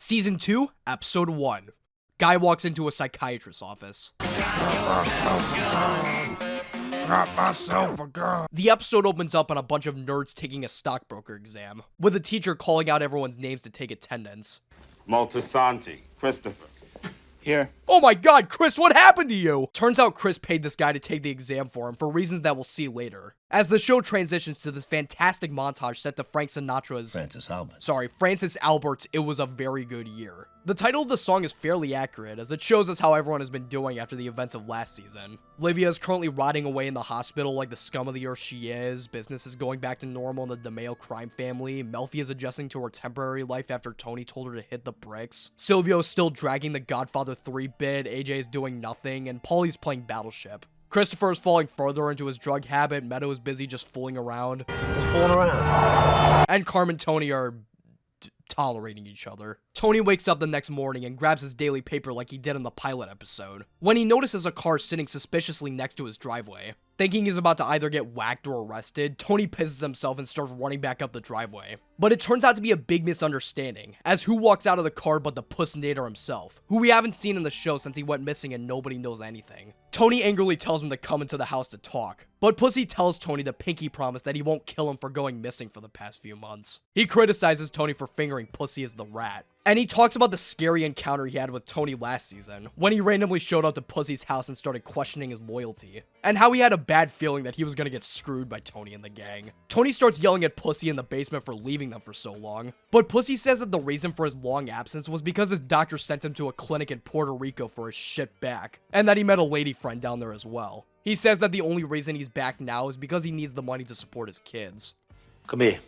Season 2, Episode 1. Guy walks into a psychiatrist's office. The episode opens up on a bunch of nerds taking a stockbroker exam, with a teacher calling out everyone's names to take attendance. Maltasanti, Christopher. Here. Oh my god, Chris, what happened to you? Turns out Chris paid this guy to take the exam for him for reasons that we'll see later. As the show transitions to this fantastic montage set to Frank Sinatra's Francis Albert's It Was a Very Good Year. The title of the song is fairly accurate, as it shows us how everyone has been doing after the events of last season. Livia is currently rotting away in the hospital like the scum of the earth she is, business is going back to normal in the DeMeo crime family, Melfi is adjusting to her temporary life after Tony told her to hit the bricks, Silvio is still dragging the Godfather 3 bit, AJ is doing nothing, and Paulie's playing Battleship. Christopher is falling further into his drug habit, Meadow is busy just fooling around. And Carm and Tony are tolerating each other. Tony wakes up the next morning and grabs his daily paper like he did in the pilot episode, when he notices a car sitting suspiciously next to his driveway. Thinking he's about to either get whacked or arrested, Tony pisses himself and starts running back up the driveway. But it turns out to be a big misunderstanding, as who walks out of the car but the Pussinator himself, who we haven't seen in the show since he went missing and nobody knows anything. Tony angrily tells him to come into the house to talk, but Pussy tells Tony to pinky promise that he won't kill him for going missing for the past few months. He criticizes Tony for fingering Pussy as the rat. And he talks about the scary encounter he had with Tony last season, when he randomly showed up to Pussy's house and started questioning his loyalty, and how he had a bad feeling that he was gonna get screwed by Tony and the gang. Tony starts yelling at Pussy in the basement for leaving them for so long, but Pussy says that the reason for his long absence was because his doctor sent him to a clinic in Puerto Rico for his shit back, and that he met a lady friend down there as well. He says that the only reason he's back now is because he needs the money to support his kids. Come here.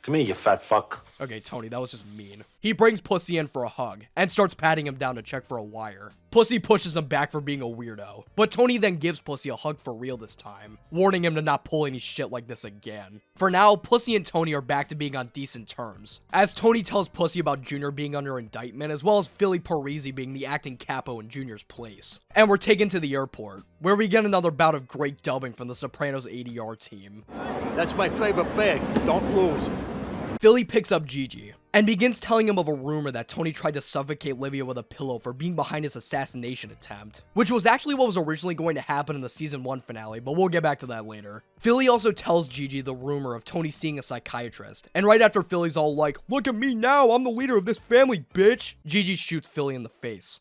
Come here, you fat fuck. Okay, Tony, that was just mean. He brings Pussy in for a hug, and starts patting him down to check for a wire. Pussy pushes him back for being a weirdo, but Tony then gives Pussy a hug for real this time, warning him to not pull any shit like this again. For now, Pussy and Tony are back to being on decent terms, as Tony tells Pussy about Junior being under indictment, as well as Philly Parisi being the acting capo in Junior's place. And we're taken to the airport, where we get another bout of great dubbing from the Sopranos ADR team. That's my favorite bag. Don't lose. Philly picks up Gigi, and begins telling him of a rumor that Tony tried to suffocate Livia with a pillow for being behind his assassination attempt, which was actually what was originally going to happen in the season 1 finale, but we'll get back to that later. Philly also tells Gigi the rumor of Tony seeing a psychiatrist, and right after Philly's all like, "Look at me now, I'm the leader of this family, bitch," Gigi shoots Philly in the face.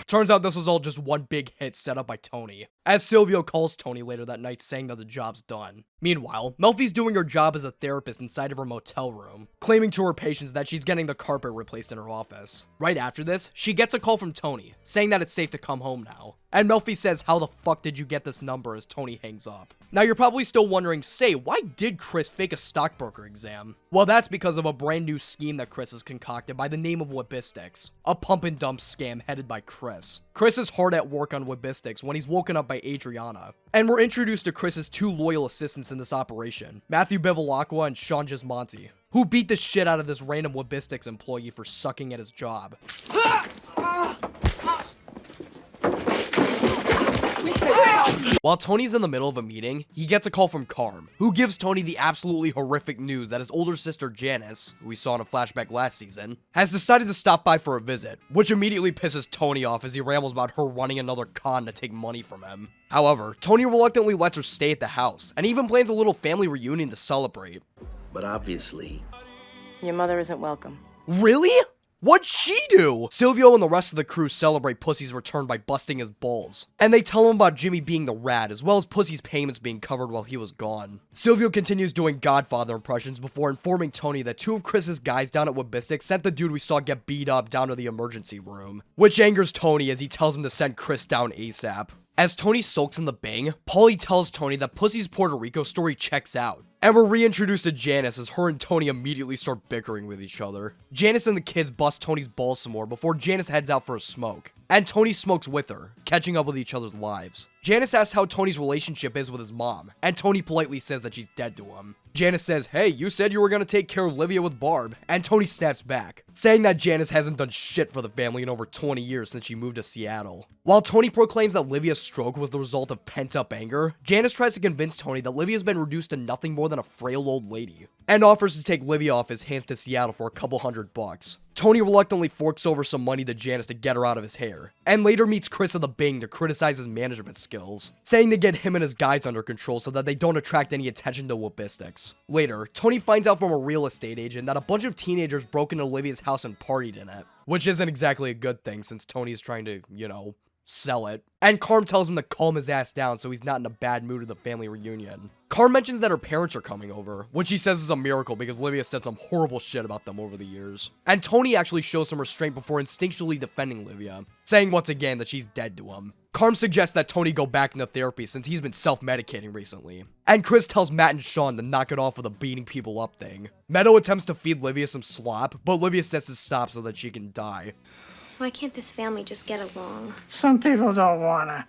Turns out this was all just one big hit set up by Tony, as Silvio calls Tony later that night saying that the job's done. Meanwhile, Melfi's doing her job as a therapist inside of her motel room, claiming to her patients that she's getting the carpet replaced in her office. Right after this, she gets a call from Tony, saying that it's safe to come home now. And Melfi says, "How the fuck did you get this number?" as Tony hangs up. Now you're probably still wondering, say, why did Chris fake a stockbroker exam? Well, that's because of a brand new scheme that Chris has concocted by the name of Webistics, a pump and dump scam headed by Chris. Chris is hard at work on Webistics when he's woken up by Adriana, and we're introduced to Chris's 2 loyal assistants in this operation, Matthew Bevilacqua and Sean Gismonti, who beat the shit out of this random Webistics employee for sucking at his job. While Tony's in the middle of a meeting, he gets a call from Carm, who gives Tony the absolutely horrific news that his older sister Janice, who we saw in a flashback last season, has decided to stop by for a visit, which immediately pisses Tony off as he rambles about her running another con to take money from him. However, Tony reluctantly lets her stay at the house, and even plans a little family reunion to celebrate. But obviously... Your mother isn't welcome. Really? What'd she do? Silvio and the rest of the crew celebrate Pussy's return by busting his balls. And they tell him about Jimmy being the rat, as well as Pussy's payments being covered while he was gone. Silvio continues doing Godfather impressions before informing Tony that 2 of Chris's guys down at Webistics sent the dude we saw get beat up down to the emergency room, which angers Tony as he tells him to send Chris down ASAP. As Tony sulks in the bang, Paulie tells Tony that Pussy's Puerto Rico story checks out. And we're reintroduced to Janice as her and Tony immediately start bickering with each other. Janice and the kids bust Tony's balls some more before Janice heads out for a smoke. And Tony smokes with her, catching up with each other's lives. Janice asks how Tony's relationship is with his mom, and Tony politely says that she's dead to him. Janice says, "Hey, you said you were gonna take care of Livia with Barb," and Tony snaps back, saying that Janice hasn't done shit for the family in over 20 years since she moved to Seattle. While Tony proclaims that Livia's stroke was the result of pent-up anger, Janice tries to convince Tony that Livia's been reduced to nothing more more than a frail old lady, and offers to take Livia off his hands to Seattle for a couple $100. Tony reluctantly forks over some money to Janice to get her out of his hair, and later meets Chris at the Bing to criticize his management skills, saying to get him and his guys under control so that they don't attract any attention to whoopistics. Later, Tony finds out from a real estate agent that a bunch of teenagers broke into Olivia's house and partied in it, which isn't exactly a good thing since Tony is trying to, sell it. And Carm tells him to calm his ass down so he's not in a bad mood at the family reunion. Carm mentions that her parents are coming over, which he says is a miracle because Livia said some horrible shit about them over the years. And Tony actually shows some restraint before instinctually defending Livia, saying once again that she's dead to him. Carm suggests that Tony go back into therapy since he's been self-medicating recently. And Chris tells Matt and Sean to knock it off with a beating people up thing. Meadow attempts to feed Livia some slop, but Livia says to stop so that she can die. Why can't this family just get along? Some people don't wanna.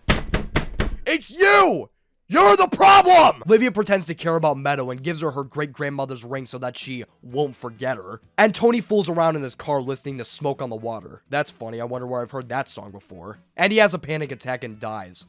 It's you! You're the problem! Livia pretends to care about Meadow and gives her her great-grandmother's ring so that she won't forget her. And Tony fools around in his car listening to Smoke on the Water. That's funny, I wonder where I've heard that song before. And he has a panic attack and dies.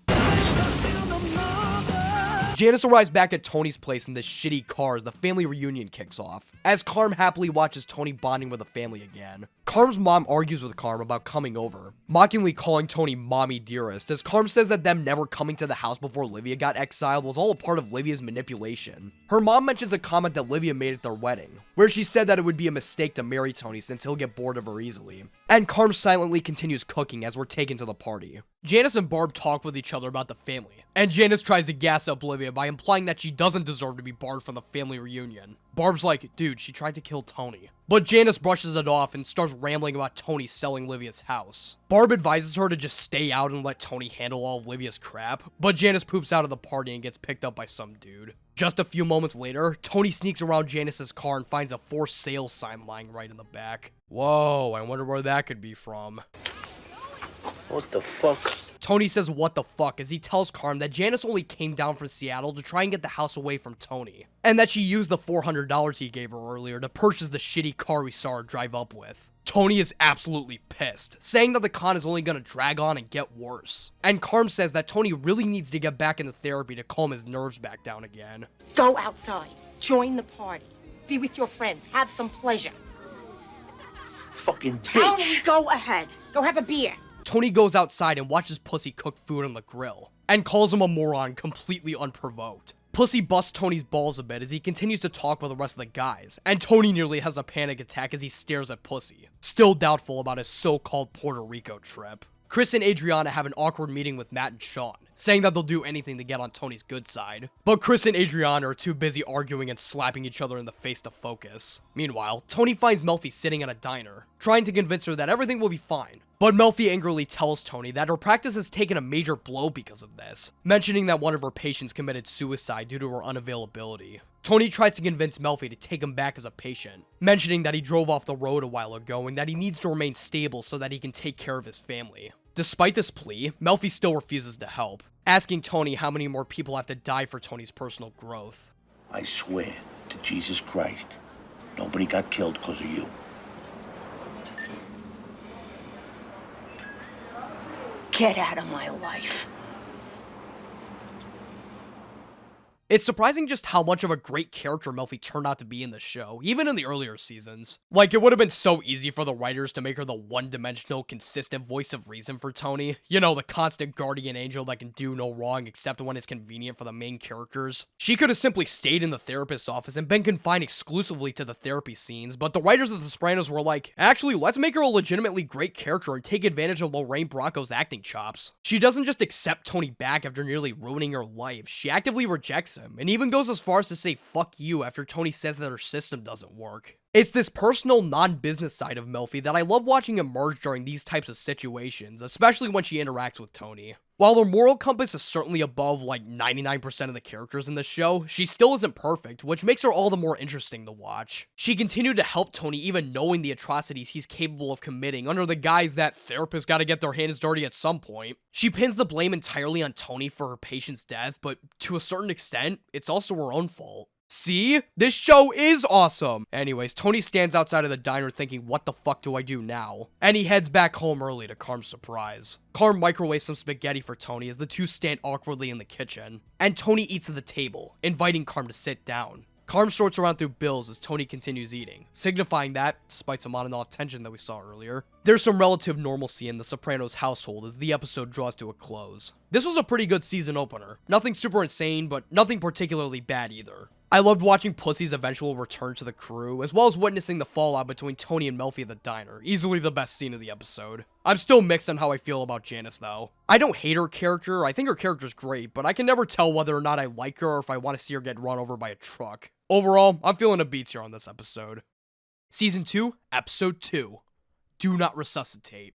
Janice arrives back at Tony's place in this shitty car as the family reunion kicks off, as Carm happily watches Tony bonding with the family again. Carm's mom argues with Carm about coming over, mockingly calling Tony mommy dearest, as Carm says that them never coming to the house before Livia got exiled was all a part of Livia's manipulation. Her mom mentions a comment that Livia made at their wedding, where she said that it would be a mistake to marry Tony since he'll get bored of her easily. And Carm silently continues cooking as we're taken to the party. Janice and Barb talk with each other about the family, and Janice tries to gas up Livia by implying that she doesn't deserve to be barred from the family reunion. Barb's like, dude, she tried to kill Tony. But Janice brushes it off and starts rambling about Tony selling Livia's house. Barb advises her to just stay out and let Tony handle all of Livia's crap, but Janice poops out of the party and gets picked up by some dude. Just a few moments later, Tony sneaks around Janice's car and finds a for sale sign lying right in the back. Whoa, I wonder where that could be from. What the fuck? Tony says what the fuck as he tells Carm that Janice only came down from Seattle to try and get the house away from Tony, and that she used the $400 he gave her earlier to purchase the shitty car we saw her drive up with. Tony is absolutely pissed, saying that the con is only gonna drag on and get worse. And Carm says that Tony really needs to get back into therapy to calm his nerves back down again. Go outside. Join the party. Be with your friends. Have some pleasure. Fucking Tony, bitch. go ahead. Go have a beer. Tony goes outside and watches Pussy cook food on the grill, and calls him a moron completely unprovoked. Pussy busts Tony's balls a bit as he continues to talk with the rest of the guys, and Tony nearly has a panic attack as he stares at Pussy, still doubtful about his so-called Puerto Rico trip. Chris and Adriana have an awkward meeting with Matt and Sean, saying that they'll do anything to get on Tony's good side. But Chris and Adriana are too busy arguing and slapping each other in the face to focus. Meanwhile, Tony finds Melfi sitting at a diner, trying to convince her that everything will be fine. But Melfi angrily tells Tony that her practice has taken a major blow because of this, mentioning that one of her patients committed suicide due to her unavailability. Tony tries to convince Melfi to take him back as a patient, mentioning that he drove off the road a while ago and that he needs to remain stable so that he can take care of his family. Despite this plea, Melfi still refuses to help, asking Tony how many more people have to die for Tony's personal growth. I swear to Jesus Christ, nobody got killed because of you. Get out of my life. It's surprising just how much of a great character Melfi turned out to be in the show, even in the earlier seasons. Like, it would have been so easy for the writers to make her the one-dimensional, consistent voice of reason for Tony. You know, the constant guardian angel that can do no wrong except when it's convenient for the main characters. She could have simply stayed in the therapist's office and been confined exclusively to the therapy scenes, but the writers of The Sopranos were like, actually, let's make her a legitimately great character and take advantage of Lorraine Bracco's acting chops. She doesn't just accept Tony back after nearly ruining her life, she actively rejects him, and even goes as far as to say fuck you after Tony says that her system doesn't work. It's this personal, non-business side of Melfi that I love watching emerge during these types of situations, especially when she interacts with Tony. While her moral compass is certainly above like 99% of the characters in the show, she still isn't perfect, which makes her all the more interesting to watch. She continued to help Tony even knowing the atrocities he's capable of committing under the guise that therapists gotta get their hands dirty at some point. She pins the blame entirely on Tony for her patient's death, but to a certain extent, it's also her own fault. See? This show is awesome! Anyways, Tony stands outside of the diner thinking, what the fuck do I do now? And he heads back home early to Carm's surprise. Carm microwaves some spaghetti for Tony as the two stand awkwardly in the kitchen. And Tony eats at the table, inviting Carm to sit down. Carm sorts around through bills as Tony continues eating, signifying that, despite some on and off tension that we saw earlier, there's some relative normalcy in the Sopranos household as the episode draws to a close. This was a pretty good season opener. Nothing super insane, but nothing particularly bad either. I loved watching Pussy's eventual return to the crew, as well as witnessing the fallout between Tony and Melfi at the diner, easily the best scene of the episode. I'm still mixed on how I feel about Janice though. I don't hate her character, I think her character's great, but I can never tell whether or not I like her or if I want to see her get run over by a truck. Overall, I'm feeling a beats here on this episode. Season 2, Episode 2, Do Not Resuscitate.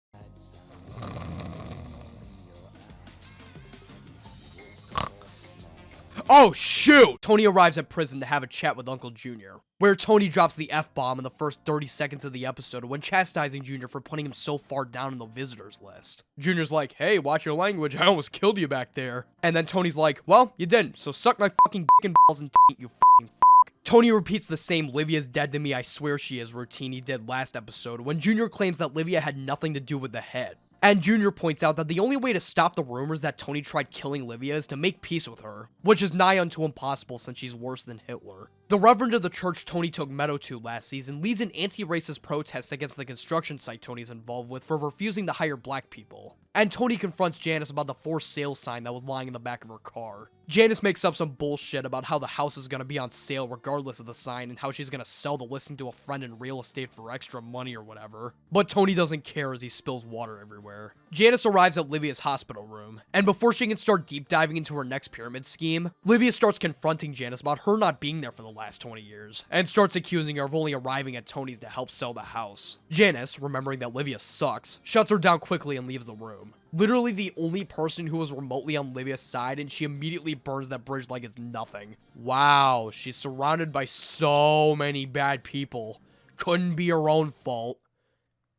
Oh shoot! Tony arrives at prison to have a chat with Uncle Junior, where Tony drops the F-bomb in the first 30 seconds of the episode when chastising Junior for putting him so far down in the visitors list. Junior's like, hey, watch your language, I almost killed you back there. And then Tony's like, well, you didn't, so suck my fucking dick and balls and taint, you fucking fuck. Tony repeats the same Livia's dead to me, I swear she is routine he did last episode when Junior claims that Livia had nothing to do with the head. And Junior points out that the only way to stop the rumors that Tony tried killing Livia is to make peace with her, which is nigh unto impossible since she's worse than Hitler. The reverend of the church Tony took Meadow to last season leads an anti-racist protest against the construction site Tony's involved with for refusing to hire black people. And Tony confronts Janice about the for sale sign that was lying in the back of her car. Janice makes up some bullshit about how the house is gonna be on sale regardless of the sign and how she's gonna sell the listing to a friend in real estate for extra money or whatever. But Tony doesn't care as he spills water everywhere. Janice arrives at Livia's hospital room, and before she can start deep diving into her next pyramid scheme, Livia starts confronting Janice about her not being there for the last 20 years, and starts accusing her of only arriving at Tony's to help sell the house. Janice, remembering that Livia sucks, shuts her down quickly and leaves the room. Literally the only person who was remotely on Livia's side, and she immediately burns that bridge like it's nothing. Wow, she's surrounded by so many bad people. Couldn't be her own fault.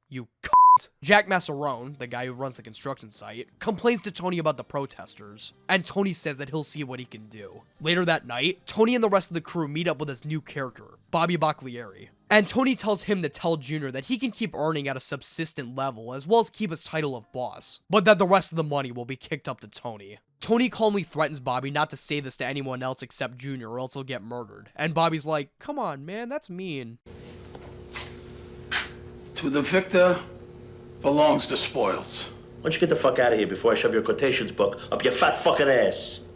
You cunt. Jack Massarone, the guy who runs the construction site, complains to Tony about the protesters, and Tony says that he'll see what he can do. Later that night, Tony and the rest of the crew meet up with his new character, Bobby Baglieri, and Tony tells him to tell Junior that he can keep earning at a subsistent level as well as keep his title of boss, but that the rest of the money will be kicked up to Tony. Tony calmly threatens Bobby not to say this to anyone else except Junior or else he'll get murdered, and Bobby's like, come on man, that's mean. To the victor belongs the spoils. Why don't you get the fuck out of here before I shove your quotations book up your fat fucking ass?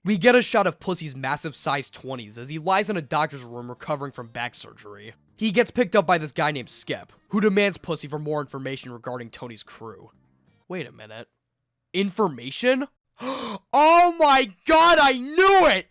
We get a shot of Pussy's massive size 20s as he lies in a doctor's room recovering from back surgery. He gets picked up by this guy named Skip, who demands Pussy for more information regarding Tony's crew. Wait a minute. Information? Oh my god, I knew it!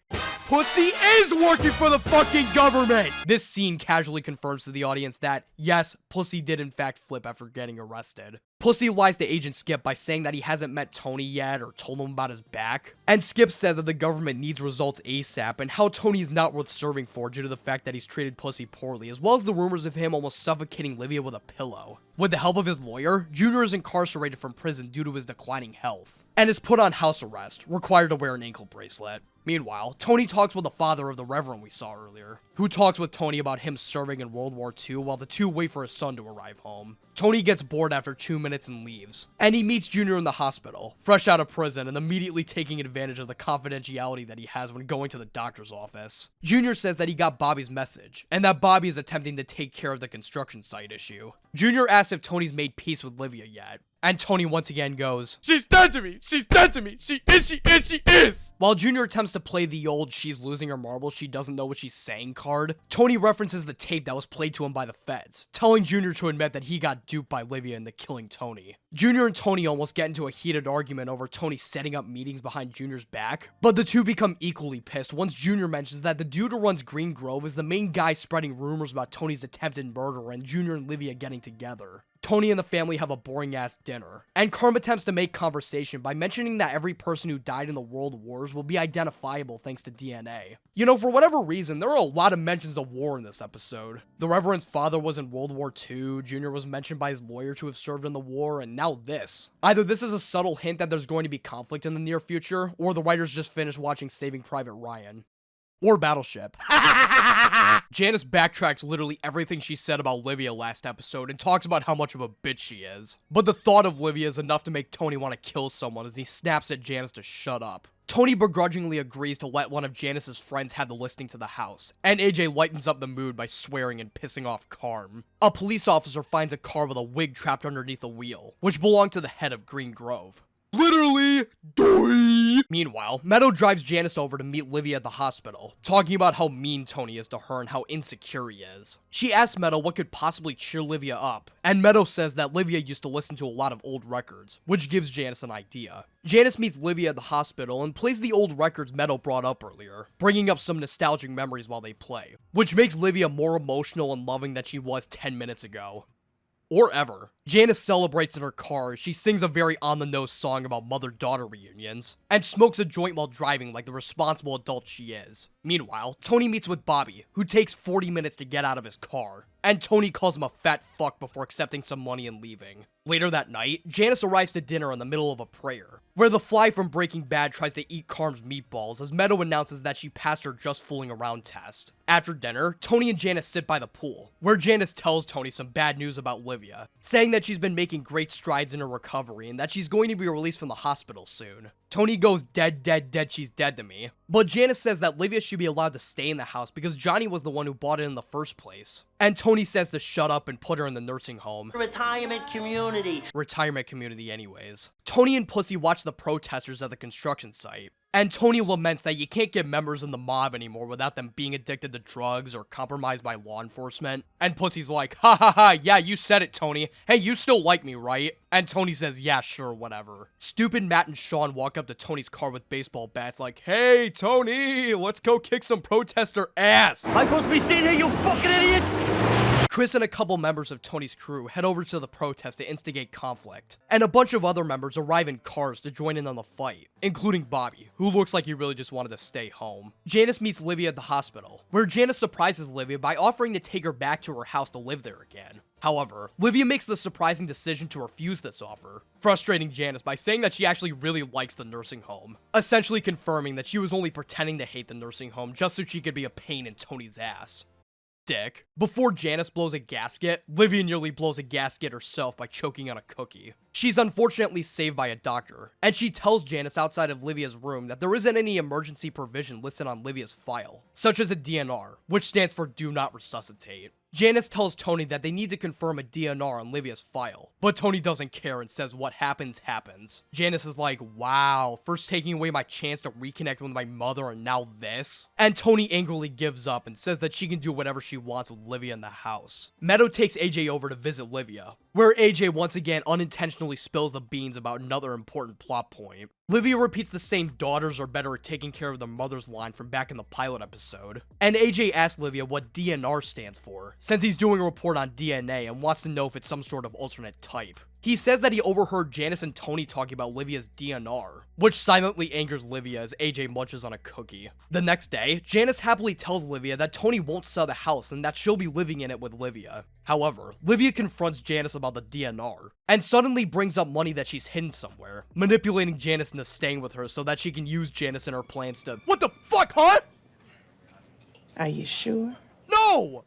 Pussy is working for the fucking government! This scene casually confirms to the audience that, yes, Pussy did in fact flip after getting arrested. Pussy lies to Agent Skip by saying that he hasn't met Tony yet or told him about his back. And Skip said that the government needs results ASAP and how Tony is not worth serving for due to the fact that he's treated Pussy poorly, as well as the rumors of him almost suffocating Livia with a pillow. With the help of his lawyer, Junior is incarcerated from prison due to his declining health, and is put on house arrest, required to wear an ankle bracelet. Meanwhile, Tony talks with the father of the Reverend we saw earlier, who talks with Tony about him serving in World War II while the two wait for his son to arrive home. Tony gets bored after 2 minutes and leaves, and he meets Junior in the hospital, fresh out of prison and immediately taking advantage of the confidentiality that he has when going to the doctor's office. Junior says that he got Bobby's message, and that Bobby is attempting to take care of the construction site issue. Junior asks if Tony's made peace with Livia yet, and Tony once again goes, she's dead to me, she's dead to me, she is! While Junior attempts to play the old she's losing her marbles, she doesn't know what she's saying card, Tony references the tape that was played to him by the feds, telling Junior to admit that he got duped by Livia into killing Tony. Junior and Tony almost get into a heated argument over Tony setting up meetings behind Junior's back, but the two become equally pissed once Junior mentions that the dude who runs Green Grove is the main guy spreading rumors about Tony's attempted murder and Junior and Livia getting together. Tony and the family have a boring-ass dinner, and Carm attempts to make conversation by mentioning that every person who died in the world wars will be identifiable thanks to DNA. You know, for whatever reason, there are a lot of mentions of war in this episode. The Reverend's father was in World War II, Junior was mentioned by his lawyer to have served in the war, and now this. Either this is a subtle hint that there's going to be conflict in the near future, or the writers just finished watching Saving Private Ryan. Or Battleship. Janice backtracks literally everything she said about Livia last episode and talks about how much of a bitch she is. But the thought of Livia is enough to make Tony want to kill someone as he snaps at Janice to shut up. Tony begrudgingly agrees to let one of Janice's friends have the listing to the house, and AJ lightens up the mood by swearing and pissing off Carm. A police officer finds a car with a wig trapped underneath the wheel, which belonged to the head of Green Grove. Literally, doy! Meanwhile, Meadow drives Janice over to meet Livia at the hospital, talking about how mean Tony is to her and how insecure he is. She asks Meadow what could possibly cheer Livia up, and Meadow says that Livia used to listen to a lot of old records, which gives Janice an idea. Janice meets Livia at the hospital and plays the old records Meadow brought up earlier, bringing up some nostalgic memories while they play, which makes Livia more emotional and loving than she was 10 minutes ago. Or ever. Janice celebrates in her car as she sings a very on-the-nose song about mother-daughter reunions, and smokes a joint while driving like the responsible adult she is. Meanwhile, Tony meets with Bobby, who takes 40 minutes to get out of his car, and Tony calls him a fat fuck before accepting some money and leaving. Later that night, Janice arrives to dinner in the middle of a prayer, where the Fly from Breaking Bad tries to eat Carm's meatballs as Meadow announces that she passed her just fooling around test. After dinner, Tony and Janice sit by the pool, where Janice tells Tony some bad news about Livia, saying that she's been making great strides in her recovery and that she's going to be released from the hospital soon. Tony goes dead, she's dead to me. But Janice says that Livia should be allowed to stay in the house because Johnny was the one who bought it in the first place. And Tony says to shut up and put her in the nursing home. Retirement community. Retirement community anyways. Tony and Pussy watch the protesters at the construction site. And Tony laments that you can't get members in the mob anymore without them being addicted to drugs or compromised by law enforcement. And Pussy's like, ha ha ha, yeah, you said it, Tony. Hey, you still like me, right? And Tony says, yeah, sure, whatever. Stupid Matt and Sean walk up to Tony's car with baseball bats like, hey, Tony, let's go kick some protester ass. Am I supposed to be sitting here, you fucking idiots? Chris and a couple members of Tony's crew head over to the protest to instigate conflict, and a bunch of other members arrive in cars to join in on the fight, including Bobby, who looks like he really just wanted to stay home. Janice meets Livia at the hospital, where Janice surprises Livia by offering to take her back to her house to live there again. However, Livia makes the surprising decision to refuse this offer, frustrating Janice by saying that she actually really likes the nursing home, essentially confirming that she was only pretending to hate the nursing home just so she could be a pain in Tony's ass. Dick. Before Janice blows a gasket, Livia nearly blows a gasket herself by choking on a cookie. She's unfortunately saved by a doctor, and she tells Janice outside of Livia's room that there isn't any emergency provision listed on Livia's file, such as a DNR, which stands for Do Not Resuscitate. Janice tells Tony that they need to confirm a DNR on Livia's file, but Tony doesn't care and says what happens, happens. Janice is like, wow, first taking away my chance to reconnect with my mother and now this? And Tony angrily gives up and says that she can do whatever she wants with Livia in the house. Meadow takes AJ over to visit Livia, where AJ once again unintentionally spills the beans about another important plot point. Livia repeats the same daughters are better at taking care of their mothers line from back in the pilot episode. And AJ asks Livia what DNR stands for, since he's doing a report on DNA and wants to know if it's some sort of alternate type. He says that he overheard Janice and Tony talking about Livia's DNR, which silently angers Livia as AJ munches on a cookie. The next day, Janice happily tells Livia that Tony won't sell the house and that she'll be living in it with Livia. However, Livia confronts Janice about the DNR, and suddenly brings up money that she's hidden somewhere, manipulating Janice into staying with her so that she can use Janice in her plans to— What the fuck, huh? Are you sure? No!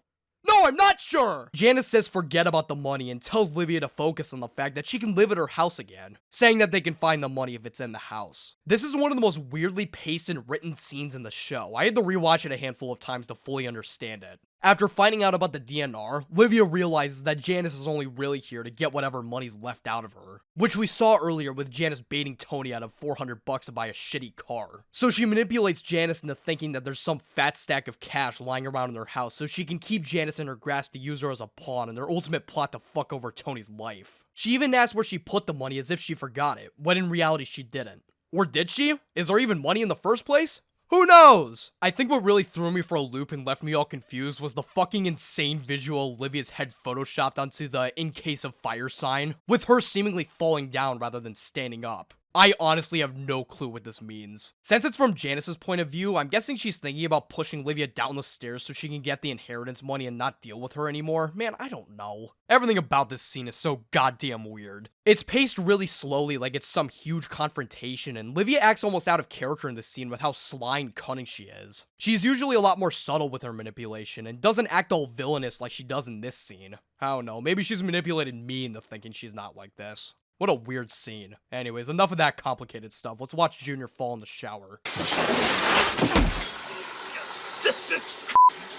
No, I'm not sure! Janice says forget about the money and tells Livia to focus on the fact that she can live at her house again, saying that they can find the money if it's in the house. This is one of the most weirdly paced and written scenes in the show. I had to rewatch it a handful of times to fully understand it. After finding out about the DNR, Livia realizes that Janice is only really here to get whatever money's left out of her, which we saw earlier with Janice baiting Tony out of $400 to buy a shitty car. So she manipulates Janice into thinking that there's some fat stack of cash lying around in her house so she can keep Janice in her grasp to use her as a pawn in their ultimate plot to fuck over Tony's life. She even asks where she put the money as if she forgot it, when in reality she didn't. Or did she? Is there even money in the first place? Who knows? I think what really threw me for a loop and left me all confused was the fucking insane visual Livia's head photoshopped onto the "in case of fire" sign, with her seemingly falling down rather than standing up. I honestly have no clue what this means. Since it's from Janice's point of view, I'm guessing she's thinking about pushing Livia down the stairs so she can get the inheritance money and not deal with her anymore. Man, I don't know. Everything about this scene is so goddamn weird. It's paced really slowly like it's some huge confrontation, and Livia acts almost out of character in this scene with how sly and cunning she is. She's usually a lot more subtle with her manipulation, and doesn't act all villainous like she does in this scene. I don't know, maybe she's manipulated me into thinking she's not like this. What a weird scene. Anyways, enough of that complicated stuff. Let's watch Junior fall in the shower.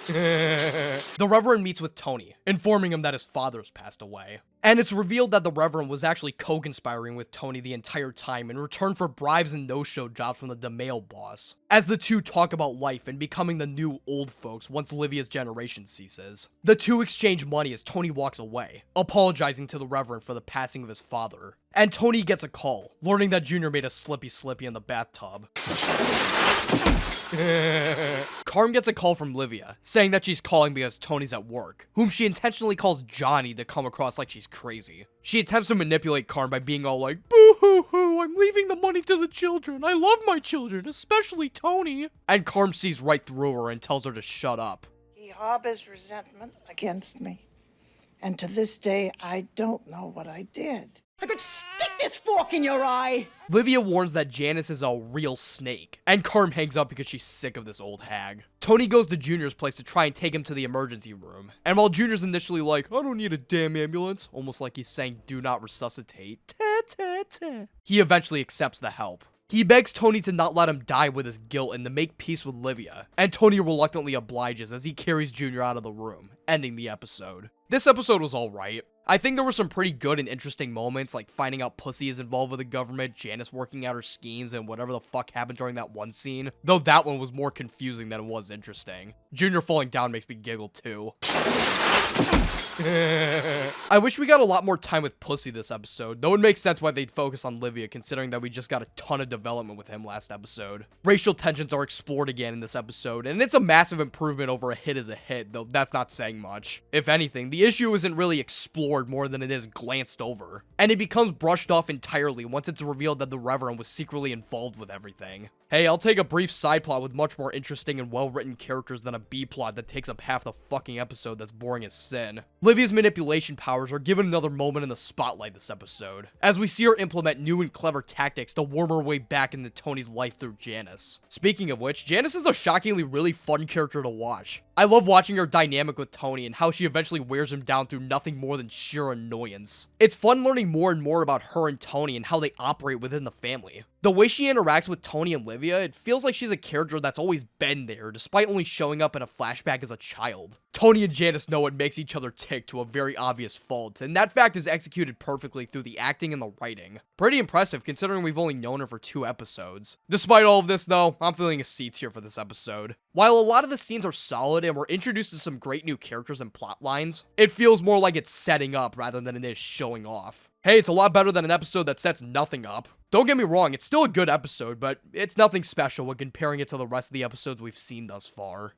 The Reverend meets with Tony, informing him that his father's passed away. And it's revealed that the Reverend was actually co-conspiring with Tony the entire time in return for bribes and no-show jobs from the DeMail boss, as the two talk about life and becoming the new old folks once Livia's generation ceases. The two exchange money as Tony walks away, apologizing to the Reverend for the passing of his father. And Tony gets a call, learning that Junior made a slippy in the bathtub. Carm gets a call from Livia, saying that she's calling because Tony's at work, whom she intentionally calls Johnny to come across like she's crazy. She attempts to manipulate Carm by being all like, boo-hoo-hoo, I'm leaving the money to the children. I love my children, especially Tony. And Carm sees right through her and tells her to shut up. He harbors resentment against me. And to this day, I don't know what I did. I could stick this fork in your eye! Livia warns that Janice is a real snake, and Carm hangs up because she's sick of this old hag. Tony goes to Junior's place to try and take him to the emergency room, and while Junior's initially like, I don't need a damn ambulance, almost like he's saying do not resuscitate, he eventually accepts the help. He begs Tony to not let him die with his guilt and to make peace with Livia, and Tony reluctantly obliges as he carries Junior out of the room, ending the episode. This episode was alright. I think there were some pretty good and interesting moments, like finding out Pussy is involved with the government, Janice working out her schemes, and whatever the fuck happened during that one scene, though that one was more confusing than it was interesting. Junior falling down makes me giggle too. I wish we got a lot more time with Pussy this episode, though it makes sense why they'd focus on Livia considering that we just got a ton of development with him last episode. Racial tensions are explored again in this episode, and it's a massive improvement over a hit as a hit, though that's not saying much. If anything, the issue isn't really explored more than it is glanced over, and it becomes brushed off entirely once it's revealed that the Reverend was secretly involved with everything. Hey, I'll take a brief side plot with much more interesting and well-written characters than a B-plot that takes up half the fucking episode that's boring as sin. Livia's manipulation powers are given another moment in the spotlight this episode, as we see her implement new and clever tactics to worm her way back into Tony's life through Janice. Speaking of which, Janice is a shockingly really fun character to watch. I love watching her dynamic with Tony and how she eventually wears him down through nothing more than sheer annoyance. It's fun learning more and more about her and Tony and how they operate within the family. The way she interacts with Tony and Livia, it feels like she's a character that's always been there, despite only showing up in a flashback as a child. Tony and Janice know what makes each other tick to a very obvious fault, and that fact is executed perfectly through the acting and the writing. Pretty impressive considering we've only known her for 2 episodes. Despite all of this though, I'm feeling a C tier for this episode. While a lot of the scenes are solid and we're introduced to some great new characters and plot lines, it feels more like it's setting up rather than it is showing off. Hey, it's a lot better than an episode that sets nothing up. Don't get me wrong, it's still a good episode, but it's nothing special when comparing it to the rest of the episodes we've seen thus far.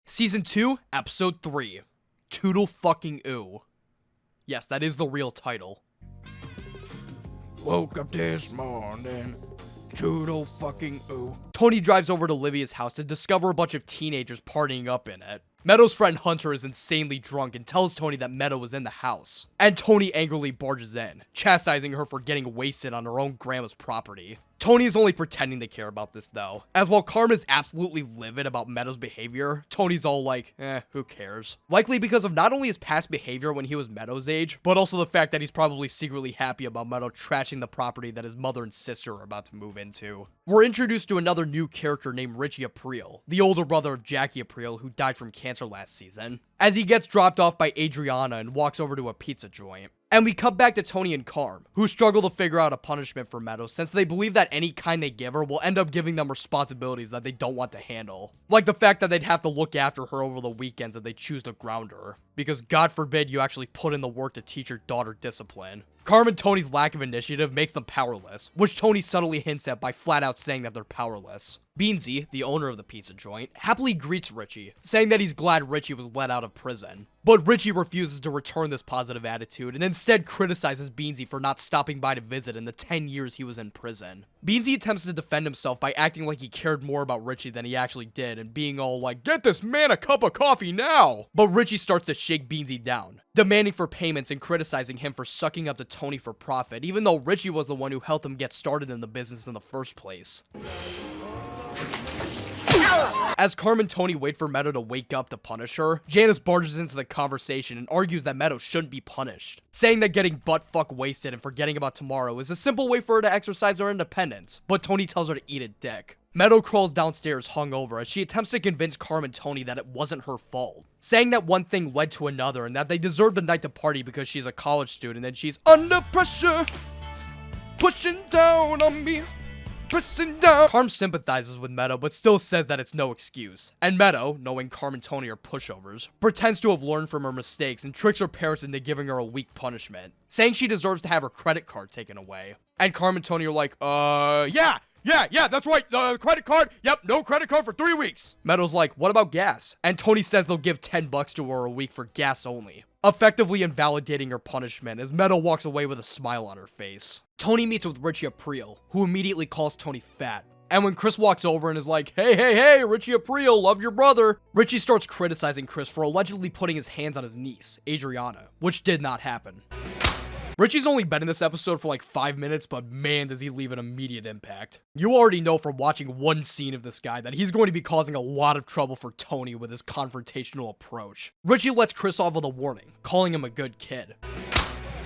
Season 2, Episode 3, Toodle-Fricking-Oo. Yes, that is the real title. Woke up this morning, Toodle-Fricking-Oo. Tony drives over to Livia's house to discover a bunch of teenagers partying up in it. Meadow's friend Hunter is insanely drunk and tells Tony that Meadow was in the house. And Tony angrily barges in, chastising her for getting wasted on her own grandma's property. Tony is only pretending to care about this though, as while Carm is absolutely livid about Meadow's behavior, Tony's all like, who cares? Likely because of not only his past behavior when he was Meadow's age, but also the fact that he's probably secretly happy about Meadow trashing the property that his mother and sister are about to move into. We're introduced to another new character named Richie April, the older brother of Jackie April who died from cancer last season, as he gets dropped off by Adriana and walks over to a pizza joint. And we cut back to Tony and Carm, who struggle to figure out a punishment for Meadow since they believe that any kind they give her will end up giving them responsibilities that they don't want to handle. Like the fact that they'd have to look after her over the weekends if they choose to ground her. Because God forbid you actually put in the work to teach your daughter discipline. Carm and Tony's lack of initiative makes them powerless, which Tony subtly hints at by flat out saying that they're powerless. Beansy, the owner of the pizza joint, happily greets Richie, saying that he's glad Richie was let out of prison. But Richie refuses to return this positive attitude and instead criticizes Beansy for not stopping by to visit in the 10 years he was in prison. Beansy attempts to defend himself by acting like he cared more about Richie than he actually did and being all like, get this man a cup of coffee now! But Richie starts to shake Beansy down, demanding for payments and criticizing him for sucking up to Tony for profit, even though Richie was the one who helped him get started in the business in the first place. As Carm and Tony wait for Meadow to wake up to punish her, Janice barges into the conversation and argues that Meadow shouldn't be punished, saying that getting butt-fuck wasted and forgetting about tomorrow is a simple way for her to exercise her independence, but Tony tells her to eat a dick. Meadow crawls downstairs hungover as she attempts to convince Carm and Tony that it wasn't her fault, saying that one thing led to another and that they deserved a night to party because she's a college student and she's under pressure, pushing down on me. Carm sympathizes with Meadow, but still says that it's no excuse. And Meadow, knowing Carm and Tony are pushovers, pretends to have learned from her mistakes and tricks her parents into giving her a weak punishment, saying she deserves to have her credit card taken away. And Carm and Tony are like, yeah, that's right, credit card, yep, no credit card for 3 weeks. Meadow's like, what about gas? And Tony says they'll give $10 to her a week for gas only, effectively invalidating her punishment as Meadow walks away with a smile on her face. Tony meets with Richie Aprile, who immediately calls Tony fat. And when Chris walks over and is like, hey, Richie Aprile, love your brother, Richie starts criticizing Chris for allegedly putting his hands on his niece, Adriana, which did not happen. Richie's only been in this episode for like 5 minutes, but man does he leave an immediate impact. You already know from watching one scene of this guy that he's going to be causing a lot of trouble for Tony with his confrontational approach. Richie lets Chris off with a warning, calling him a good kid.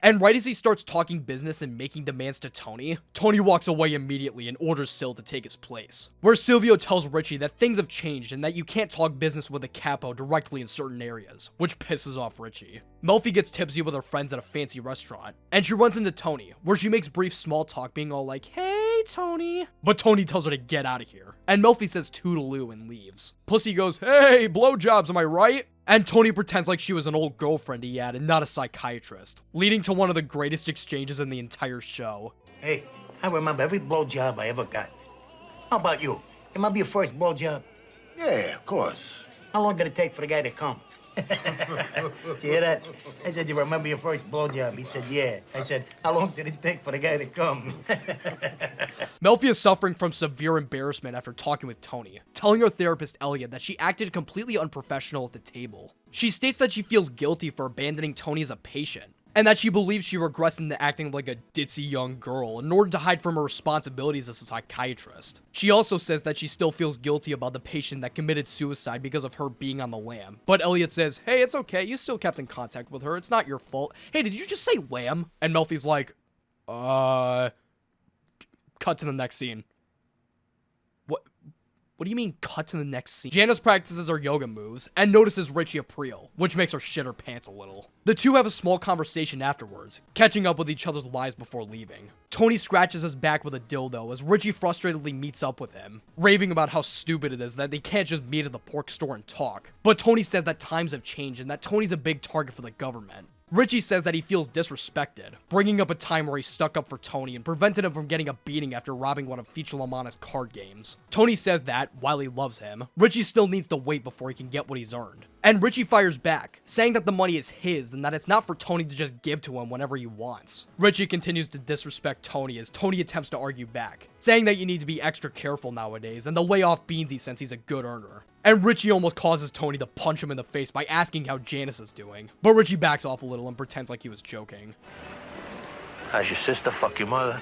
And right as he starts talking business and making demands to Tony, Tony walks away immediately and orders Sil to take his place. Where Silvio tells Richie that things have changed and that you can't talk business with a capo directly in certain areas, which pisses off Richie. Melfi gets tipsy with her friends at a fancy restaurant, and she runs into Tony, where she makes brief small talk being all like, hey Tony. But Tony tells her to get out of here, and Melfi says Toodle-oo and leaves. Pussy goes, hey, blowjobs, am I right? And Tony pretends like she was an old girlfriend he had and not a psychiatrist, leading to one of the greatest exchanges in the entire show. Hey, I remember every blowjob I ever got. How about you? It might be your first blowjob. Yeah, of course. How long did it take for the guy to come? Did you hear that? I said, you remember your first blowjob? He said, yeah. I said, how long did it take for the guy to come? Melfi is suffering from severe embarrassment after talking with Tony, telling her therapist Elliot that she acted completely unprofessional at the table. She states that she feels guilty for abandoning Tony as a patient, and that she believes she regressed into acting like a ditzy young girl in order to hide from her responsibilities as a psychiatrist. She also says that she still feels guilty about the patient that committed suicide because of her being on the lam. But Elliot says, hey, it's okay, you still kept in contact with her, it's not your fault. Hey, did you just say lamb? And Melfi's like, cut to the next scene. What do you mean, cut to the next scene? Janice practices her yoga moves and notices Richie Aprile, which makes her shit her pants a little. The two have a small conversation afterwards, catching up with each other's lives before leaving. Tony scratches his back with a dildo as Richie frustratedly meets up with him, raving about how stupid it is that they can't just meet at the pork store and talk. But Tony says that times have changed and that Tony's a big target for the government. Richie says that he feels disrespected, bringing up a time where he stuck up for Tony and prevented him from getting a beating after robbing one of Feature Lamana's card games. Tony says that, while he loves him, Richie still needs to wait before he can get what he's earned. And Richie fires back, saying that the money is his and that it's not for Tony to just give to him whenever he wants. Richie continues to disrespect Tony as Tony attempts to argue back, saying that you need to be extra careful nowadays and to lay off Beansy since he's a good earner. And Richie almost causes Tony to punch him in the face by asking how Janice is doing. But Richie backs off a little and pretends like he was joking. How's your sister? Fuck your mother.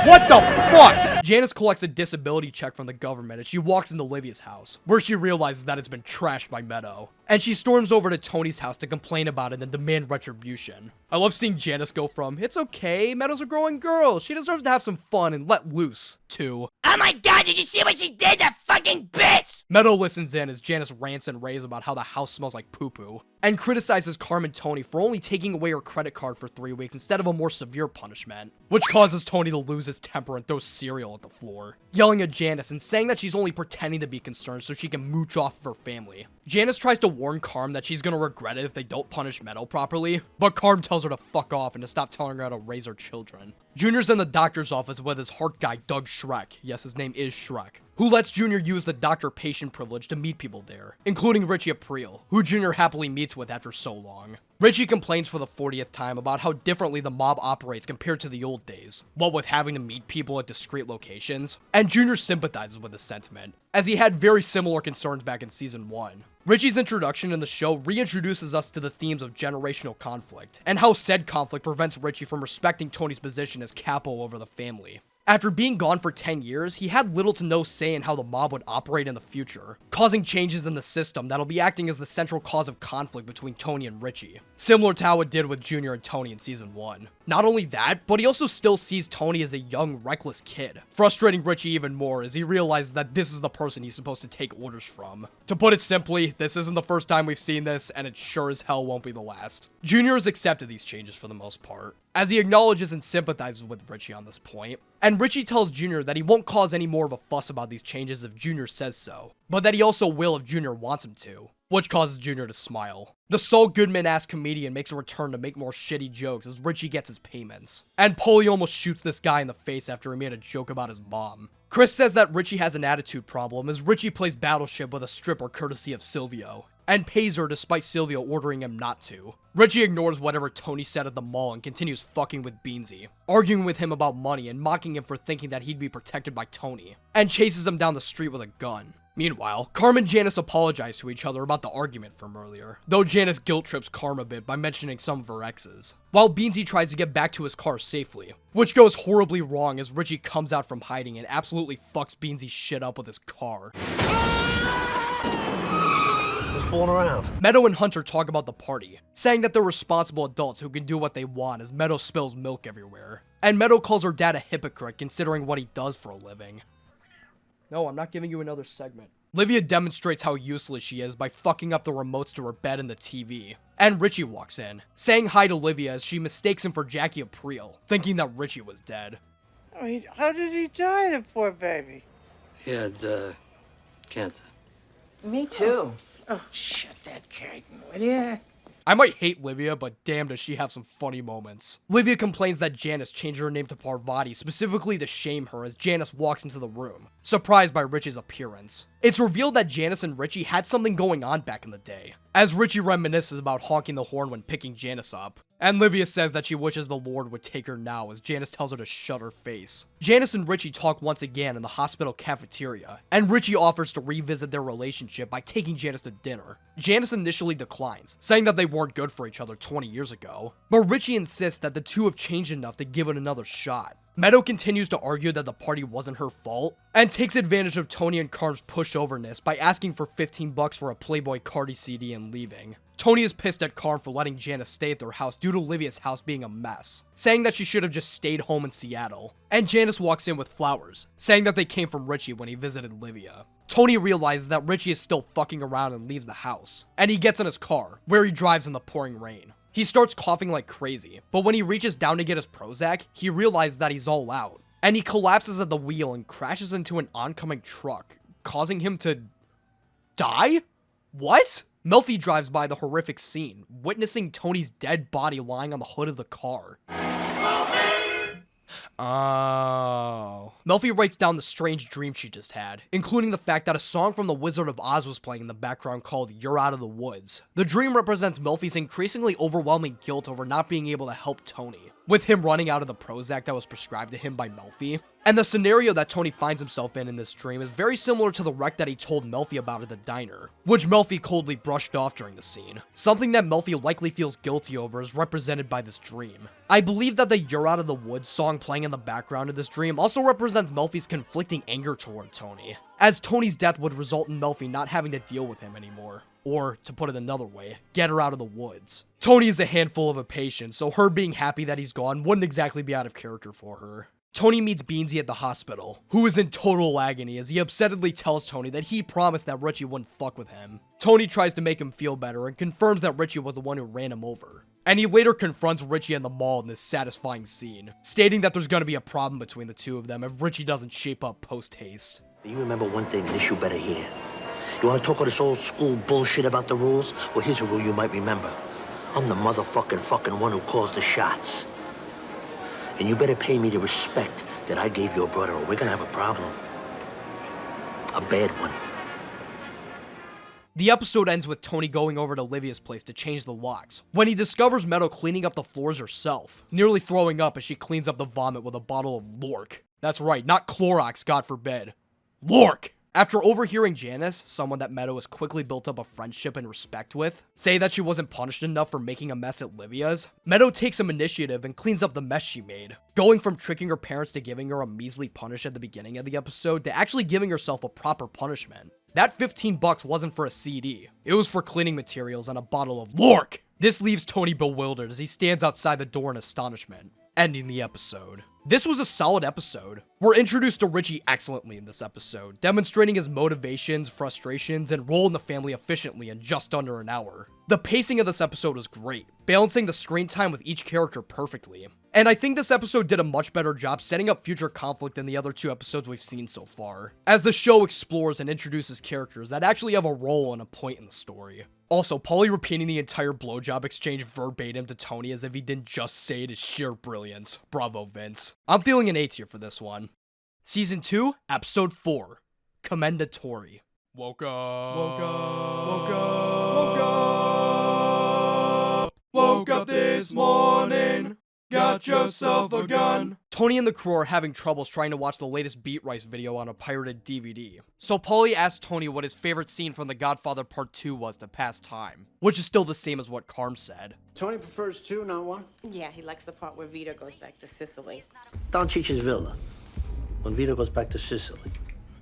What the fuck? Janice collects a disability check from the government as she walks into Livia's house, where she realizes that it's been trashed by Meadow. And she storms over to Tony's house to complain about it and demand retribution. I love seeing Janice go from, it's okay, Meadow's a growing girl, she deserves to have some fun and let loose, to, Oh my god, did you see what she did, that fucking bitch? Meadow listens in as Janice rants and raves about how the house smells like poo-poo, and criticizes Carm and Tony for only taking away her credit card for 3 weeks instead of a more severe punishment, which causes Tony to lose his temper and throw cereal at the floor, yelling at Janice and saying that she's only pretending to be concerned so she can mooch off of her family. Janice tries to warn Carm that she's gonna regret it if they don't punish Meadow properly, but Carm tells her to fuck off and to stop telling her how to raise her children. Junior's in the doctor's office with his heart guy, Doug Shrek. Yes, his name is Shrek, who lets Junior use the doctor-patient privilege to meet people there, including Richie Aprile, who Junior happily meets with after so long. Richie complains for the 40th time about how differently the mob operates compared to the old days, what with having to meet people at discreet locations, and Junior sympathizes with this sentiment, as he had very similar concerns back in season 1. Richie's introduction in the show reintroduces us to the themes of generational conflict, and how said conflict prevents Richie from respecting Tony's position as capo over the family. After being gone for 10 years, he had little to no say in how the mob would operate in the future, causing changes in the system that'll be acting as the central cause of conflict between Tony and Richie, similar to how it did with Junior and Tony in season 1. Not only that, but he also still sees Tony as a young, reckless kid, frustrating Richie even more as he realizes that this is the person he's supposed to take orders from. To put it simply, this isn't the first time we've seen this, and it sure as hell won't be the last. Junior has accepted these changes for the most part, as he acknowledges and sympathizes with Richie on this point, and Richie tells Junior that he won't cause any more of a fuss about these changes if Junior says so, but that he also will if Junior wants him to, which causes Junior to smile. The Saul Goodman-ass comedian makes a return to make more shitty jokes as Richie gets his payments, and Paulie almost shoots this guy in the face after he made a joke about his mom. Chris says that Richie has an attitude problem as Richie plays Battleship with a stripper courtesy of Silvio, and pays her despite Silvio ordering him not to. Richie ignores whatever Tony said at the mall and continues fucking with Beansy, arguing with him about money and mocking him for thinking that he'd be protected by Tony, and chases him down the street with a gun. Meanwhile, Carm and Janice apologize to each other about the argument from earlier, though Janice guilt trips Carm a bit by mentioning some of her exes, while Beansy tries to get back to his car safely, which goes horribly wrong as Richie comes out from hiding and absolutely fucks Beansy's shit up with his car. Fooling around. Meadow and Hunter talk about the party, saying that they're responsible adults who can do what they want as Meadow spills milk everywhere. And Meadow calls her dad a hypocrite considering what he does for a living. No, I'm not giving you another segment. Livia demonstrates how useless she is by fucking up the remotes to her bed and the TV. And Richie walks in, saying hi to Livia as she mistakes him for Jackie Aprile, thinking that Richie was dead. I mean, how did he die, the poor baby? He had, cancer. Me too. Oh, shut that curtain, will ya? I might hate Livia, but damn does she have some funny moments. Livia complains that Janice changed her name to Parvati specifically to shame her as Janice walks into the room, surprised by Richie's appearance. It's revealed that Janice and Richie had something going on back in the day, as Richie reminisces about honking the horn when picking Janice up. And Livia says that she wishes the Lord would take her now as Janice tells her to shut her face. Janice and Richie talk once again in the hospital cafeteria, and Richie offers to revisit their relationship by taking Janice to dinner. Janice initially declines, saying that they weren't good for each other 20 years ago, but Richie insists that the two have changed enough to give it another shot. Meadow continues to argue that the party wasn't her fault, and takes advantage of Tony and Carm's pushoverness by asking for $15 for a Playboy Cardi CD and leaving. Tony is pissed at Carm for letting Janice stay at their house due to Livia's house being a mess, saying that she should have just stayed home in Seattle. And Janice walks in with flowers, saying that they came from Richie when he visited Livia. Tony realizes that Richie is still fucking around and leaves the house, and he gets in his car, where he drives in the pouring rain. He starts coughing like crazy, but when he reaches down to get his Prozac, he realizes that he's all out, and he collapses at the wheel and crashes into an oncoming truck, causing him to die? What? Melfi drives by the horrific scene, witnessing Tony's dead body lying on the hood of the car. Oh. Melfi writes down the strange dream she just had, including the fact that a song from The Wizard of Oz was playing in the background called You're Out of the Woods. The dream represents Melfi's increasingly overwhelming guilt over not being able to help Tony, with him running out of the Prozac that was prescribed to him by Melfi. And the scenario that Tony finds himself in this dream is very similar to the wreck that he told Melfi about at the diner, which Melfi coldly brushed off during the scene. Something that Melfi likely feels guilty over is represented by this dream. I believe that the You're Out of the Woods song playing in the background of this dream also represents Melfi's conflicting anger toward Tony, as Tony's death would result in Melfi not having to deal with him anymore. Or, to put it another way, get her out of the woods. Tony is a handful of a patient, so her being happy that he's gone wouldn't exactly be out of character for her. Tony meets Beansy at the hospital, who is in total agony as he upsettedly tells Tony that he promised that Richie wouldn't fuck with him. Tony tries to make him feel better and confirms that Richie was the one who ran him over. And he later confronts Richie in the mall in this satisfying scene, stating that there's gonna be a problem between the two of them if Richie doesn't shape up post-haste. You remember one thing, this you better hear. You want to talk all this old school bullshit about the rules? Well, here's a rule you might remember. I'm the motherfucking one who calls the shots. And you better pay me the respect that I gave your brother, or we're gonna have a problem. A bad one. The episode ends with Tony going over to Livia's place to change the locks, when he discovers Meadow cleaning up the floors herself, nearly throwing up as she cleans up the vomit with a bottle of Lork. That's right, not Clorox, God forbid. Lork! After overhearing Janice, someone that Meadow has quickly built up a friendship and respect with, say that she wasn't punished enough for making a mess at Livia's, Meadow takes some initiative and cleans up the mess she made, going from tricking her parents to giving her a measly punish at the beginning of the episode to actually giving herself a proper punishment. That $15 wasn't for a CD, it was for cleaning materials and a bottle of Lork! This leaves Tony bewildered as he stands outside the door in astonishment, ending the episode. This was a solid episode. We're introduced to Richie excellently in this episode, demonstrating his motivations, frustrations, and role in the family efficiently in just under an hour. The pacing of this episode was great, balancing the screen time with each character perfectly. And I think this episode did a much better job setting up future conflict than the other 2 episodes we've seen so far, as the show explores and introduces characters that actually have a role and a point in the story. Also, Paulie repeating the entire blowjob exchange verbatim to Tony as if he didn't just say it is sheer brilliance. Bravo, Vince. I'm feeling an A tier for this one. Season 2, Episode 4, Commendatori. Woke up this morning, got yourself a gun. Tony and the crew are having troubles trying to watch the latest Beat Rice video on a pirated DVD. So Paulie asks Tony what his favorite scene from The Godfather Part 2 was to pass time, which is still the same as what Carm said. Tony prefers 2, not 1? Yeah, he likes the part where Vito goes back to Sicily. Don Cicci's villa, when Vito goes back to Sicily.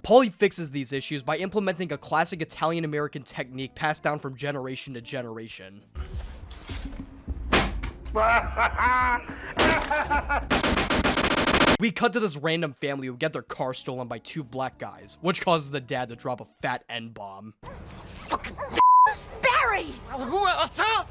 Paulie fixes these issues by implementing a classic Italian-American technique passed down from generation to generation. We cut to this random family who get their car stolen by 2 black guys, which causes the dad to drop a fat N-bomb. Fucking Barry! Who else, huh?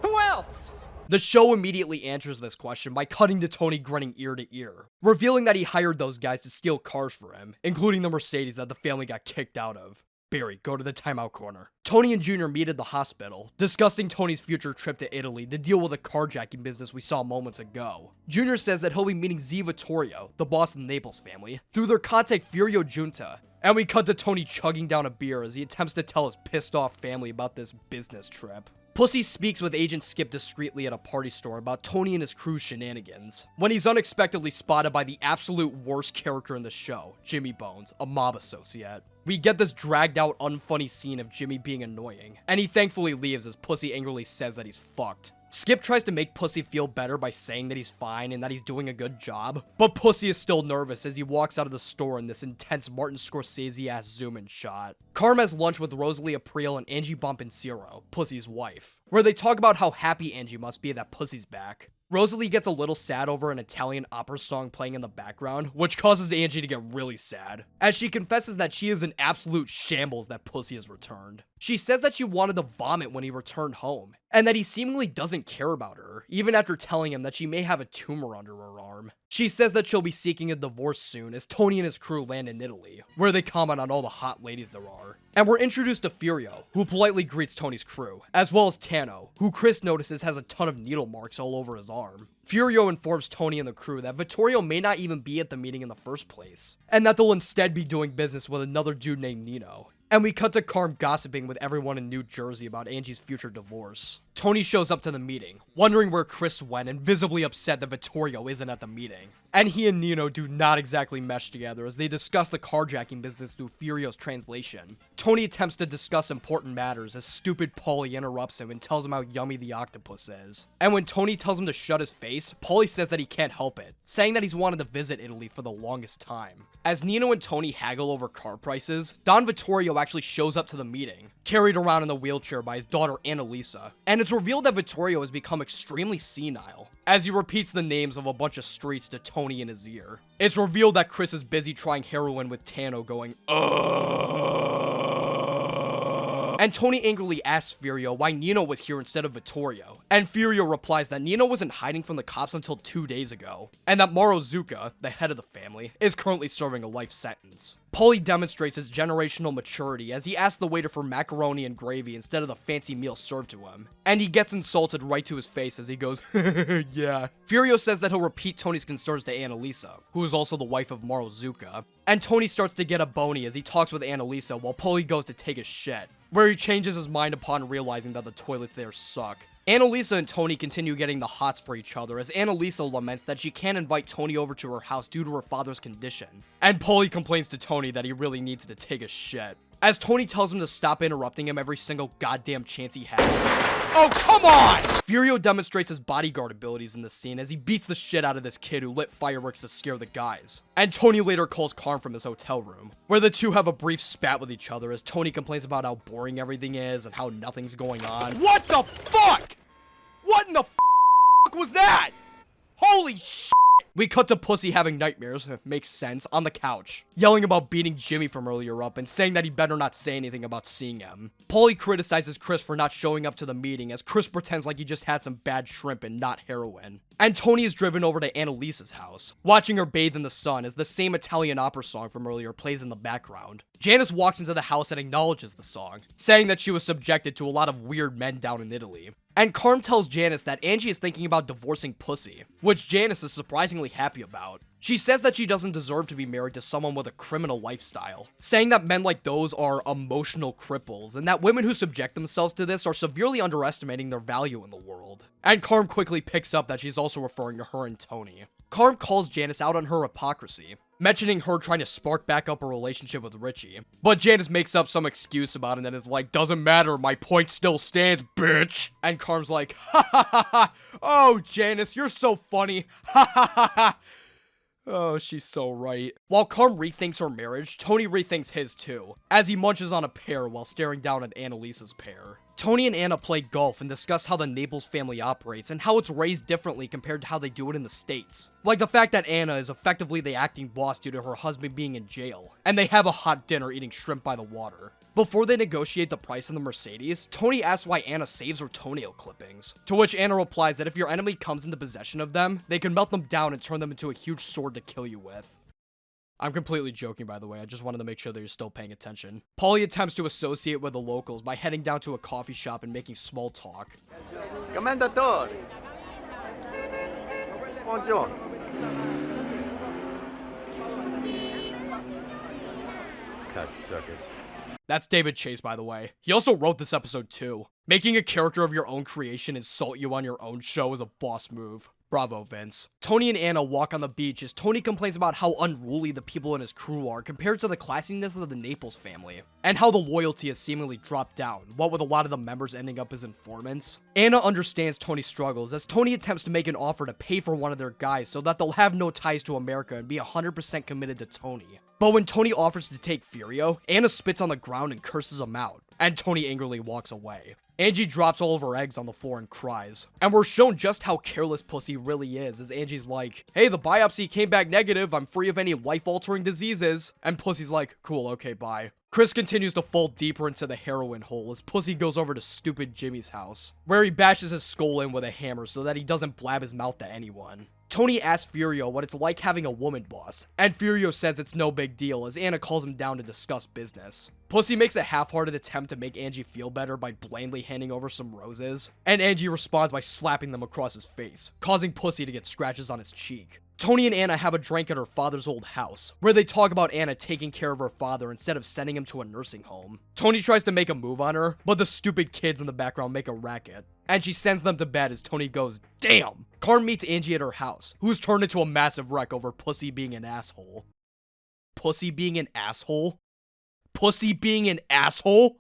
Who else? The show immediately answers this question by cutting to Tony grinning ear to ear, revealing that he hired those guys to steal cars for him, including the Mercedes that the family got kicked out of. Barry, go to the timeout corner. Tony and Junior meet at the hospital, discussing Tony's future trip to Italy to deal with the carjacking business we saw moments ago. Junior says that he'll be meeting Z Vittorio, the boss of the Naples family, through their contact Furio Junta. And we cut to Tony chugging down a beer as he attempts to tell his pissed off family about this business trip. Pussy speaks with Agent Skip discreetly at a party store about Tony and his crew's shenanigans, when he's unexpectedly spotted by the absolute worst character in the show, Jimmy Bones, a mob associate. We get this dragged out, unfunny scene of Jimmy being annoying, and he thankfully leaves as Pussy angrily says that he's fucked. Skip tries to make Pussy feel better by saying that he's fine and that he's doing a good job, but Pussy is still nervous as he walks out of the store in this intense Martin Scorsese-ass zoom-in shot. Carm has lunch with Rosalie April and Angie Bompancero, Pussy's wife, where they talk about how happy Angie must be that Pussy's back. Rosalie gets a little sad over an Italian opera song playing in the background, which causes Angie to get really sad, as she confesses that she is an absolute shambles that Pussy has returned. She says that she wanted to vomit when he returned home, and that he seemingly doesn't care about her, even after telling him that she may have a tumor under her arm. She says that she'll be seeking a divorce soon as Tony and his crew land in Italy, where they comment on all the hot ladies there are. And we're introduced to Furio, who politely greets Tony's crew, as well as Tano, who Chris notices has a ton of needle marks all over his arm. Furio informs Tony and the crew that Vittorio may not even be at the meeting in the first place, and that they'll instead be doing business with another dude named Nino. And we cut to Carm gossiping with everyone in New Jersey about Angie's future divorce. Tony shows up to the meeting, wondering where Chris went and visibly upset that Vittorio isn't at the meeting. And he and Nino do not exactly mesh together as they discuss the carjacking business through Furio's translation. Tony attempts to discuss important matters as stupid Paulie interrupts him and tells him how yummy the octopus is. And when Tony tells him to shut his face, Paulie says that he can't help it, saying that he's wanted to visit Italy for the longest time. As Nino and Tony haggle over car prices, Don Vittorio actually shows up to the meeting, carried around in a wheelchair by his daughter Annalisa, and it's revealed that Vittorio has become extremely senile, as he repeats the names of a bunch of streets to Tony in his ear. It's revealed that Chris is busy trying heroin with Tano going, and Tony angrily asks Furio why Nino was here instead of Vittorio, and Furio replies that Nino wasn't hiding from the cops until 2 days ago, and that Mauro Zucca, the head of the family, is currently serving a life sentence. Paulie demonstrates his generational maturity as he asks the waiter for macaroni and gravy instead of the fancy meal served to him, and he gets insulted right to his face as he goes, yeah. Furio says that he'll repeat Tony's concerns to Annalisa, who is also the wife of Mauro Zucca, and Tony starts to get a bony as he talks with Annalisa while Paulie goes to take a shit, where he changes his mind upon realizing that the toilets there suck. Annalisa and Tony continue getting the hots for each other as Annalisa laments that she can't invite Tony over to her house due to her father's condition. And Paulie complains to Tony that he really needs to take a shit, as Tony tells him to stop interrupting him every single goddamn chance he has. Oh, come on! Furio demonstrates his bodyguard abilities in this scene as he beats the shit out of this kid who lit fireworks to scare the guys. And Tony later calls Carm from his hotel room, where the two have a brief spat with each other as Tony complains about how boring everything is and how nothing's going on. What the fuck? What in the fuck was that? Holy shit! We cut to Pussy having nightmares, makes sense, on the couch, yelling about beating Jimmy from earlier up and saying that he better not say anything about seeing him. Paulie criticizes Chris for not showing up to the meeting as Chris pretends like he just had some bad shrimp and not heroin. And Tony is driven over to Annalisa's house, watching her bathe in the sun as the same Italian opera song from earlier plays in the background. Janice walks into the house and acknowledges the song, saying that she was subjected to a lot of weird men down in Italy. And Carm tells Janice that Angie is thinking about divorcing Pussy, which Janice is surprisingly happy about. She says that she doesn't deserve to be married to someone with a criminal lifestyle, saying that men like those are emotional cripples, and that women who subject themselves to this are severely underestimating their value in the world. And Carm quickly picks up that she's also referring to her and Tony. Carm calls Janice out on her hypocrisy, mentioning her trying to spark back up a relationship with Richie. But Janice makes up some excuse about it and is like, doesn't matter, my point still stands, bitch. And Carm's like, ha ha ha ha, oh Janice, you're so funny, ha ha ha ha. Oh, she's so right. While Carm rethinks her marriage, Tony rethinks his too, as he munches on a pear while staring down at Annalisa's pear. Tony and Anna play golf and discuss how the Naples family operates and how it's raised differently compared to how they do it in the States. Like the fact that Anna is effectively the acting boss due to her husband being in jail, and they have a hot dinner eating shrimp by the water. Before they negotiate the price on the Mercedes, Tony asks why Anna saves her toenail clippings, to which Anna replies that if your enemy comes into possession of them, they can melt them down and turn them into a huge sword to kill you with. I'm completely joking, by the way. I just wanted to make sure that you're still paying attention. Paulie attempts to associate with the locals by heading down to a coffee shop and making small talk. Commendatori. Buongiorno. Cocksuckers. That's David Chase, by the way. He also wrote this episode too. Making a character of your own creation insult you on your own show is a boss move. Bravo, Vince. Tony and Anna walk on the beach as Tony complains about how unruly the people in his crew are compared to the classiness of the Naples family, and how the loyalty has seemingly dropped down, what with a lot of the members ending up as informants. Anna understands Tony's struggles as Tony attempts to make an offer to pay for one of their guys so that they'll have no ties to America and be 100% committed to Tony. But when Tony offers to take Furio, Anna spits on the ground and curses him out, and Tony angrily walks away. Angie drops all of her eggs on the floor and cries. And we're shown just how careless Pussy really is, as Angie's like, hey, the biopsy came back negative, I'm free of any life-altering diseases. And Pussy's like, cool, okay, bye. Chris continues to fall deeper into the heroin hole as Pussy goes over to stupid Jimmy's house, where he bashes his skull in with a hammer so that he doesn't blab his mouth to anyone. Tony asks Furio what it's like having a woman boss, and Furio says it's no big deal as Anna calls him down to discuss business. Pussy makes a half-hearted attempt to make Angie feel better by blandly handing over some roses, and Angie responds by slapping them across his face, causing Pussy to get scratches on his cheek. Tony and Anna have a drink at her father's old house, where they talk about Anna taking care of her father instead of sending him to a nursing home. Tony tries to make a move on her, but the stupid kids in the background make a racket, and she sends them to bed as Tony goes, damn! Carm meets Angie at her house, who's turned into a massive wreck over Pussy being an asshole. Pussy being an asshole? Pussy being an asshole?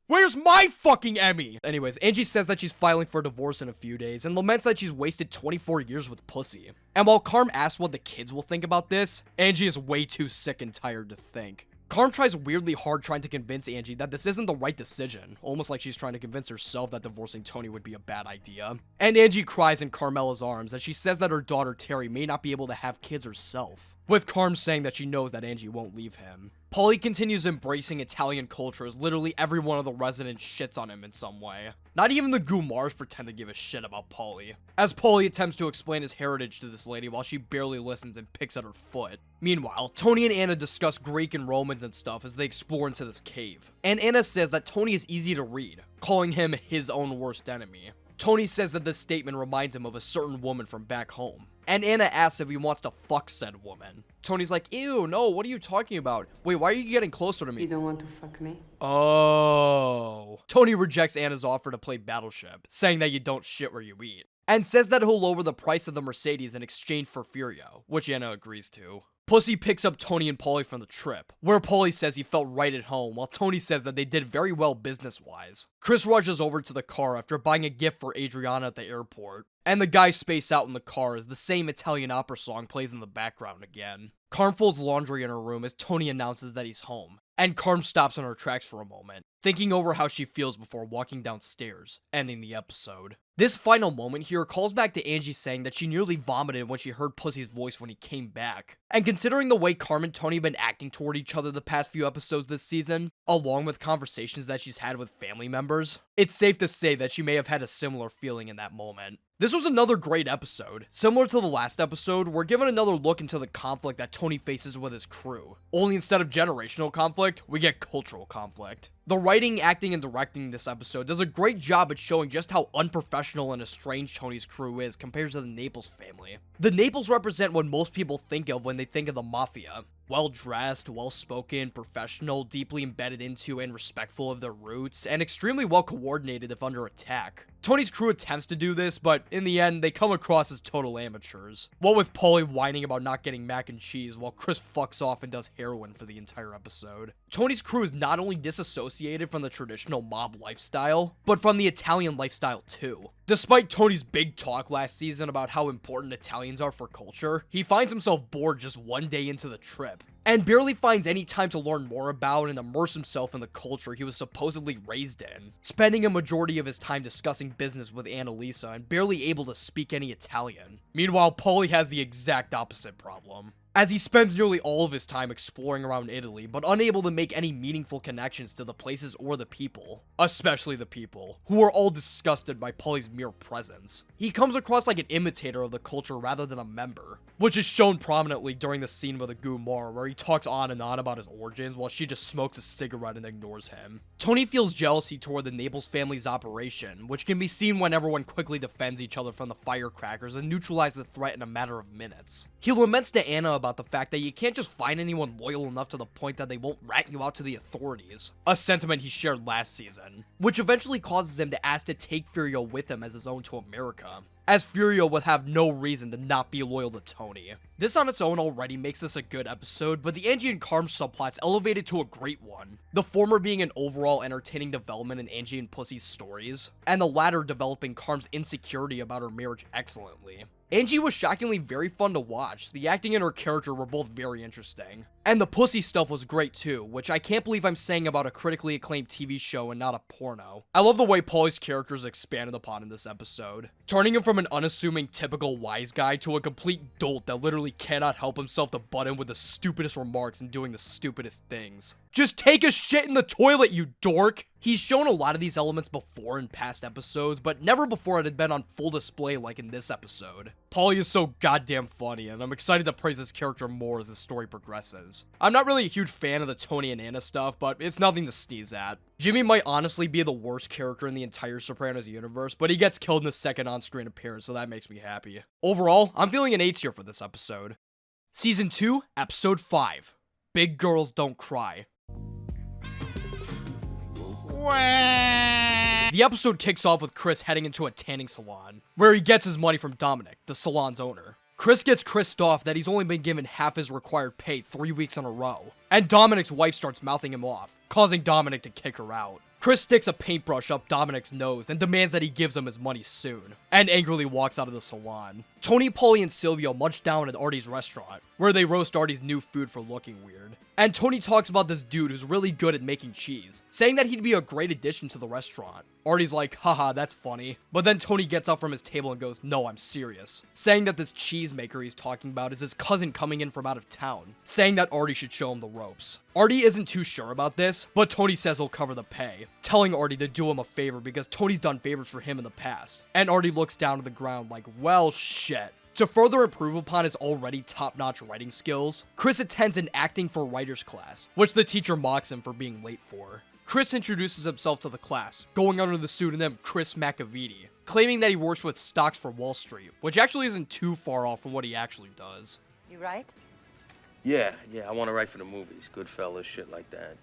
Where's my fucking Emmy? Anyways, Angie says that she's filing for divorce in a few days and laments that she's wasted 24 years with Pussy. And while Carm asks what the kids will think about this, Angie is way too sick and tired to think. Carm tries weirdly hard trying to convince Angie that this isn't the right decision, almost like she's trying to convince herself that divorcing Tony would be a bad idea. And Angie cries in Carmela's arms as she says that her daughter Terry may not be able to have kids herself, with Carm saying that she knows that Angie won't leave him. Paulie continues embracing Italian culture as literally every one of the residents shits on him in some way. Not even the Gumars pretend to give a shit about Paulie, as Paulie attempts to explain his heritage to this lady while she barely listens and picks at her foot. Meanwhile, Tony and Anna discuss Greek and Romans and stuff as they explore into this cave. And Anna says that Tony is easy to read, calling him his own worst enemy. Tony says that this statement reminds him of a certain woman from back home. and Anna asks if he wants to fuck said woman. Tony's like, ew, no, what are you talking about? Wait, why are you getting closer to me? You don't want to fuck me? Oh. Tony rejects Anna's offer to play Battleship, saying that you don't shit where you eat, and says that he'll lower the price of the Mercedes in exchange for Furio, which Anna agrees to. Pussy picks up Tony and Paulie from the trip, where Paulie says he felt right at home, while Tony says that they did very well business-wise. Chris rushes over to the car after buying a gift for Adriana at the airport, and the guys space out in the car as the same Italian opera song plays in the background again. Carm folds laundry in her room as Tony announces that he's home, and Carm stops in her tracks for a moment, thinking over how she feels before walking downstairs, ending the episode. This final moment here calls back to Angie saying that she nearly vomited when she heard Pussy's voice when he came back. And considering the way Carm and Tony have been acting toward each other the past few episodes this season, along with conversations that she's had with family members, it's safe to say that she may have had a similar feeling in that moment. This was another great episode. Similar to the last episode, we're given another look into the conflict that Tony faces with his crew. Only instead of generational conflict, we get cultural conflict. The writing, acting, and directing this episode does a great job at showing just how unprofessional and estranged Tony's crew is compared to the Naples family. The Naples represent what most people think of when they think of the Mafia. Well-dressed, well-spoken, professional, deeply embedded into and respectful of their roots, and extremely well-coordinated if under attack. Tony's crew attempts to do this, but in the end, they come across as total amateurs. What with Paulie whining about not getting mac and cheese, while Chris fucks off and does heroin for the entire episode. Tony's crew is not only disassociated from the traditional mob lifestyle, but from the Italian lifestyle too. Despite Tony's big talk last season about how important Italians are for culture, he finds himself bored just one day into the trip, and barely finds any time to learn more about and immerse himself in the culture he was supposedly raised in, spending a majority of his time discussing business with Annalisa and barely able to speak any Italian. Meanwhile, Paulie has the exact opposite problem, as he spends nearly all of his time exploring around Italy, but unable to make any meaningful connections to the places or the people, especially the people, who are all disgusted by Paulie's mere presence. He comes across like an imitator of the culture rather than a member, which is shown prominently during the scene with the Gumar, where he talks on and on about his origins while she just smokes a cigarette and ignores him. Tony feels jealousy toward the Naples family's operation, which can be seen when everyone quickly defends each other from the firecrackers and neutralize the threat in a matter of minutes. He laments to Anna about the fact that you can't just find anyone loyal enough to the point that they won't rat you out to the authorities, a sentiment he shared last season, which eventually causes him to ask to take Furio with him as his own to America, as Furio would have no reason to not be loyal to Tony. This on its own already makes this a good episode, but the Angie and Carm subplots elevated to a great one, the former being an overall entertaining development in Angie and Pussy's stories, and the latter developing Carm's insecurity about her marriage excellently. Angie was shockingly very fun to watch. The acting and her character were both very interesting. And the pussy stuff was great too, which I can't believe I'm saying about a critically acclaimed TV show and not a porno. I love the way Paulie's character is expanded upon in this episode, turning him from an unassuming typical wise guy to a complete dolt that literally cannot help himself to butt in with the stupidest remarks and doing the stupidest things. Just take a shit in the toilet, you dork! He's shown a lot of these elements before in past episodes, but never before it had been on full display like in this episode. Paulie is so goddamn funny, and I'm excited to praise his character more as the story progresses. I'm not really a huge fan of the Tony and Anna stuff, but it's nothing to sneeze at. Jimmy might honestly be the worst character in the entire Sopranos universe, but he gets killed in the second on-screen appearance, so that makes me happy. Overall, I'm feeling an 8 tier for this episode. Season 2, Episode 5, Big Girls Don't Cry. The episode kicks off with Chris heading into a tanning salon, where he gets his money from Dominic, the salon's owner. Chris gets Chris off that he's only been given half his required pay 3 weeks in a row, and Dominic's wife starts mouthing him off, causing Dominic to kick her out. Chris sticks a paintbrush up Dominic's nose and demands that he gives him his money soon, and angrily walks out of the salon. Tony, Paulie, and Silvio munch down at Artie's restaurant, where they roast Artie's new food for looking weird. And Tony talks about this dude who's really good at making cheese, saying that he'd be a great addition to the restaurant. Artie's like, haha, that's funny. But then Tony gets up from his table and goes, no, I'm serious. Saying that this cheese maker he's talking about is his cousin coming in from out of town, saying that Artie should show him the ropes. Artie isn't too sure about this, but Tony says he'll cover the pay, telling Artie to do him a favor because Tony's done favors for him in the past. And Artie looks down to the ground like, well, shit. To further improve upon his already top-notch writing skills, Chris attends an acting for writers class, which the teacher mocks him for being late for. Chris introduces himself to the class, going under the pseudonym Chris Macaviti, claiming that he works with stocks for Wall Street, which actually isn't too far off from what he actually does. You right? Yeah, I want to write for the movies. Goodfellas, shit like that.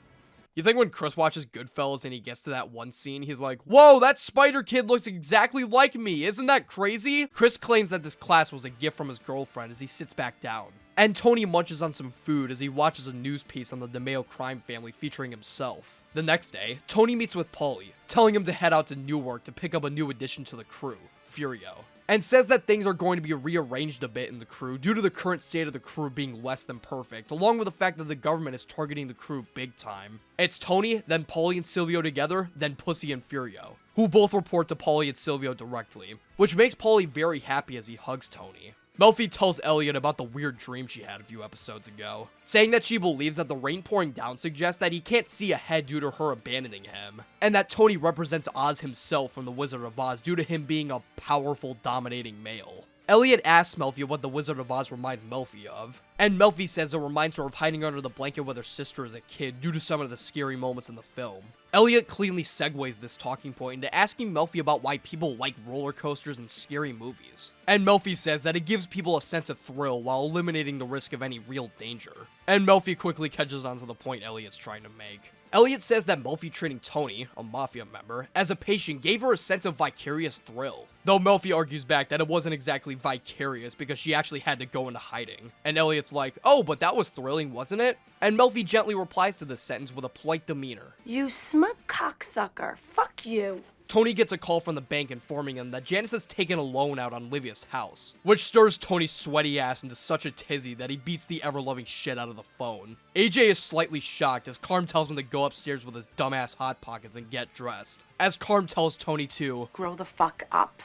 You think when Chris watches Goodfellas and he gets to that one scene, he's like, whoa, that spider kid looks exactly like me, isn't that crazy? Chris claims that this class was a gift from his girlfriend as he sits back down. And Tony munches on some food as he watches a news piece on the DeMeo crime family featuring himself. The next day, Tony meets with Paulie, telling him to head out to Newark to pick up a new addition to the crew, Furio, and says that things are going to be rearranged a bit in the crew due to the current state of the crew being less than perfect, along with the fact that the government is targeting the crew big time. It's Tony, then Paulie and Silvio together, then Pussy and Furio, who both report to Paulie and Silvio directly, which makes Paulie very happy as he hugs Tony. Melfi tells Elliot about the weird dream she had a few episodes ago, saying that she believes that the rain pouring down suggests that he can't see ahead due to her abandoning him, and that Tony represents Oz himself from The Wizard of Oz due to him being a powerful, dominating male. Elliot asks Melfi what The Wizard of Oz reminds Melfi of, and Melfi says it reminds her of hiding under the blanket with her sister as a kid due to some of the scary moments in the film. Elliot cleanly segues this talking point into asking Melfi about why people like roller coasters and scary movies. And Melfi says that it gives people a sense of thrill while eliminating the risk of any real danger. And Melfi quickly catches on to the point Elliot's trying to make. Elliot says that Melfi treating Tony, a mafia member, as a patient gave her a sense of vicarious thrill. Though Melfi argues back that it wasn't exactly vicarious because she actually had to go into hiding. And Elliot's like, oh, but that was thrilling, wasn't it? And Melfi gently replies to this sentence with a polite demeanor. You smug cocksucker. Fuck you. Tony gets a call from the bank informing him that Janice has taken a loan out on Livia's house, which stirs Tony's sweaty ass into such a tizzy that he beats the ever-loving shit out of the phone. AJ is slightly shocked as Carm tells him to go upstairs with his dumbass Hot Pockets and get dressed, as Carm tells Tony to grow the fuck up.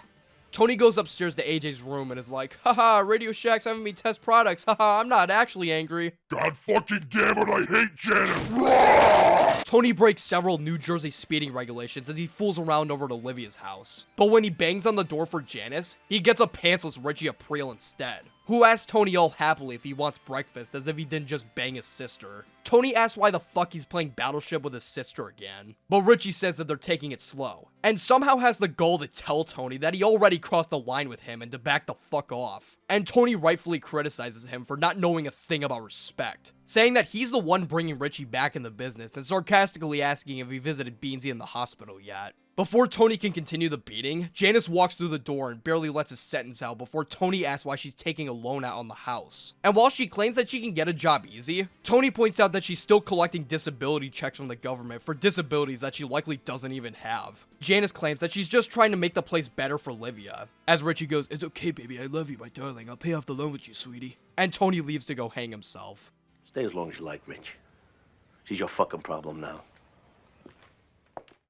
Tony goes upstairs to AJ's room and is like, haha, Radio Shack's having me test products, haha, I'm not actually angry. God fucking damn it, I hate Janice! Rah! Tony breaks several New Jersey speeding regulations as he fools around over to Livia's house. But when he bangs on the door for Janice, he gets a pantsless Richie April instead, who asks Tony all happily if he wants breakfast as if he didn't just bang his sister. Tony asks why the fuck he's playing Battleship with his sister again, but Richie says that they're taking it slow, and somehow has the goal to tell Tony that he already crossed the line with him and to back the fuck off. And Tony rightfully criticizes him for not knowing a thing about respect, saying that he's the one bringing Richie back in the business and sarcastically asking if he visited Beansy in the hospital yet. Before Tony can continue the beating, Janice walks through the door and barely lets his sentence out before Tony asks why she's taking a loan out on the house. And while she claims that she can get a job easy, Tony points out that she's still collecting disability checks from the government for disabilities that she likely doesn't even have. Janice claims that she's just trying to make the place better for Livia, as Richie goes, "It's okay, baby, I love you, my darling, I'll pay off the loan with you, sweetie." And Tony leaves to go hang himself. Stay as long as you like, Rich. She's your fucking problem now.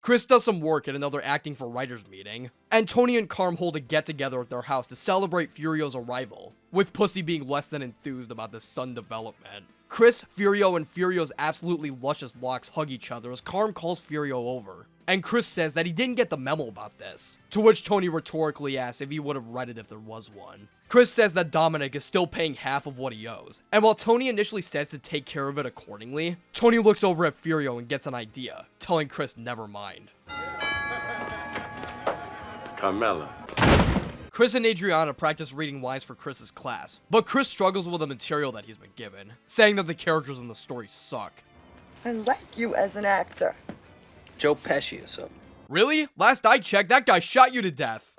Chris does some work at another acting for writers meeting, and Tony and Carm hold a get-together at their house to celebrate Furio's arrival, with Pussy being less than enthused about this son development. Chris, Furio, and Furio's absolutely luscious locks hug each other as Carm calls Furio over, and Chris says that he didn't get the memo about this, to which Tony rhetorically asks if he would have read it if there was one. Chris says that Dominic is still paying half of what he owes, and while Tony initially says to take care of it accordingly, Tony looks over at Furio and gets an idea, telling Chris never mind. Carmela. Chris and Adriana practice reading lines for Chris's class, but Chris struggles with the material that he's been given, saying that the characters in the story suck. I like you as an actor. Joe Pesci or something. Really? Last I checked, that guy shot you to death.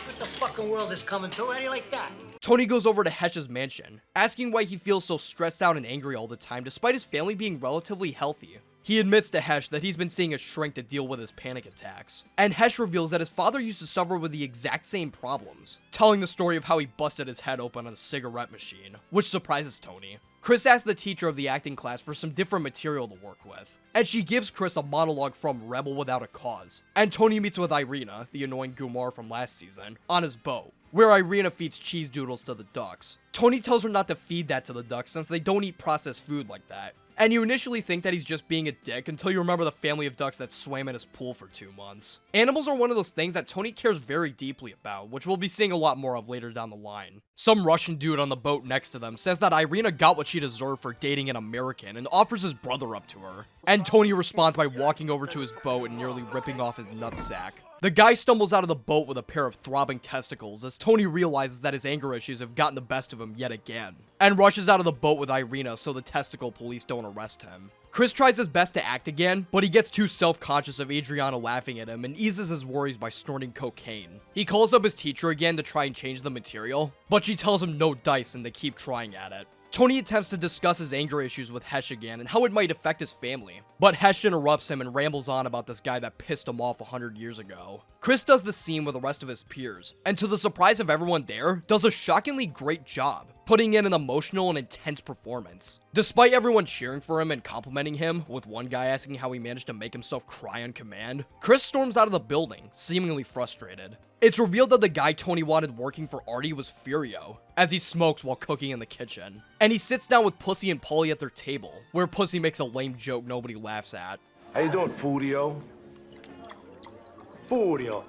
What the fucking world is coming to? How do you like that? Tony goes over to Hesh's mansion, asking why he feels so stressed out and angry all the time despite his family being relatively healthy. He admits to Hesh that he's been seeing a shrink to deal with his panic attacks, and Hesh reveals that his father used to suffer with the exact same problems, telling the story of how he busted his head open on a cigarette machine, which surprises Tony. Chris asks the teacher of the acting class for some different material to work with, and she gives Chris a monologue from Rebel Without a Cause, and Tony meets with Irina, the annoying Gumar from last season, on his boat, where Irina feeds cheese doodles to the ducks. Tony tells her not to feed that to the ducks since they don't eat processed food like that. And you initially think that he's just being a dick until you remember the family of ducks that swam in his pool for 2 months. Animals are one of those things that Tony cares very deeply about, which we'll be seeing a lot more of later down the line. Some Russian dude on the boat next to them says that Irina got what she deserved for dating an American and offers his brother up to her. And Tony responds by walking over to his boat and nearly ripping off his nutsack. The guy stumbles out of the boat with a pair of throbbing testicles as Tony realizes that his anger issues have gotten the best of him yet again, and rushes out of the boat with Irina so the testicle police don't arrest him. Chris tries his best to act again, but he gets too self-conscious of Adriana laughing at him and eases his worries by snorting cocaine. He calls up his teacher again to try and change the material, but she tells him no dice and they keep trying at it. Tony attempts to discuss his anger issues with Hesh again and how it might affect his family, but Hesh interrupts him and rambles on about this guy that pissed him off 100 years ago. Chris does the scene with the rest of his peers, and to the surprise of everyone there, does a shockingly great job, putting in an emotional and intense performance. Despite everyone cheering for him and complimenting him, with one guy asking how he managed to make himself cry on command, Chris storms out of the building, seemingly frustrated. It's revealed that the guy Tony wanted working for Artie was Furio, as he smokes while cooking in the kitchen. And he sits down with Pussy and Paulie at their table, where Pussy makes a lame joke nobody laughs at. How you doing, Furio? Furio.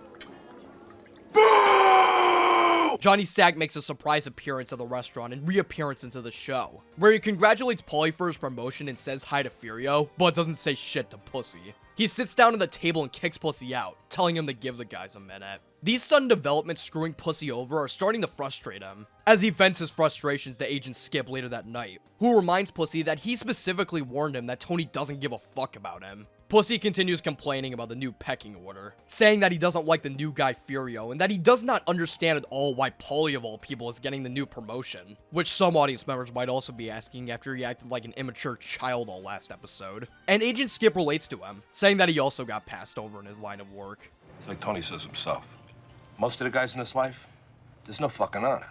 Johnny Sack makes a surprise appearance at the restaurant and reappearance into the show, where he congratulates Paulie for his promotion and says hi to Furio, but doesn't say shit to Pussy. He sits down at the table and kicks Pussy out, telling him to give the guys a minute. These sudden developments screwing Pussy over are starting to frustrate him, as he vents his frustrations to Agent Skip later that night, who reminds Pussy that he specifically warned him that Tony doesn't give a fuck about him. Pussy continues complaining about the new pecking order, saying that he doesn't like the new guy Furio, and that he does not understand at all why Paulie of all people is getting the new promotion, which some audience members might also be asking after he acted like an immature child all last episode. And Agent Skip relates to him, saying that he also got passed over in his line of work. It's like Tony says himself. Most of the guys in this life, there's no fucking honor.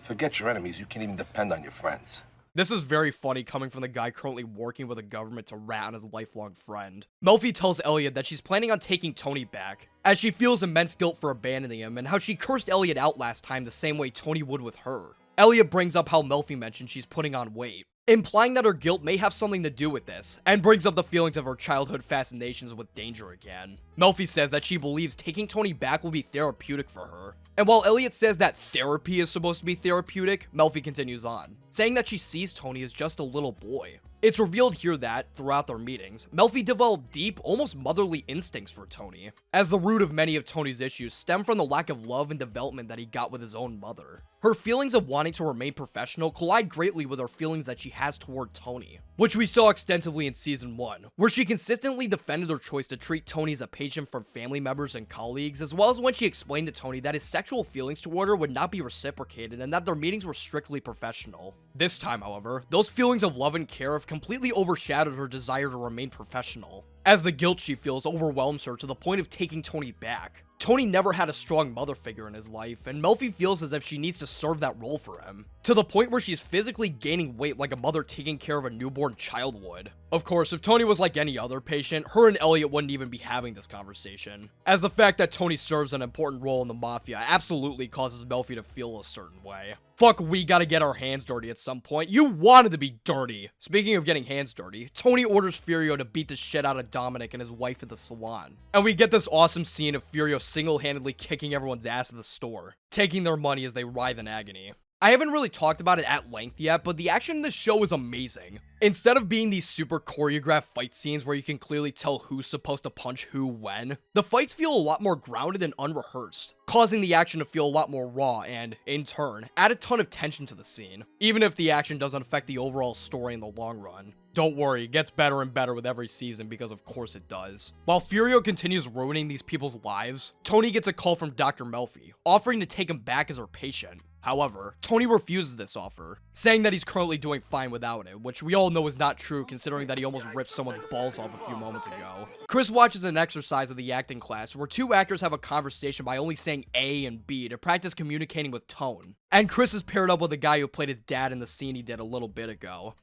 Forget your enemies, you can't even depend on your friends. This is very funny coming from the guy currently working with the government to rat on his lifelong friend. Melfi tells Elliot that she's planning on taking Tony back, as she feels immense guilt for abandoning him and how she cursed Elliot out last time the same way Tony would with her. Elliot brings up how Melfi mentioned she's putting on weight, implying that her guilt may have something to do with this, and brings up the feelings of her childhood fascinations with danger again. Melfi says that she believes taking Tony back will be therapeutic for her. And while Elliot says that therapy is supposed to be therapeutic, Melfi continues on, saying that she sees Tony as just a little boy. It's revealed here that, throughout their meetings, Melfi developed deep, almost motherly instincts for Tony, as the root of many of Tony's issues stem from the lack of love and development that he got with his own mother. Her feelings of wanting to remain professional collide greatly with her feelings that she has toward Tony, which we saw extensively in Season 1, where she consistently defended her choice to treat Tony as a patient from family members and colleagues, as well as when she explained to Tony that his sexual feelings toward her would not be reciprocated and that their meetings were strictly professional. This time, however, those feelings of love and care have completely overshadowed her desire to remain professional, as the guilt she feels overwhelms her to the point of taking Tony back. Tony never had a strong mother figure in his life, and Melfi feels as if she needs to serve that role for him, to the point where she's physically gaining weight like a mother taking care of a newborn child would. Of course, if Tony was like any other patient, her and Elliot wouldn't even be having this conversation, as the fact that Tony serves an important role in the Mafia absolutely causes Melfi to feel a certain way. Fuck, we gotta get our hands dirty at some point. You wanted to be dirty. Speaking of getting hands dirty, Tony orders Furio to beat the shit out of Dominic and his wife at the salon. And we get this awesome scene of Furio single-handedly kicking everyone's ass at the store, taking their money as they writhe in agony. I haven't really talked about it at length yet, but the action in this show is amazing. Instead of being these super choreographed fight scenes where you can clearly tell who's supposed to punch who when, the fights feel a lot more grounded and unrehearsed, causing the action to feel a lot more raw and, in turn, add a ton of tension to the scene, even if the action doesn't affect the overall story in the long run. Don't worry, it gets better and better with every season because of course it does. While Furio continues ruining these people's lives, Tony gets a call from Dr. Melfi, offering to take him back as her patient. However, Tony refuses this offer, saying that he's currently doing fine without it, which we all know is not true considering that he almost ripped someone's balls off a few moments ago. Chris watches an exercise of the acting class where two actors have a conversation by only saying A and B to practice communicating with tone. And Chris is paired up with the guy who played his dad in the scene he did a little bit ago.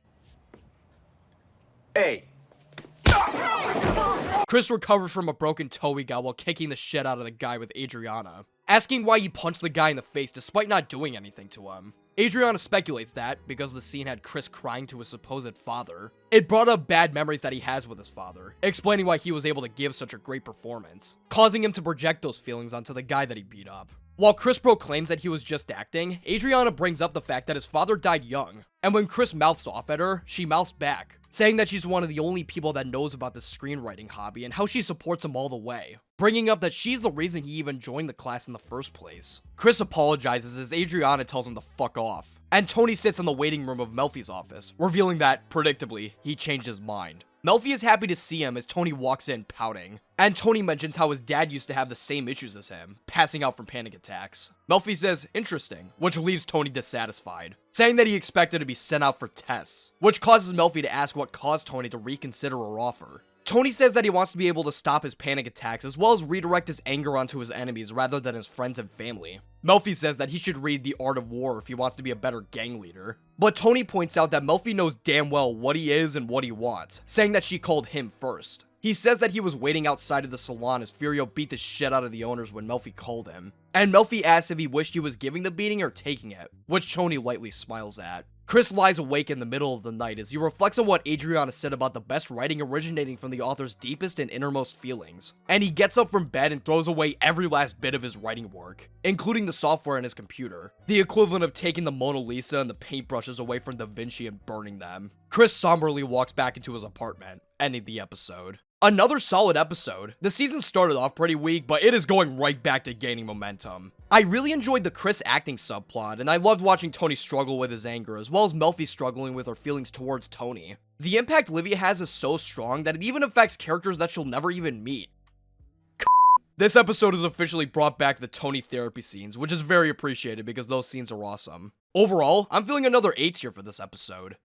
Hey. Chris recovers from a broken toe he got while kicking the shit out of the guy with Adriana, asking why he punched the guy in the face despite not doing anything to him. Adriana speculates that, because the scene had Chris crying to his supposed father, it brought up bad memories that he has with his father, explaining why he was able to give such a great performance, causing him to project those feelings onto the guy that he beat up. While Chris proclaims that he was just acting, Adriana brings up the fact that his father died young, and when Chris mouths off at her, she mouths back, saying that she's one of the only people that knows about the screenwriting hobby and how she supports him all the way, bringing up that she's the reason he even joined the class in the first place. Chris apologizes as Adriana tells him to fuck off, and Tony sits in the waiting room of Melfi's office, revealing that, predictably, he changed his mind. Melfi is happy to see him as Tony walks in pouting, and Tony mentions how his dad used to have the same issues as him, passing out from panic attacks. Melfi says, interesting, which leaves Tony dissatisfied, saying that he expected to be sent out for tests, which causes Melfi to ask what caused Tony to reconsider her offer. Tony says that he wants to be able to stop his panic attacks as well as redirect his anger onto his enemies rather than his friends and family. Melfi says that he should read The Art of War if he wants to be a better gang leader. But Tony points out that Melfi knows damn well what he is and what he wants, saying that she called him first. He says that he was waiting outside of the salon as Furio beat the shit out of the owners when Melfi called him. And Melfi asks if he wished he was giving the beating or taking it, which Tony lightly smiles at. Chris lies awake in the middle of the night as he reflects on what Adriana said about the best writing originating from the author's deepest and innermost feelings. And he gets up from bed and throws away every last bit of his writing work, including the software in his computer, the equivalent of taking the Mona Lisa and the paintbrushes away from Da Vinci and burning them. Chris somberly walks back into his apartment, ending the episode. Another solid episode. The season started off pretty weak, but it is going right back to gaining momentum. I really enjoyed the Chris acting subplot, and I loved watching Tony struggle with his anger, as well as Melfi struggling with her feelings towards Tony. The impact Livia has is so strong that it even affects characters that she'll never even meet. This episode has officially brought back the Tony therapy scenes, which is very appreciated because those scenes are awesome. Overall, I'm feeling another 8 here for this episode.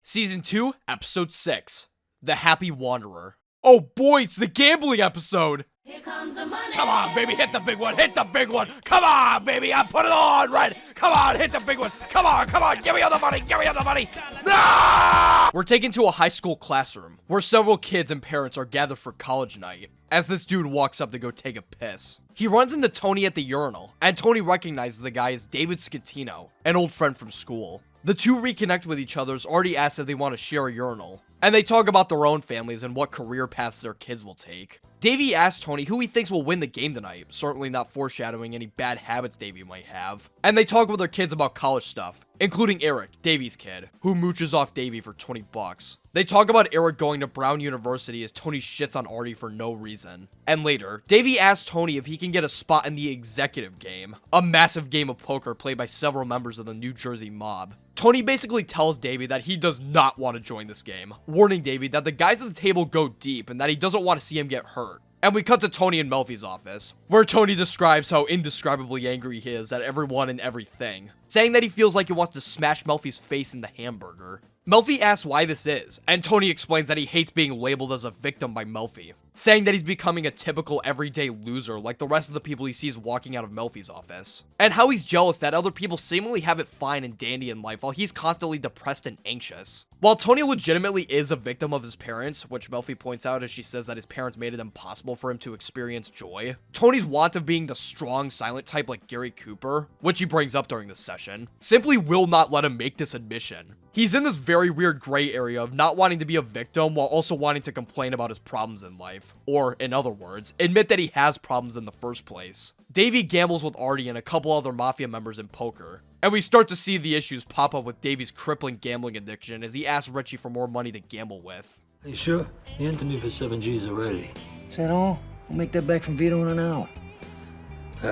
Season 2, Episode 6, The Happy Wanderer. Oh boy, it's the gambling episode! Here comes the money. Come on, baby, hit the big one, hit the big one! Come on, baby, I put it on right! Come on, hit the big one! Come on, give me all the money, give me all the money! No! We're taken to a high school classroom, where several kids and parents are gathered for college night, as this dude walks up to go take a piss. He runs into Tony at the urinal, and Tony recognizes the guy as David Scatino, an old friend from school. The two reconnect with each other as Artie asks if they want to share a urinal, and they talk about their own families and what career paths their kids will take. Davey asks Tony who he thinks will win the game tonight, certainly not foreshadowing any bad habits Davey might have. And they talk with their kids about college stuff, including Eric, Davey's kid, who mooches off Davey for 20 bucks. They talk about Eric going to Brown University as Tony shits on Artie for no reason. And later, Davey asks Tony if he can get a spot in the executive game, a massive game of poker played by several members of the New Jersey mob. Tony basically tells Davey that he does not want to join this game, warning Davey that the guys at the table go deep and that he doesn't want to see him get hurt. And we cut to Tony in Melfi's office, where Tony describes how indescribably angry he is at everyone and everything, saying that he feels like he wants to smash Melfi's face in the hamburger. Melfi asks why this is, and Tony explains that he hates being labeled as a victim by Melfi, saying that he's becoming a typical everyday loser like the rest of the people he sees walking out of Melfi's office, and how he's jealous that other people seemingly have it fine and dandy in life while he's constantly depressed and anxious. While Tony legitimately is a victim of his parents, which Melfi points out as she says that his parents made it impossible for him to experience joy, Tony's want of being the strong, silent type like Gary Cooper, which he brings up during this session, simply will not let him make this admission. He's in this very weird gray area of not wanting to be a victim while also wanting to complain about his problems in life. Or, in other words, admit that he has problems in the first place. Davey gambles with Artie and a couple other mafia members in poker. And we start to see the issues pop up with Davey's crippling gambling addiction as he asks Richie for more money to gamble with. Hey, sure? You entered me for 7 G's already. Is that all? I'll make that back from Vito in an hour.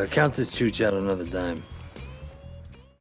Count this chooch out another dime.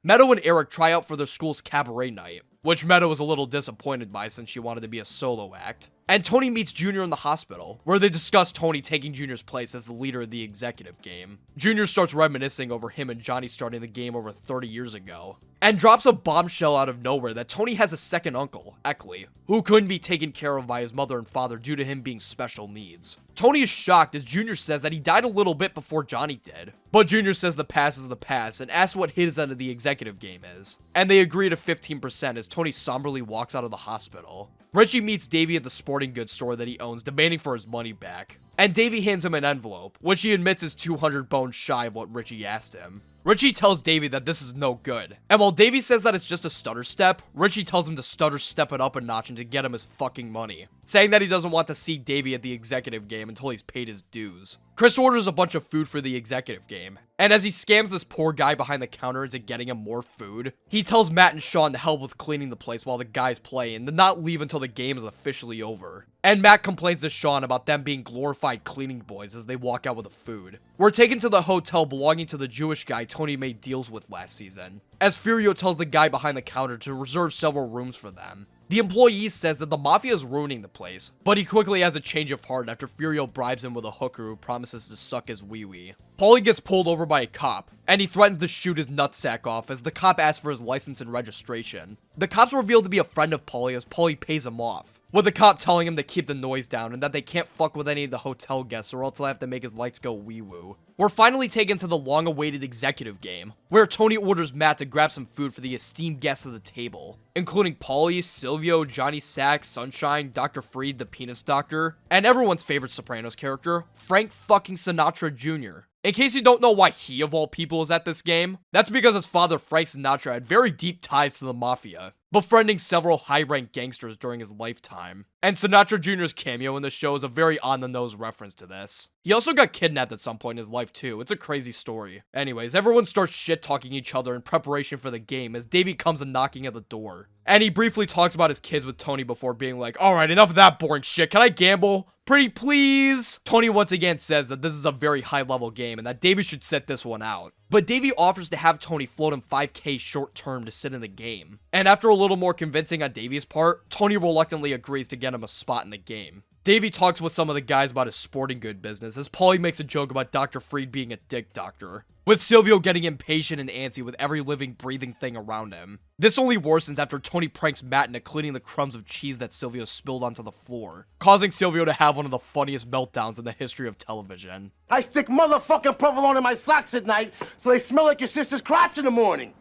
Meadow and Eric try out for their school's cabaret night, which Meadow was a little disappointed by since she wanted to be a solo act. And Tony meets Junior in the hospital, where they discuss Tony taking Junior's place as the leader of the executive game. Junior starts reminiscing over him and Johnny starting the game over 30 years ago, and drops a bombshell out of nowhere that Tony has a second uncle, Eckley, who couldn't be taken care of by his mother and father due to him being special needs. Tony is shocked as Junior says that he died a little bit before Johnny did, but Junior says the past is the past and asks what his end of the executive game is, and they agree to 15% as Tony somberly walks out of the hospital. Richie meets Davey at the sporting goods store that he owns, demanding for his money back, and Davey hands him an envelope, which he admits is 200 bones shy of what Richie asked him. Richie tells Davey that this is no good, and while Davey says that it's just a stutter step, Richie tells him to stutter step it up a notch and to get him his fucking money, saying that he doesn't want to see Davey at the executive game until he's paid his dues. Chris orders a bunch of food for the executive game, and as he scams this poor guy behind the counter into getting him more food, he tells Matt and Sean to help with cleaning the place while the guys play and to not leave until the game is officially over. And Matt complains to Sean about them being glorified cleaning boys as they walk out with the food. We're taken to the hotel belonging to the Jewish guy Tony made deals with last season, as Furio tells the guy behind the counter to reserve several rooms for them. The employee says that the mafia is ruining the place, but he quickly has a change of heart after Furio bribes him with a hooker who promises to suck his wee-wee. Paulie gets pulled over by a cop, and he threatens to shoot his nutsack off as the cop asks for his license and registration. The cop's revealed to be a friend of Paulie as Paulie pays him off, with the cop telling him to keep the noise down and that they can't fuck with any of the hotel guests or else he'll have to make his lights go wee-woo. We're finally taken to the long-awaited executive game, where Tony orders Matt to grab some food for the esteemed guests of the table, including Paulie, Silvio, Johnny Sack, Sunshine, Dr. Freed, the penis doctor, and everyone's favorite Sopranos character, Frank fucking Sinatra Jr. In case you don't know why he, of all people, is at this game, that's because his father, Frank Sinatra, had very deep ties to the mafia, befriending several high-ranked gangsters during his lifetime. And Sinatra Jr.'s cameo in the show is a very on-the-nose reference to this. He also got kidnapped at some point in his life too. It's a crazy story. Anyways, everyone starts shit-talking each other in preparation for the game as Davey comes and knocking at the door. And he briefly talks about his kids with Tony before being like, alright, enough of that boring shit, can I gamble? Pretty please? Tony once again says that this is a very high-level game and that Davey should sit this one out. But Davey offers to have Tony float him $5K short-term to sit in the game. And after a little more convincing on Davey's part, Tony reluctantly agrees to get him a spot in the game. Davey talks with some of the guys about his sporting good business as Paulie makes a joke about Dr. Freed being a dick doctor, with Silvio getting impatient and antsy with every living, breathing thing around him. This only worsens after Tony pranks Matt into cleaning the crumbs of cheese that Silvio spilled onto the floor, causing Silvio to have one of the funniest meltdowns in the history of television. I stick motherfucking provolone in my socks at night so they smell like your sister's crotch in the morning.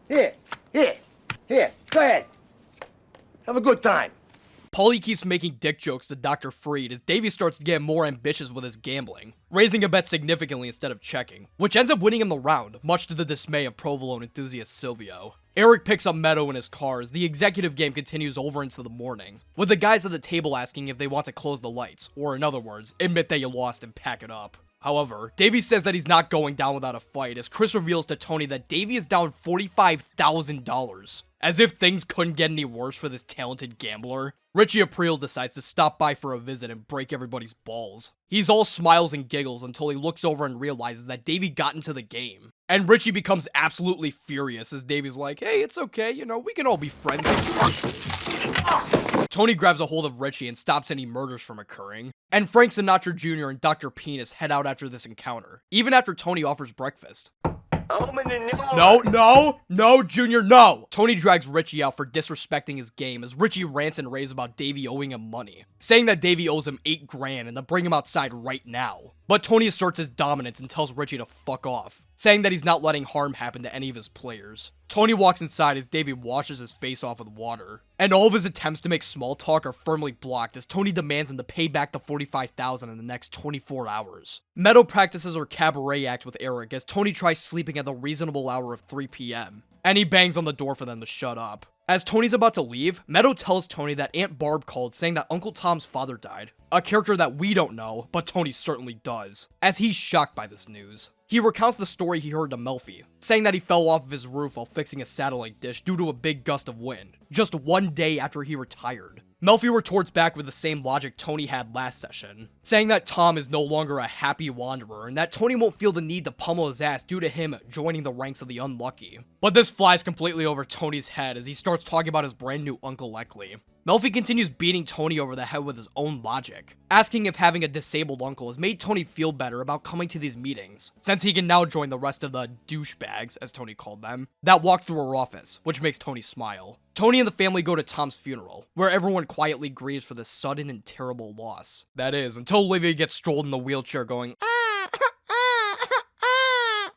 Here, go ahead. Have a good time. Paulie keeps making dick jokes to Dr. Freed as Davey starts to get more ambitious with his gambling, raising a bet significantly instead of checking, which ends up winning him the round, much to the dismay of provolone enthusiast Silvio. Eric picks up Meadow in his car as the executive game continues over into the morning, with the guys at the table asking if they want to close the lights, or in other words, admit that you lost and pack it up. However, Davey says that he's not going down without a fight as Chris reveals to Tony that Davey is down $45,000. As if things couldn't get any worse for this talented gambler, Richie Aprile decides to stop by for a visit and break everybody's balls. He's all smiles and giggles until he looks over and realizes that Davey got into the game. And Richie becomes absolutely furious as Davey's like, hey, it's okay, you know, we can all be friends. Tony grabs a hold of Richie and stops any murders from occurring. And Frank Sinatra Jr. and Dr. Penis head out after this encounter, even after Tony offers breakfast. No, Junior, no! Tony drags Richie out for disrespecting his game as Richie rants and raves about Davey owing him money, saying that Davey owes him $8,000 and to bring him outside right now. But Tony asserts his dominance and tells Richie to fuck off, saying that he's not letting harm happen to any of his players. Tony walks inside as Davey washes his face off with water, and all of his attempts to make small talk are firmly blocked as Tony demands him to pay back the $45,000 in the next 24 hours. Meadow practices her cabaret act with Eric as Tony tries sleeping at the reasonable hour of 3 p.m., and he bangs on the door for them to shut up. As Tony's about to leave, Meadow tells Tony that Aunt Barb called saying that Uncle Tom's father died, a character that we don't know, but Tony certainly does, as he's shocked by this news. He recounts the story he heard to Melfi, saying that he fell off of his roof while fixing a satellite dish due to a big gust of wind, just one day after he retired. Melfi retorts back with the same logic Tony had last session, saying that Tom is no longer a happy wanderer and that Tony won't feel the need to pummel his ass due to him joining the ranks of the unlucky. But this flies completely over Tony's head as he starts talking about his brand new Uncle Leckley. Melfi continues beating Tony over the head with his own logic, asking if having a disabled uncle has made Tony feel better about coming to these meetings, since he can now join the rest of the douchebags, as Tony called them, that walk through her office, which makes Tony smile. Tony and the family go to Tom's funeral, where everyone quietly grieves for this sudden and terrible loss. That is, until Olivia gets strolled in the wheelchair going,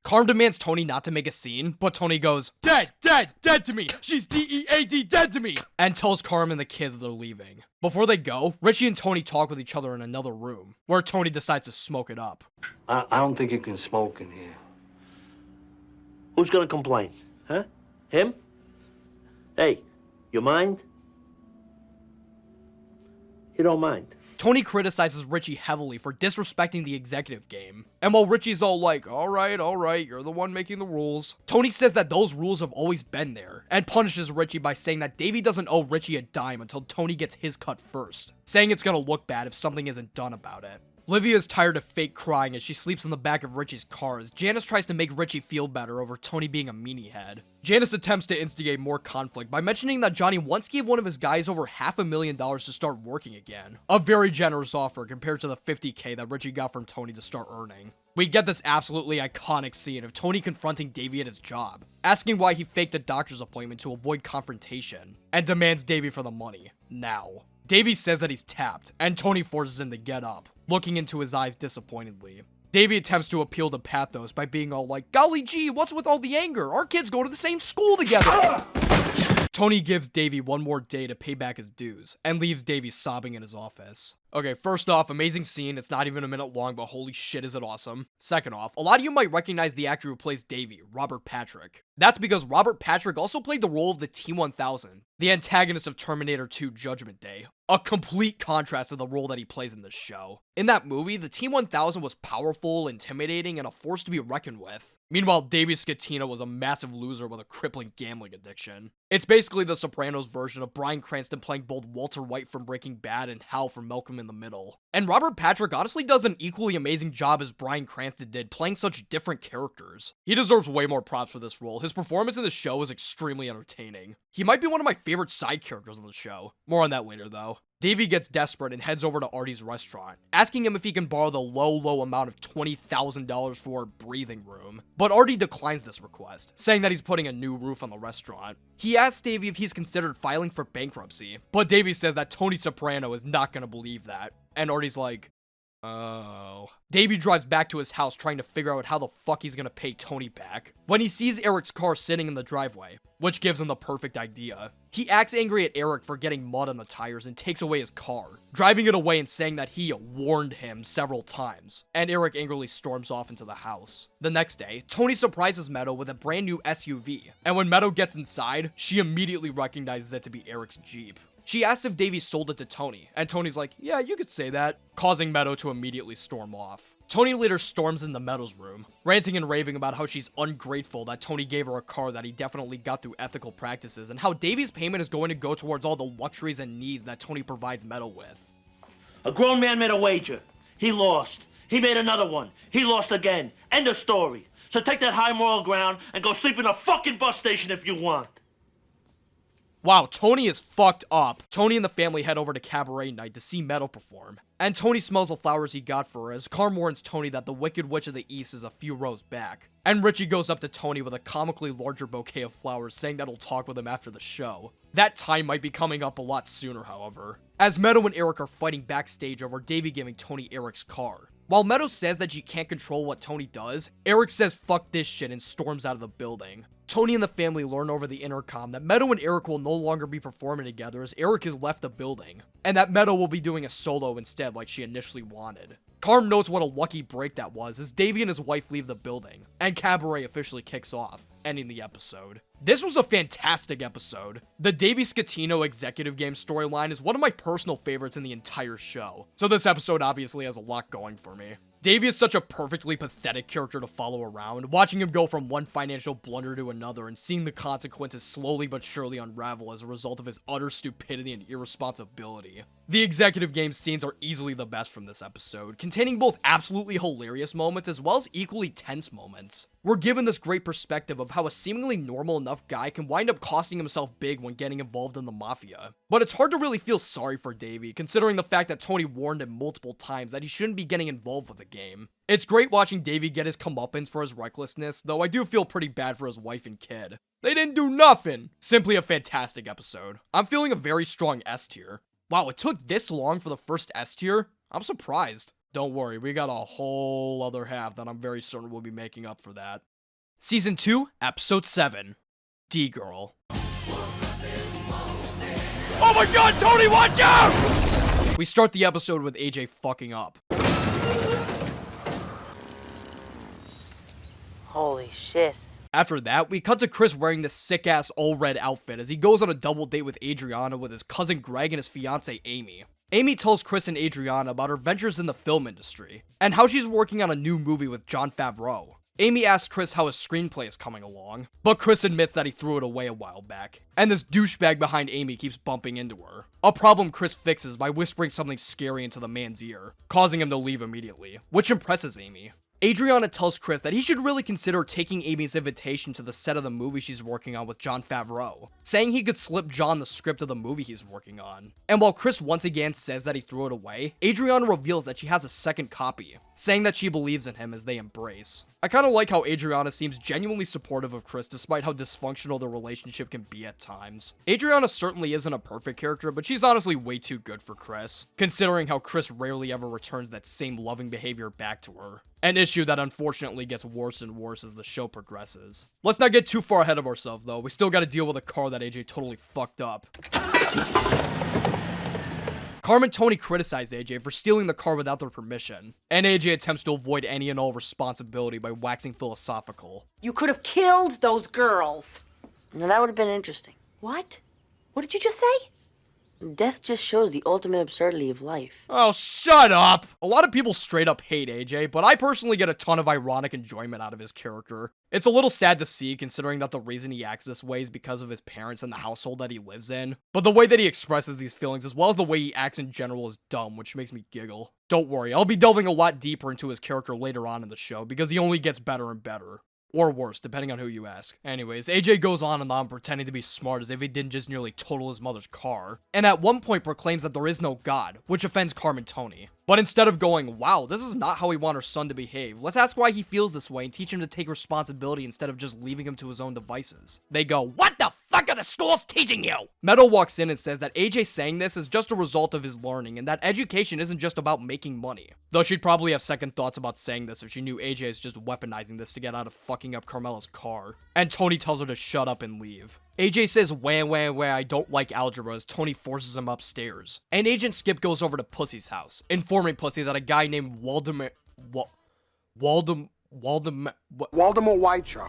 Carm demands Tony not to make a scene, but Tony goes, dead to me, she's D-E-A-D, dead to me, and tells Carm and the kids that they're leaving. Before they go, Richie and Tony talk with each other in another room, where Tony decides to smoke it up. I don't think you can smoke in here. Who's gonna complain, huh? Him? Hey, you mind? You don't mind. Tony criticizes Richie heavily for disrespecting the executive game. And while Richie's all like, alright, you're the one making the rules, Tony says that those rules have always been there, and punishes Richie by saying that Davey doesn't owe Richie a dime until Tony gets his cut first, saying it's gonna look bad if something isn't done about it. Livia is tired of fake crying as she sleeps in the back of Richie's car as Janice tries to make Richie feel better over Tony being a meanie head. Janice attempts to instigate more conflict by mentioning that Johnny once gave one of his guys over $500,000 to start working again. A very generous offer compared to the $50K that Richie got from Tony to start earning. We get this absolutely iconic scene of Tony confronting Davey at his job, asking why he faked a doctor's appointment to avoid confrontation, and demands Davey for the money, now. Davey says that he's tapped, and Tony forces him to get up, looking into his eyes disappointedly. Davey attempts to appeal to pathos by being all like, golly gee, what's with all the anger? Our kids go to the same school together! Tony gives Davey one more day to pay back his dues, and leaves Davey sobbing in his office. Okay, first off, amazing scene, it's not even a minute long, but holy shit is it awesome. Second off, a lot of you might recognize the actor who plays Davey, Robert Patrick. That's because Robert Patrick also played the role of the T-1000, the antagonist of Terminator 2 Judgment Day. A complete contrast to the role that he plays in this show. In that movie, the T-1000 was powerful, intimidating, and a force to be reckoned with. Meanwhile, Davey Scatino was a massive loser with a crippling gambling addiction. It's basically the Sopranos version of Bryan Cranston playing both Walter White from Breaking Bad and Hal from Malcolm in the Middle. And Robert Patrick honestly does an equally amazing job as Bryan Cranston did playing such different characters. He deserves way more props for this role. His performance in the show is extremely entertaining. He might be one of my favorite side characters on the show. More on that later though. Davey gets desperate and heads over to Artie's restaurant, asking him if he can borrow the low amount of $20,000 for a breathing room. But Artie declines this request, saying that he's putting a new roof on the restaurant. He asks Davey if he's considered filing for bankruptcy, but Davey says that Tony Soprano is not gonna believe that. And Artie's like, oh. Davey drives back to his house trying to figure out how the fuck he's gonna pay Tony back, when he sees Eric's car sitting in the driveway, which gives him the perfect idea. He acts angry at Eric for getting mud on the tires and takes away his car, driving it away and saying that he warned him several times, and Eric angrily storms off into the house. The next day, Tony surprises Meadow with a brand new SUV, and when Meadow gets inside, she immediately recognizes it to be Eric's Jeep. She asks if Davey sold it to Tony, and Tony's like, yeah, you could say that, causing Meadow to immediately storm off. Tony later storms into Meadow's room, ranting and raving about how she's ungrateful that Tony gave her a car that he definitely got through ethical practices, and how Davey's payment is going to go towards all the luxuries and needs that Tony provides Meadow with. A grown man made a wager. He lost. He made another one. He lost again. End of story. So take that high moral ground and go sleep in a fucking bus station if you want. Wow, Tony is fucked up. Tony and the family head over to Cabaret Night to see Meadow perform. And Tony smells the flowers he got for her as Carm warns Tony that the Wicked Witch of the East is a few rows back. And Richie goes up to Tony with a comically larger bouquet of flowers, saying that he'll talk with him after the show. That time might be coming up a lot sooner, however, as Meadow and Eric are fighting backstage over Davey giving Tony Eric's car. While Meadow says that she can't control what Tony does, Eric says fuck this shit and storms out of the building. Tony and the family learn over the intercom that Meadow and Eric will no longer be performing together as Eric has left the building, and that Meadow will be doing a solo instead like she initially wanted. Carm notes what a lucky break that was as Davey and his wife leave the building, and Cabaret officially kicks off, ending the episode. This was a fantastic episode. The Davey Scatino executive game storyline is one of my personal favorites in the entire show, so this episode obviously has a lot going for me. Davey is such a perfectly pathetic character to follow around, watching him go from one financial blunder to another and seeing the consequences slowly but surely unravel as a result of his utter stupidity and irresponsibility. The executive game scenes are easily the best from this episode, containing both absolutely hilarious moments as well as equally tense moments. We're given this great perspective of how a seemingly normal enough guy can wind up costing himself big when getting involved in the mafia. But it's hard to really feel sorry for Davey, considering the fact that Tony warned him multiple times that he shouldn't be getting involved with the game. It's great watching Davey get his comeuppance for his recklessness, though I do feel pretty bad for his wife and kid. They didn't do nothing! Simply a fantastic episode. I'm feeling a very strong S tier. Wow, it took this long for the first S tier? I'm surprised. Don't worry, we got a whole other half that I'm very certain we'll be making up for that. Season 2, Episode 7, D-Girl. Oh my god, Tony, watch out! We start the episode with AJ fucking up. Holy shit. After that, we cut to Chris wearing this sick-ass all-red outfit as he goes on a double date with Adriana with his cousin Greg and his fiancée Amy. Amy tells Chris and Adriana about her ventures in the film industry, and how she's working on a new movie with Jon Favreau. Amy asks Chris how his screenplay is coming along, but Chris admits that he threw it away a while back, and this douchebag behind Amy keeps bumping into her. A problem Chris fixes by whispering something scary into the man's ear, causing him to leave immediately, which impresses Amy. Adriana tells Chris that he should really consider taking Amy's invitation to the set of the movie she's working on with Jon Favreau, saying he could slip Jon the script of the movie he's working on. And while Chris once again says that he threw it away, Adriana reveals that she has a second copy, saying that she believes in him as they embrace. I kinda like how Adriana seems genuinely supportive of Chris despite how dysfunctional their relationship can be at times. Adriana certainly isn't a perfect character, but she's honestly way too good for Chris, considering how Chris rarely ever returns that same loving behavior back to her. An issue that unfortunately gets worse and worse as the show progresses. Let's not get too far ahead of ourselves though, we still gotta deal with a car that AJ totally fucked up. Carm and Tony criticize AJ for stealing the car without their permission, and AJ attempts to avoid any and all responsibility by waxing philosophical. You could have killed those girls. Now that would have been interesting. What? What did you just say? Death just shows the ultimate absurdity of life. Oh, shut up! A lot of people straight up hate AJ, but I personally get a ton of ironic enjoyment out of his character. It's a little sad to see, considering that the reason he acts this way is because of his parents and the household that he lives in. But the way that he expresses these feelings, as well as the way he acts in general, is dumb, which makes me giggle. Don't worry, I'll be delving a lot deeper into his character later on in the show, because he only gets better and better. Or worse, depending on who you ask. Anyways, AJ goes on and on pretending to be smart as if he didn't just nearly total his mother's car, and at one point proclaims that there is no God, which offends Carm and Tony. But instead of going, wow, this is not how we want our son to behave, let's ask why he feels this way and teach him to take responsibility instead of just leaving him to his own devices. They go, what the fuck are the schools teaching you? Meadow walks in and says that AJ saying this is just a result of his learning and that education isn't just about making money. Though she'd probably have second thoughts about saying this if she knew AJ is just weaponizing this to get out of fucking up Carmela's car. And Tony tells her to shut up and leave. AJ says, wah, I don't like algebra as Tony forces him upstairs. And Agent Skip goes over to Pussy's house, informing Pussy that a guy named Waldemar Whitechuck.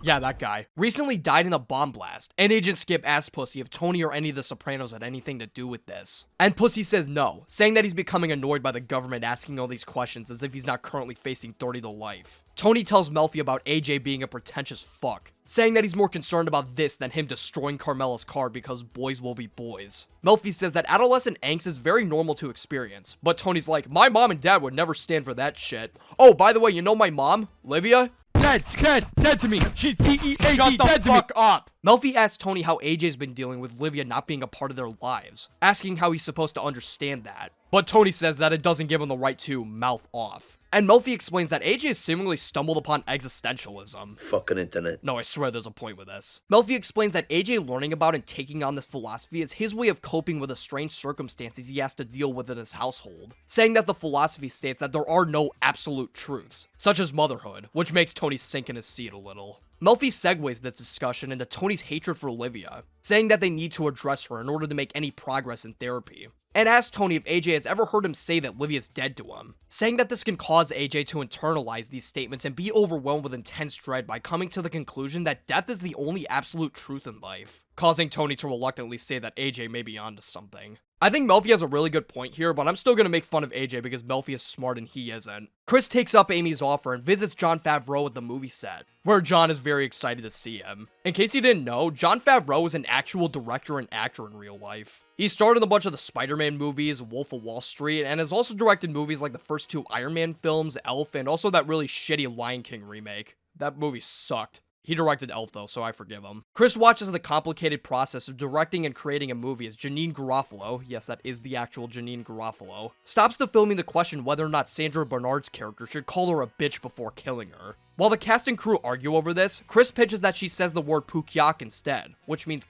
Yeah, that guy. Recently died in a bomb blast. And Agent Skip asks Pussy if Tony or any of the Sopranos had anything to do with this. And Pussy says no, saying that he's becoming annoyed by the government asking all these questions as if he's not currently facing 30 to life. Tony tells Melfi about AJ being a pretentious fuck, saying that he's more concerned about this than him destroying Carmela's car because boys will be boys. Melfi says that adolescent angst is very normal to experience, but Tony's like, my mom and dad would never stand for that shit. Oh, by the way, you know my mom, Livia? Dead to me. She's D-E-A-D, dead to me. Shut the fuck up. Melfi asks Tony how AJ's been dealing with Livia not being a part of their lives, asking how he's supposed to understand that. But Tony says that it doesn't give him the right to mouth off. And Melfi explains that AJ has seemingly stumbled upon existentialism. Fucking internet. No, I swear there's a point with this. Melfi explains that AJ learning about and taking on this philosophy is his way of coping with the strange circumstances he has to deal with in his household, saying that the philosophy states that there are no absolute truths, such as motherhood, which makes Tony sink in his seat a little. Melfi segues this discussion into Tony's hatred for Olivia, saying that they need to address her in order to make any progress in therapy, and asks Tony if AJ has ever heard him say that Livia's dead to him, saying that this can cause AJ to internalize these statements and be overwhelmed with intense dread by coming to the conclusion that death is the only absolute truth in life, causing Tony to reluctantly say that AJ may be onto something. I think Melfi has a really good point here, but I'm still gonna make fun of AJ because Melfi is smart and he isn't. Chris takes up Amy's offer and visits Jon Favreau at the movie set, where Jon is very excited to see him. In case you didn't know, Jon Favreau is an actual director and actor in real life. He starred in a bunch of the Spider-Man movies, Wolf of Wall Street, and has also directed movies like the first two Iron Man films, Elf, and also that really shitty Lion King remake. That movie sucked. He directed Elf though, so I forgive him. Chris watches the complicated process of directing and creating a movie as Janine Garofalo, yes that is the actual Janine Garofalo, stops the filming to question whether or not Sandra Bernard's character should call her a bitch before killing her. While the cast and crew argue over this, Chris pitches that she says the word pukyak instead, which means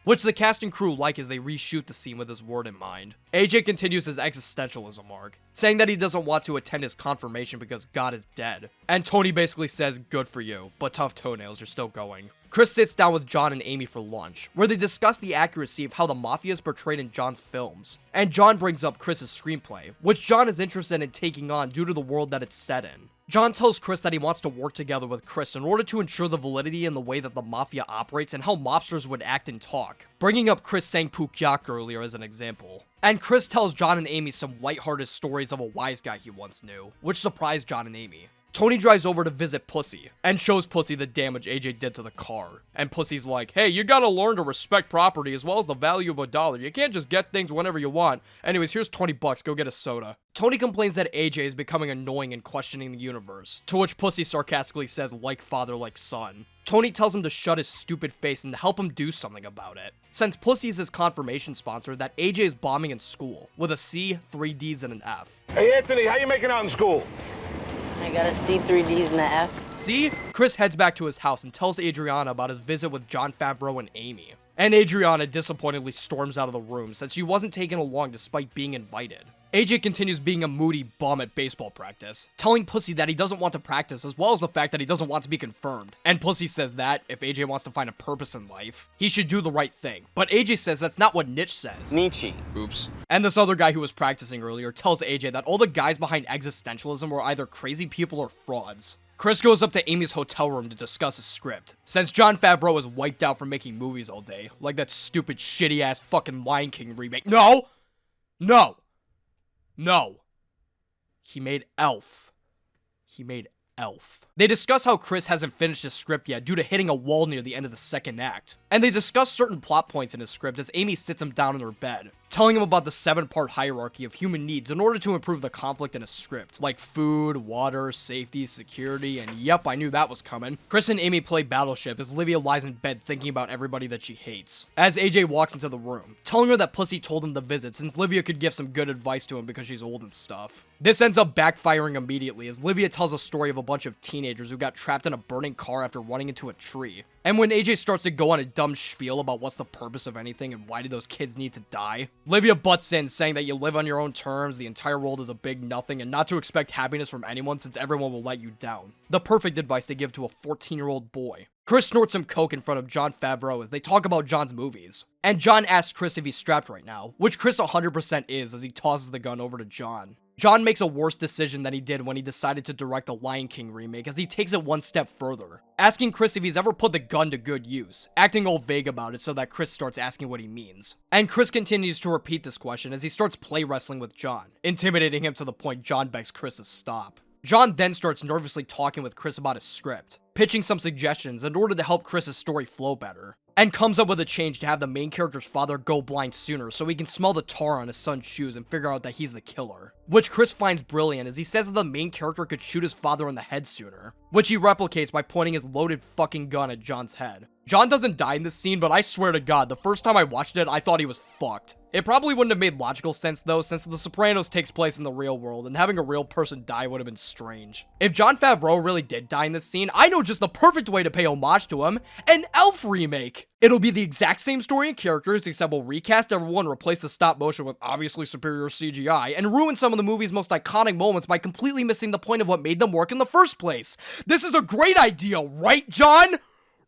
which the cast and crew like as they reshoot the scene with this word in mind. AJ continues his existentialism arc, saying that he doesn't want to attend his confirmation because God is dead. And Tony basically says, good for you, but tough toenails, you're still going. Chris sits down with Jon and Amy for lunch, where they discuss the accuracy of how the Mafia is portrayed in Jon's films. And Jon brings up Chris's screenplay, which Jon is interested in taking on due to the world that it's set in. Jon tells Chris that he wants to work together with Chris in order to ensure the validity in the way that the Mafia operates and how mobsters would act and talk, bringing up Chris saying pukyak earlier as an example. And Chris tells John and Amy some lighthearted stories of a wise guy he once knew, which surprised John and Amy. Tony drives over to visit Pussy, and shows Pussy the damage AJ did to the car. And Pussy's like, hey, you gotta learn to respect property as well as the value of a dollar. You can't just get things whenever you want. Anyways, here's 20 bucks, go get a soda. Tony complains that AJ is becoming annoying and questioning the universe, to which Pussy sarcastically says, like father, like son. Tony tells him to shut his stupid face and to help him do something about it. Since Pussy is his confirmation sponsor that AJ is bombing in school, with a C, 3 Ds, and an F. Hey, Anthony, how you making out in school? I got a C, 3 Ds, and an F. See? Chris heads back to his house and tells Adriana about his visit with Jon Favreau and Amy. And Adriana disappointedly storms out of the room since she wasn't taken along despite being invited. AJ continues being a moody bum at baseball practice, telling Pussy that he doesn't want to practice as well as the fact that he doesn't want to be confirmed. And Pussy says that, if AJ wants to find a purpose in life, he should do the right thing. But AJ says that's not what Nietzsche says. Nietzsche. Oops. And this other guy who was practicing earlier tells AJ that all the guys behind existentialism were either crazy people or frauds. Chris goes up to Amy's hotel room to discuss a script, since Jon Favreau is wiped out from making movies all day, like that stupid shitty-ass fucking Lion King remake. No! No! No. He made Elf. He made Elf. They discuss how Chris hasn't finished his script yet due to hitting a wall near the end of the second act. And they discuss certain plot points in his script as Amy sits him down in her bed, telling him about the 7-part hierarchy of human needs in order to improve the conflict in a script, like food, water, safety, security, and yep, I knew that was coming. Chris and Amy play Battleship as Livia lies in bed thinking about everybody that she hates, as AJ walks into the room, telling her that Pussy told him to visit since Livia could give some good advice to him because she's old and stuff. This ends up backfiring immediately as Livia tells a story of a bunch of teenagers who got trapped in a burning car after running into a tree. And when AJ starts to go on a dumb spiel about what's the purpose of anything and why do those kids need to die, Livia butts in saying that you live on your own terms, the entire world is a big nothing, and not to expect happiness from anyone since everyone will let you down. The perfect advice to give to a 14-year-old boy. Chris snorts some coke in front of Jon Favreau as they talk about Jon's movies. And Jon asks Chris if he's strapped right now, which Chris 100% is as he tosses the gun over to Jon. Jon makes a worse decision than he did when he decided to direct the Lion King remake as he takes it one step further, asking Chris if he's ever put the gun to good use, acting all vague about it so that Chris starts asking what he means. And Chris continues to repeat this question as he starts play wrestling with Jon, intimidating him to the point Jon begs Chris to stop. Jon then starts nervously talking with Chris about his script, pitching some suggestions in order to help Chris's story flow better, and comes up with a change to have the main character's father go blind sooner so he can smell the tar on his son's shoes and figure out that he's the killer, which Chris finds brilliant as he says that the main character could shoot his father in the head sooner, which he replicates by pointing his loaded fucking gun at Jon's head. Jon doesn't die in this scene, but I swear to God, the first time I watched it, I thought he was fucked. It probably wouldn't have made logical sense though, since The Sopranos takes place in the real world, and having a real person die would have been strange. If Jon Favreau really did die in this scene, I know just the perfect way to pay homage to him: an Elf remake! It'll be the exact same story and characters, except we'll recast everyone, replace the stop motion with obviously superior CGI, and ruin some of the movie's most iconic moments by completely missing the point of what made them work in the first place. This is a great idea, right, Jon?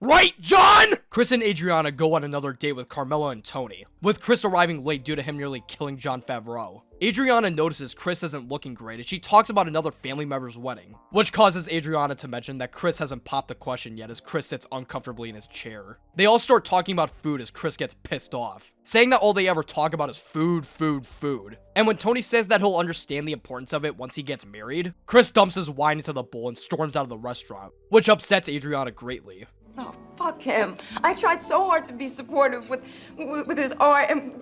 Right, Jon? Chris and Adriana go on another date with Carmela and Tony, with Chris arriving late due to him nearly killing Jon Favreau. Adriana notices Chris isn't looking great as she talks about another family member's wedding, which causes Adriana to mention that Chris hasn't popped the question yet as Chris sits uncomfortably in his chair. They all start talking about food as Chris gets pissed off, saying that all they ever talk about is food, food, food. And when Tony says that he'll understand the importance of it once he gets married, Chris dumps his wine into the bowl and storms out of the restaurant, which upsets Adriana greatly. Oh, fuck him. I tried so hard to be supportive with his art and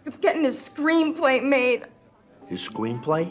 with getting his screenplay made. His screenplay?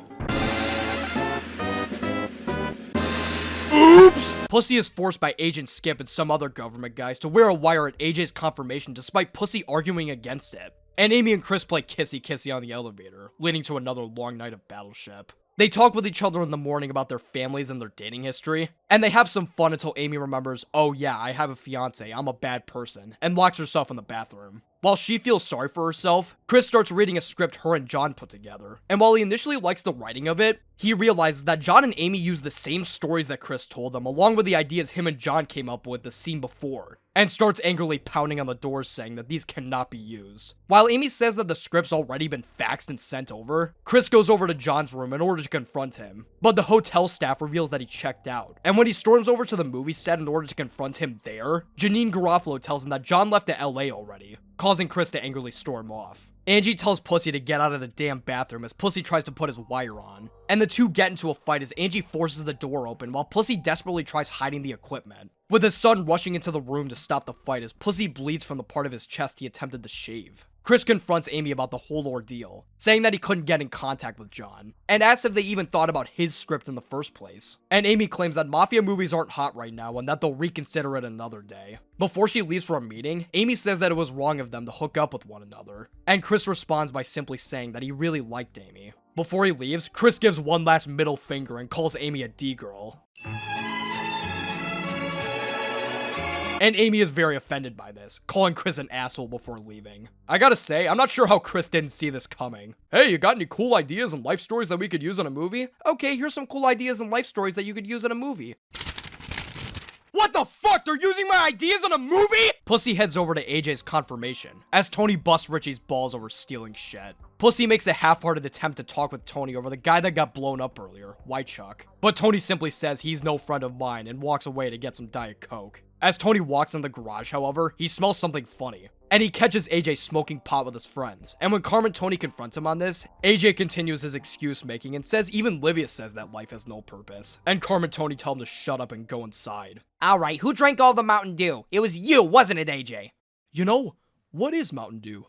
Oops! Pussy is forced by Agent Skip and some other government guys to wear a wire at AJ's confirmation despite Pussy arguing against it. And Amy and Chris play kissy-kissy on the elevator, leading to another long night of Battleship. They talk with each other in the morning about their families and their dating history, and they have some fun until Amy remembers, oh yeah, I have a fiance, I'm a bad person, and locks herself in the bathroom. While she feels sorry for herself, Chris starts reading a script her and Jon put together, and while he initially likes the writing of it, he realizes that Jon and Amy use the same stories that Chris told them, along with the ideas him and Jon came up with the scene before, and starts angrily pounding on the doors saying that these cannot be used. While Amy says that the script's already been faxed and sent over, Chris goes over to Jon's room in order to confront him, but the hotel staff reveals that he checked out, and when he storms over to the movie set in order to confront him there, Janine Garofalo tells him that Jon left to LA already, causing Chris to angrily storm off. Angie tells Pussy to get out of the damn bathroom as Pussy tries to put his wire on. And the two get into a fight as Angie forces the door open while Pussy desperately tries hiding the equipment, with his son rushing into the room to stop the fight as Pussy bleeds from the part of his chest he attempted to shave. Chris confronts Amy about the whole ordeal, saying that he couldn't get in contact with John, and asks if they even thought about his script in the first place. And Amy claims that mafia movies aren't hot right now and that they'll reconsider it another day. Before she leaves for a meeting, Amy says that it was wrong of them to hook up with one another, and Chris responds by simply saying that he really liked Amy. Before he leaves, Chris gives one last middle finger and calls Amy a D-girl. And Amy is very offended by this, calling Chris an asshole before leaving. I gotta say, I'm not sure how Chris didn't see this coming. Hey, you got any cool ideas and life stories that we could use in a movie? Okay, here's some cool ideas and life stories that you could use in a movie. What the fuck? They're using my ideas in a movie? Pussy heads over to AJ's confirmation, as Tony busts Richie's balls over stealing shit. Pussy makes a half-hearted attempt to talk with Tony over the guy that got blown up earlier, White Chuck. But Tony simply says he's no friend of mine and walks away to get some Diet Coke. As Tony walks in the garage, however, he smells something funny, and he catches AJ smoking pot with his friends. And when Carmen Tony confronts him on this, AJ continues his excuse making and says even Livia says that life has no purpose. And Carmen Tony tell him to shut up and go inside. Alright, who drank all the Mountain Dew? It was you, wasn't it, AJ? You know, what is Mountain Dew?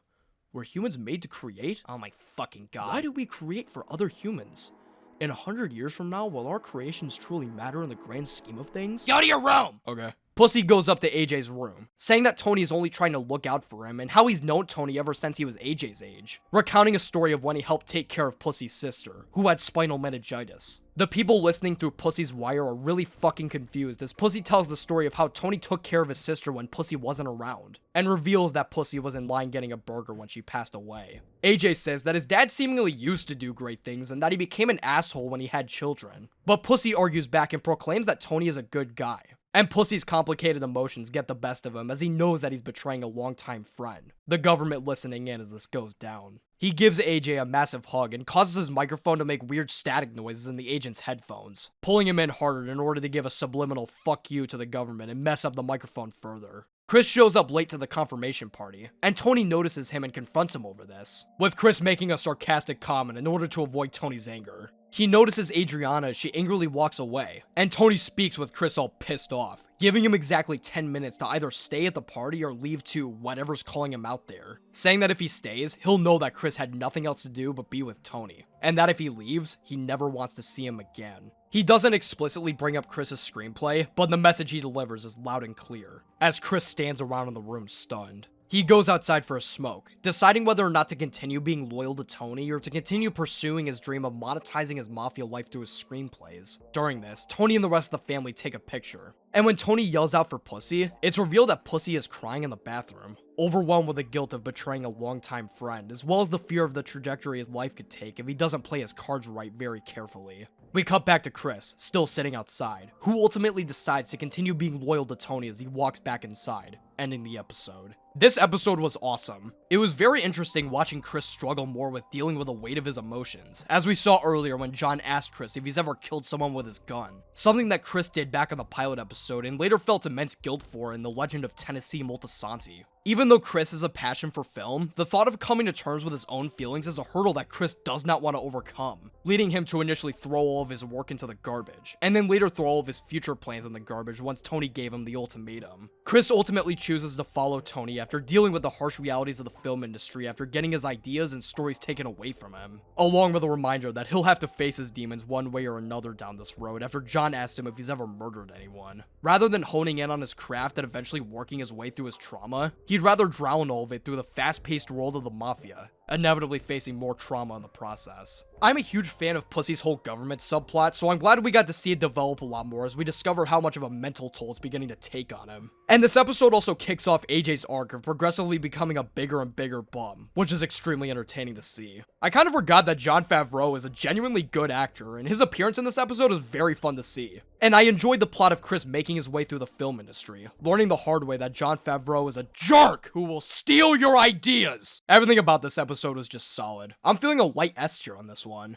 Were humans made to create? Oh my fucking god. Why do we create for other humans? In 100 years from now, will our creations truly matter in the grand scheme of things? Go to your room! Okay. Pussy goes up to AJ's room, saying that Tony is only trying to look out for him and how he's known Tony ever since he was AJ's age, recounting a story of when he helped take care of Pussy's sister, who had spinal meningitis. The people listening through Pussy's wire are really fucking confused as Pussy tells the story of how Tony took care of his sister when Pussy wasn't around, and reveals that Pussy was in line getting a burger when she passed away. AJ says that his dad seemingly used to do great things and that he became an asshole when he had children, but Pussy argues back and proclaims that Tony is a good guy. And Pussy's complicated emotions get the best of him as he knows that he's betraying a longtime friend, the government listening in as this goes down. He gives AJ a massive hug and causes his microphone to make weird static noises in the agent's headphones, pulling him in harder in order to give a subliminal fuck you to the government and mess up the microphone further. Chris shows up late to the confirmation party, and Tony notices him and confronts him over this, with Chris making a sarcastic comment in order to avoid Tony's anger. He notices Adriana as she angrily walks away, and Tony speaks with Chris all pissed off, giving him exactly 10 minutes to either stay at the party or leave to whatever's calling him out there, saying that if he stays, he'll know that Chris had nothing else to do but be with Tony, and that if he leaves, he never wants to see him again. He doesn't explicitly bring up Chris's screenplay, but the message he delivers is loud and clear, as Chris stands around in the room stunned. He goes outside for a smoke, deciding whether or not to continue being loyal to Tony or to continue pursuing his dream of monetizing his mafia life through his screenplays. During this, Tony and the rest of the family take a picture, and when Tony yells out for Pussy, it's revealed that Pussy is crying in the bathroom, overwhelmed with the guilt of betraying a longtime friend, as well as the fear of the trajectory his life could take if he doesn't play his cards right very carefully. We cut back to Chris, still sitting outside, who ultimately decides to continue being loyal to Tony as he walks back inside, ending the episode. This episode was awesome. It was very interesting watching Chris struggle more with dealing with the weight of his emotions, as we saw earlier when John asked Chris if he's ever killed someone with his gun, something that Chris did back in the pilot episode and later felt immense guilt for in The Legend of Tennessee Multisanti. Even though Chris has a passion for film, the thought of coming to terms with his own feelings is a hurdle that Chris does not want to overcome, leading him to initially throw all of his work into the garbage, and then later throw all of his future plans in the garbage once Tony gave him the ultimatum. Chris ultimately chooses to follow Tony after dealing with the harsh realities of the film industry after getting his ideas and stories taken away from him, along with a reminder that he'll have to face his demons one way or another down this road after John asks him if he's ever murdered anyone. Rather than honing in on his craft and eventually working his way through his trauma, he'd rather drown all of it through the fast-paced world of the mafia, inevitably facing more trauma in the process. I'm a huge fan of Pussy's whole government subplot, so I'm glad we got to see it develop a lot more as we discover how much of a mental toll it's beginning to take on him. And this episode also kicks off AJ's arc of progressively becoming a bigger and bigger bum, which is extremely entertaining to see. I kind of forgot that Jon Favreau is a genuinely good actor, and his appearance in this episode is very fun to see. And I enjoyed the plot of Chris making his way through the film industry, learning the hard way that Jon Favreau is a jerk who will steal your ideas. Everything about this episode was just solid. I'm feeling a light S tier on this one.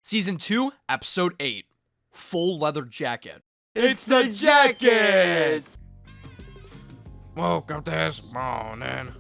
Season 2, Episode 8, Full Leather Jacket. It's the jacket! Woke up this morning,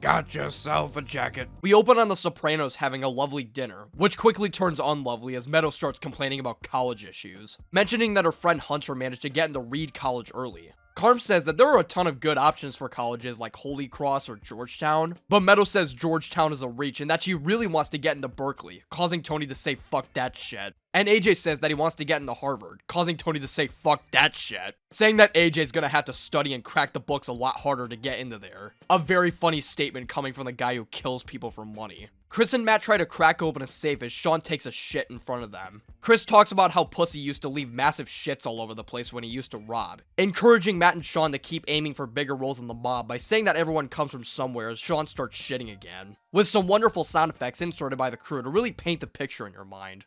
Got yourself a jacket. We open on the Sopranos having a lovely dinner, which quickly turns unlovely as Meadow starts complaining about college issues, mentioning that her friend Hunter managed to get into Reed College early. Carm says that there are a ton of good options for colleges like Holy Cross or Georgetown, but Meadow says Georgetown is a reach and that she really wants to get into Berkeley, causing Tony to say fuck that shit. And AJ says that he wants to get into Harvard, causing Tony to say fuck that shit, saying that AJ's gonna have to study and crack the books a lot harder to get into there. A very funny statement coming from the guy who kills people for money. Chris and Matt try to crack open a safe as Sean takes a shit in front of them. Chris talks about how Pussy used to leave massive shits all over the place when he used to rob, encouraging Matt and Sean to keep aiming for bigger roles in the mob by saying that everyone comes from somewhere as Sean starts shitting again, with some wonderful sound effects inserted by the crew to really paint the picture in your mind.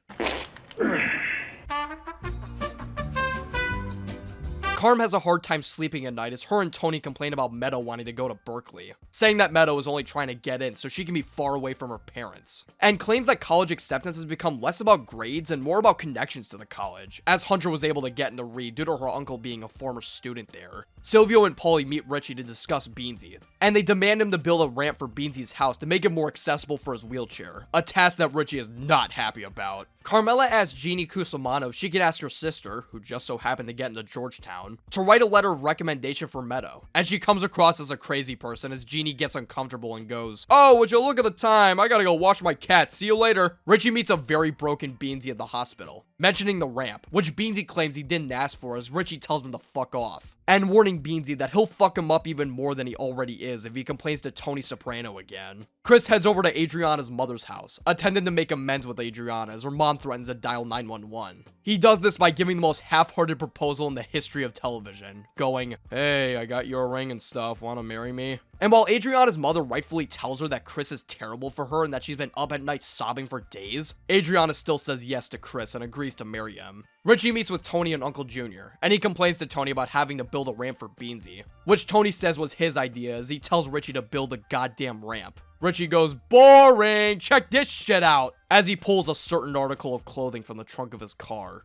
Carm has a hard time sleeping at night as her and Tony complain about Meadow wanting to go to Berkeley, saying that Meadow is only trying to get in so she can be far away from her parents, and claims that college acceptance has become less about grades and more about connections to the college, as Hunter was able to get into Reed due to her uncle being a former student there. Silvio and Paulie meet Richie to discuss Beansy, and they demand him to build a ramp for Beansy's house to make it more accessible for his wheelchair, a task that Richie is not happy about. Carmela asks Jeannie Cusimano if she could ask her sister, who just so happened to get into Georgetown, to write a letter of recommendation for Meadow, and she comes across as a crazy person as Jeannie gets uncomfortable and goes, "Oh, would you look at the time? I gotta go wash my cat. See you later." Richie meets a very broken Beansy at the hospital, mentioning the ramp, which Beansy claims he didn't ask for as Richie tells him to fuck off, and warning Beansy that he'll fuck him up even more than he already is if he complains to Tony Soprano again. Chris heads over to Adriana's mother's house, attempting to make amends with Adriana as her mom threatens to dial 911. He does this by giving the most half-hearted proposal in the history of television, going, "Hey, I got your ring and stuff, wanna marry me?" And while Adriana's mother rightfully tells her that Chris is terrible for her and that she's been up at night sobbing for days, Adriana still says yes to Chris and agrees to marry him. Richie meets with Tony and Uncle Junior, and he complains to Tony about having to build a ramp for Beansy, which Tony says was his idea as he tells Richie to build a goddamn ramp. Richie goes, "Boring, check this shit out," as he pulls a certain article of clothing from the trunk of his car.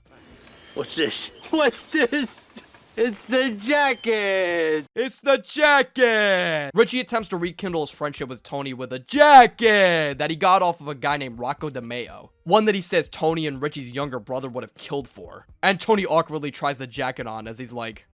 What's this? What's this? It's the jacket! It's the jacket! Richie attempts to rekindle his friendship with Tony with a jacket that he got off of a guy named Rocco DeMeo, one that he says Tony and Richie's younger brother would have killed for. And Tony awkwardly tries the jacket on as he's like,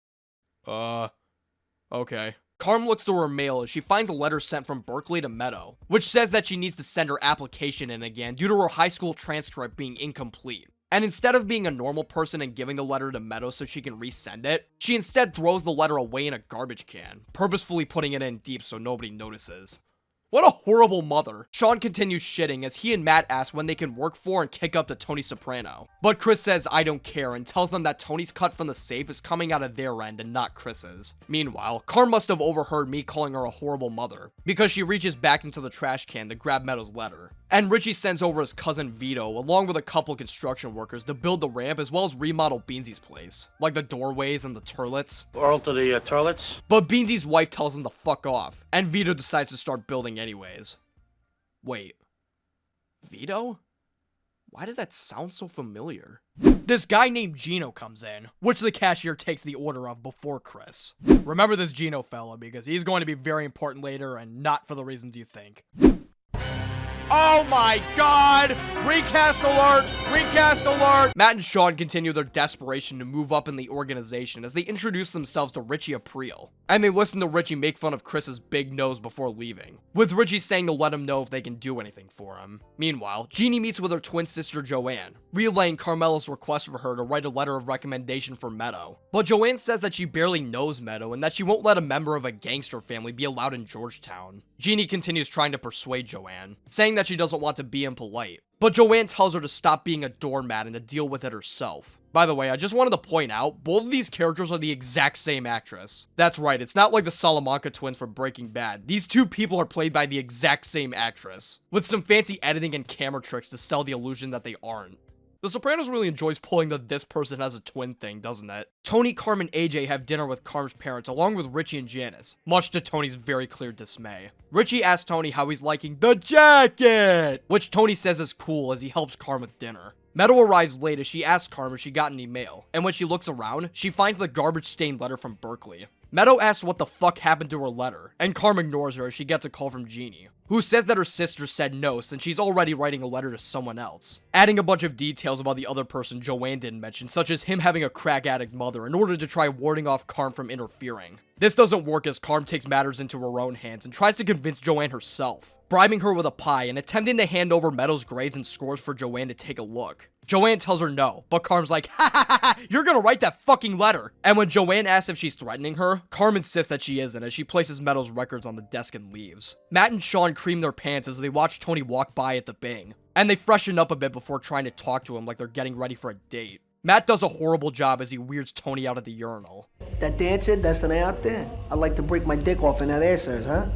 okay. Carm looks through her mail as she finds a letter sent from Berkeley to Meadow, which says that she needs to send her application in again due to her high school transcript being incomplete. And instead of being a normal person and giving the letter to Meadow so she can resend it, she instead throws the letter away in a garbage can, purposefully putting it in deep so nobody notices. What a horrible mother. Sean continues shitting as he and Matt ask when they can work for and kick up to Tony Soprano. But Chris says I don't care and tells them that Tony's cut from the safe is coming out of their end and not Chris's. Meanwhile, Carm must have overheard me calling her a horrible mother, because she reaches back into the trash can to grab Meadow's letter. And Richie sends over his cousin Vito, along with a couple construction workers, to build the ramp as well as remodel Beansy's place, like the doorways and the turlets. Or alter the toilets? But Beansy's wife tells him to fuck off, and Vito decides to start building anyways. Wait. Vito? Why does that sound so familiar? This guy named Gino comes in, which the cashier takes the order of before Chris. Remember this Gino fella, because he's going to be very important later and not for the reasons you think. Oh my god! Recast alert! Recast alert! Matt and Sean continue their desperation to move up in the organization as they introduce themselves to Richie Aprile. And they listen to Richie make fun of Chris's big nose before leaving, with Richie saying to let him know if they can do anything for him. Meanwhile, Jeannie meets with her twin sister Joanne, relaying Carmela's request for her to write a letter of recommendation for Meadow. But Joanne says that she barely knows Meadow and that she won't let a member of a gangster family be allowed in Georgetown. Jeannie continues trying to persuade Joanne, saying that she doesn't want to be impolite. But Joanne tells her to stop being a doormat and to deal with it herself. By the way, I just wanted to point out, both of these characters are the exact same actress. That's right, it's not like the Salamanca twins from Breaking Bad. These two people are played by the exact same actress, with some fancy editing and camera tricks to sell the illusion that they aren't. The Sopranos really enjoys pulling the "this person has a twin" thing, doesn't it? Tony, Carm, and AJ have dinner with Carm's parents along with Richie and Janice, much to Tony's very clear dismay. Richie asks Tony how he's liking the jacket, which Tony says is cool as he helps Carm with dinner. Meadow arrives late as she asks Carm if she got any mail, and when she looks around, she finds the garbage-stained letter from Berkeley. Meadow asks what the fuck happened to her letter, and Carm ignores her as she gets a call from Jeannie, who says that her sister said no since she's already writing a letter to someone else, adding a bunch of details about the other person Joanne didn't mention, such as him having a crack addict mother in order to try warding off Carm from interfering. This doesn't work as Carm takes matters into her own hands and tries to convince Joanne herself, bribing her with a pie and attempting to hand over Meadow's grades and scores for Joanne to take a look. Joanne tells her no, but Carm's like, ha ha ha ha, you're gonna write that fucking letter. And when Joanne asks if she's threatening her, Carm insists that she isn't as she places Meadow's records on the desk and leaves. Matt and Sean cream their pants as they watch Tony walk by at the Bing, and they freshen up a bit before trying to talk to him like they're getting ready for a date. Matt does a horrible job as he weirds Tony out at the urinal. That dancer, that's an out there. I'd like to break my dick off in that ass, huh?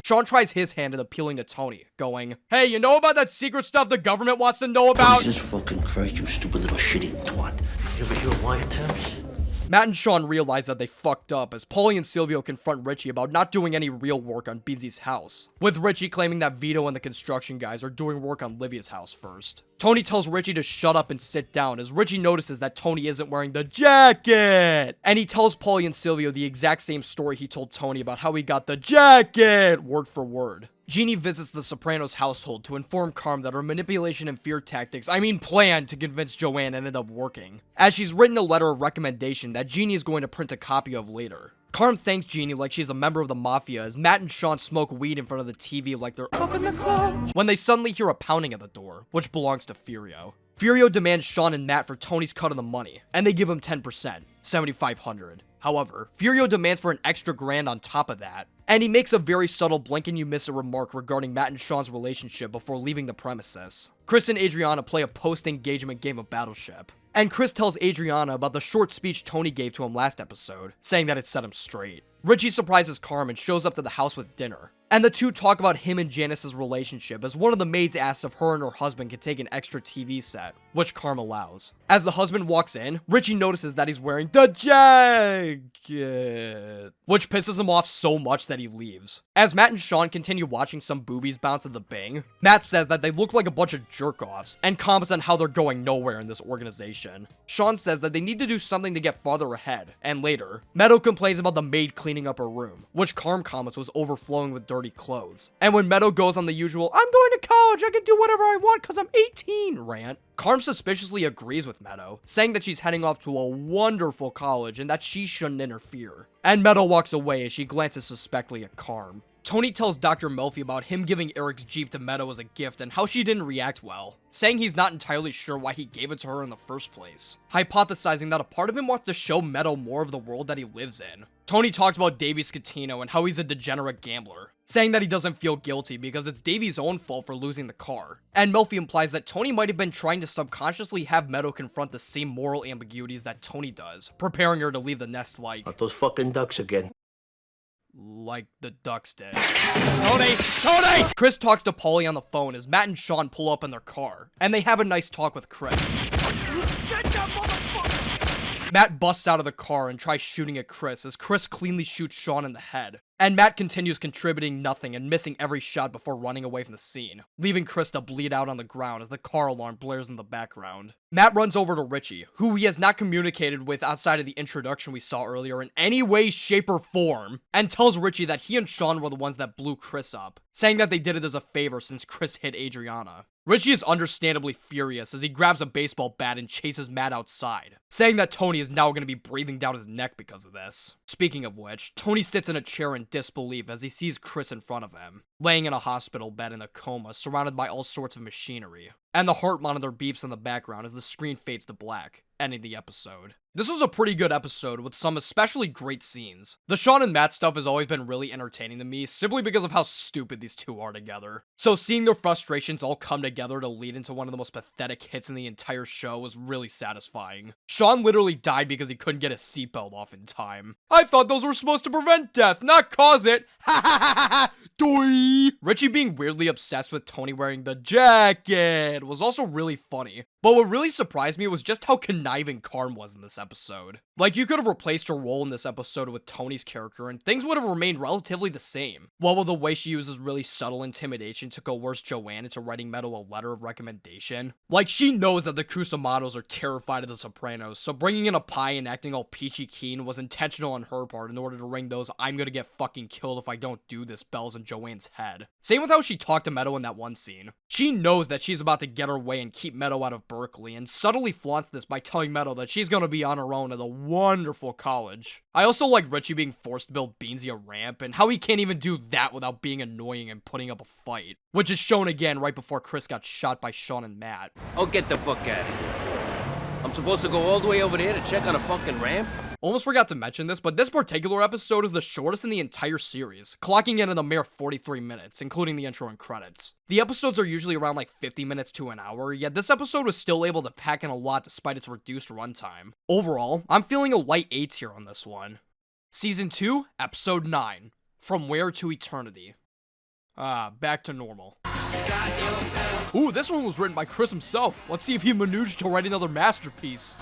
Sean tries his hand at appealing to Tony, going, hey, you know about that secret stuff the government wants to know about? Jesus fucking Christ, you stupid little shitty twat. You ever hear of wiretaps? Matt and Sean realize that they fucked up as Paulie and Silvio confront Richie about not doing any real work on Beansy's house, with Richie claiming that Vito and the construction guys are doing work on Livia's house first. Tony tells Richie to shut up and sit down as Richie notices that Tony isn't wearing the jacket, and he tells Paulie and Silvio the exact same story he told Tony about how he got the jacket, word for word. Jeannie visits the Sopranos household to inform Carm that her manipulation and fear tactics, plan to convince Joanne ended up working, as she's written a letter of recommendation that Jeannie is going to print a copy of later. Carm thanks Jeannie like she's a member of the mafia as Matt and Sean smoke weed in front of the TV like they're up in the club, when they suddenly hear a pounding at the door, which belongs to Furio. Furio demands Sean and Matt for Tony's cut of the money, and they give him 10%, $7,500. However, Furio demands for an extra grand on top of that, and he makes a very subtle blink and you miss a remark regarding Matt and Sean's relationship before leaving the premises. Chris and Adriana play a post-engagement game of Battleship, and Chris tells Adriana about the short speech Tony gave to him last episode, saying that it set him straight. Richie surprises Carm and shows up to the house with dinner, and the two talk about him and Janice's relationship as one of the maids asks if her and her husband can take an extra TV set, which Carm allows. As the husband walks in, Richie notices that he's wearing the jacket, which pisses him off so much that he leaves. As Matt and Sean continue watching some boobies bounce at the Bing, Matt says that they look like a bunch of jerk-offs and comments on how they're going nowhere in this organization. Sean says that they need to do something to get farther ahead, and later, Meadow complains about the maid cleaning up her room, which Carm comments was overflowing with dirty clothes. And when Meadow goes on the usual, I'm going to college, I can do whatever I want because I'm 18 rant, Carm suspiciously agrees with Meadow, saying that she's heading off to a wonderful college and that she shouldn't interfere. And Meadow walks away as she glances suspectfully at Carm. Tony tells Dr. Melfi about him giving Eric's Jeep to Meadow as a gift and how she didn't react well, saying he's not entirely sure why he gave it to her in the first place, hypothesizing that a part of him wants to show Meadow more of the world that he lives in. Tony talks about Davey Scatino and how he's a degenerate gambler, saying that he doesn't feel guilty because it's Davey's own fault for losing the car. And Melfi implies that Tony might have been trying to subconsciously have Meadow confront the same moral ambiguities that Tony does, preparing her to leave the nest like those fucking ducks again. Like the ducks did. Tony! Chris talks to Paulie on the phone as Matt and Sean pull up in their car, and they have a nice talk with Chris. Matt busts out of the car and tries shooting at Chris as Chris cleanly shoots Sean in the head. And Matt continues contributing nothing and missing every shot before running away from the scene, leaving Chris to bleed out on the ground as the car alarm blares in the background. Matt runs over to Richie, who he has not communicated with outside of the introduction we saw earlier in any way, shape, or form, and tells Richie that he and Sean were the ones that blew Chris up, saying that they did it as a favor since Chris hit Adriana. Richie is understandably furious as he grabs a baseball bat and chases Matt outside, saying that Tony is now going to be breathing down his neck because of this. Speaking of which, Tony sits in a chair in disbelief as he sees Chris in front of him, laying in a hospital bed in a coma surrounded by all sorts of machinery. And the heart monitor beeps in the background as the screen fades to black, ending the episode. This was a pretty good episode with some especially great scenes. The Sean and Matt stuff has always been really entertaining to me simply because of how stupid these two are together. So seeing their frustrations all come together to lead into one of the most pathetic hits in the entire show was really satisfying. Sean literally died because he couldn't get his seatbelt off in time. I thought those were supposed to prevent death, not cause it. Ha ha ha ha ha. Doi! Richie being weirdly obsessed with Tony wearing the jacket was also really funny. But what really surprised me was just how connected conniving Carm was in this episode. Like, you could have replaced her role in this episode with Tony's character and things would have remained relatively the same. While with the way she uses really subtle intimidation to coerce Joanne into writing Meadow a letter of recommendation. Like, she knows that the Kusamatos are terrified of the Sopranos, so bringing in a pie and acting all peachy keen was intentional on her part in order to ring those "I'm gonna get fucking killed if I don't do this" bells in Joanne's head. Same with how she talked to Meadow in that one scene. She knows that she's about to get her way and keep Meadow out of Berkeley, and subtly flaunts this by telling Meadow that she's gonna be on her own at a wonderful college. I also like Richie being forced to build Beansy a ramp, and how he can't even do that without being annoying and putting up a fight. Which is shown again right before Chris got shot by Sean and Matt. Oh, get the fuck out of here. I'm supposed to go all the way over there to check on a fucking ramp? Almost forgot to mention this, but this particular episode is the shortest in the entire series, clocking in at a mere 43 minutes, including the intro and credits. The episodes are usually around like 50 minutes to an hour, yet this episode was still able to pack in a lot despite its reduced runtime. Overall, I'm feeling a light 8 tier on this one. Season 2, Episode 9, From Where to Eternity. Back to normal. Ooh, this one was written by Chris himself. Let's see if he managed to write another masterpiece.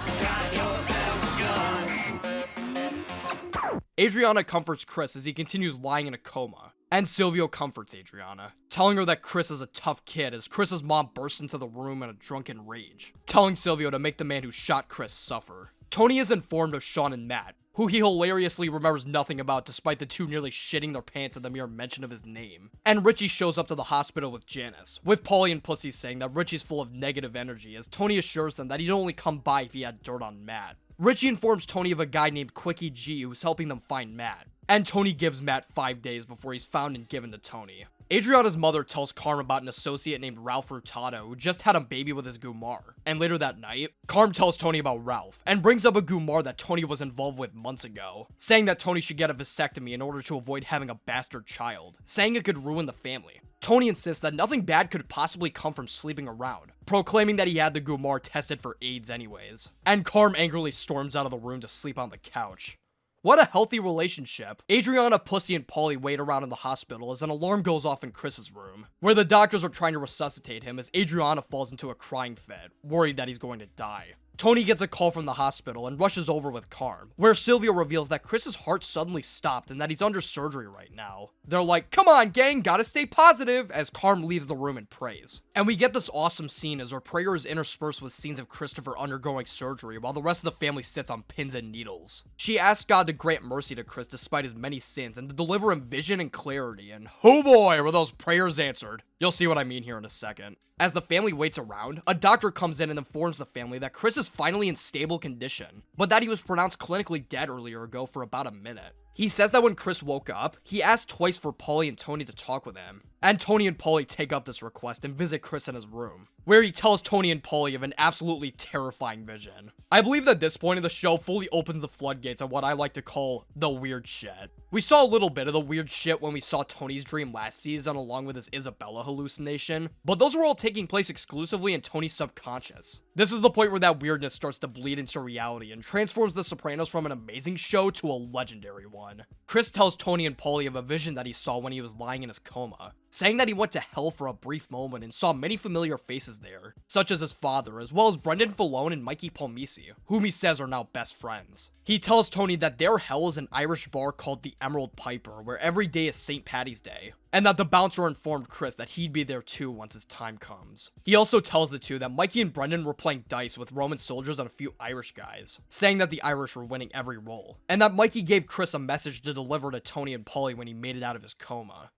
Adriana comforts Chris as he continues lying in a coma. And Silvio comforts Adriana, telling her that Chris is a tough kid as Chris's mom bursts into the room in a drunken rage, telling Silvio to make the man who shot Chris suffer. Tony is informed of Sean and Matt, who he hilariously remembers nothing about despite the two nearly shitting their pants at the mere mention of his name. And Richie shows up to the hospital with Janice, with Paulie and Pussy saying that Richie's full of negative energy as Tony assures them that he'd only come by if he had dirt on Matt. Richie informs Tony of a guy named Quickie G who's helping them find Matt, and Tony gives Matt 5 days before he's found and given to Tony. Adriana's mother tells Carm about an associate named Ralph Rutado who just had a baby with his Gumar, and later that night, Carm tells Tony about Ralph, and brings up a Gumar that Tony was involved with months ago, saying that Tony should get a vasectomy in order to avoid having a bastard child, saying it could ruin the family. Tony insists that nothing bad could possibly come from sleeping around, proclaiming that he had the Gumar tested for AIDS anyways, and Carm angrily storms out of the room to sleep on the couch. What a healthy relationship. Adriana, Pussy, and Paulie wait around in the hospital as an alarm goes off in Chris's room, where the doctors are trying to resuscitate him as Adriana falls into a crying fit, worried that he's going to die. Tony gets a call from the hospital and rushes over with Carm, where Silvio reveals that Chris's heart suddenly stopped and that he's under surgery right now. They're like, "Come on, gang, gotta stay positive," as Carm leaves the room and prays. And we get this awesome scene as her prayer is interspersed with scenes of Christopher undergoing surgery while the rest of the family sits on pins and needles. She asks God to grant mercy to Chris despite his many sins and to deliver him vision and clarity, and oh boy, were those prayers answered. You'll see what I mean here in a second. As the family waits around, a doctor comes in and informs the family that Chris is finally in stable condition, but that he was pronounced clinically dead earlier ago for about a minute. He says that when Chris woke up, he asked twice for Paulie and Tony to talk with him, and Tony and Paulie take up this request and visit Chris in his room, where he tells Tony and Paulie of an absolutely terrifying vision. I believe that this point of the show fully opens the floodgates of what I like to call the weird shit. We saw a little bit of the weird shit when we saw Tony's dream last season along with his Isabella hallucination, but those were all taking place exclusively in Tony's subconscious. This is the point where that weirdness starts to bleed into reality and transforms The Sopranos from an amazing show to a legendary one. Chris tells Tony and Paulie of a vision that he saw when he was lying in his coma, saying that he went to hell for a brief moment and saw many familiar faces there, such as his father, as well as Brendan Fallone and Mikey Palmisi, whom he says are now best friends. He tells Tony that their hell is an Irish bar called the Emerald Piper, where every day is St. Paddy's Day, and that the bouncer informed Chris that he'd be there too once his time comes. He also tells the two that Mikey and Brendan were playing dice with Roman soldiers and a few Irish guys, saying that the Irish were winning every roll, and that Mikey gave Chris a message to deliver to Tony and Paulie when he made it out of his coma.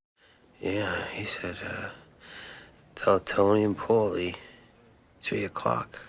Yeah, he said, tell Tony and Paulie, 3 o'clock.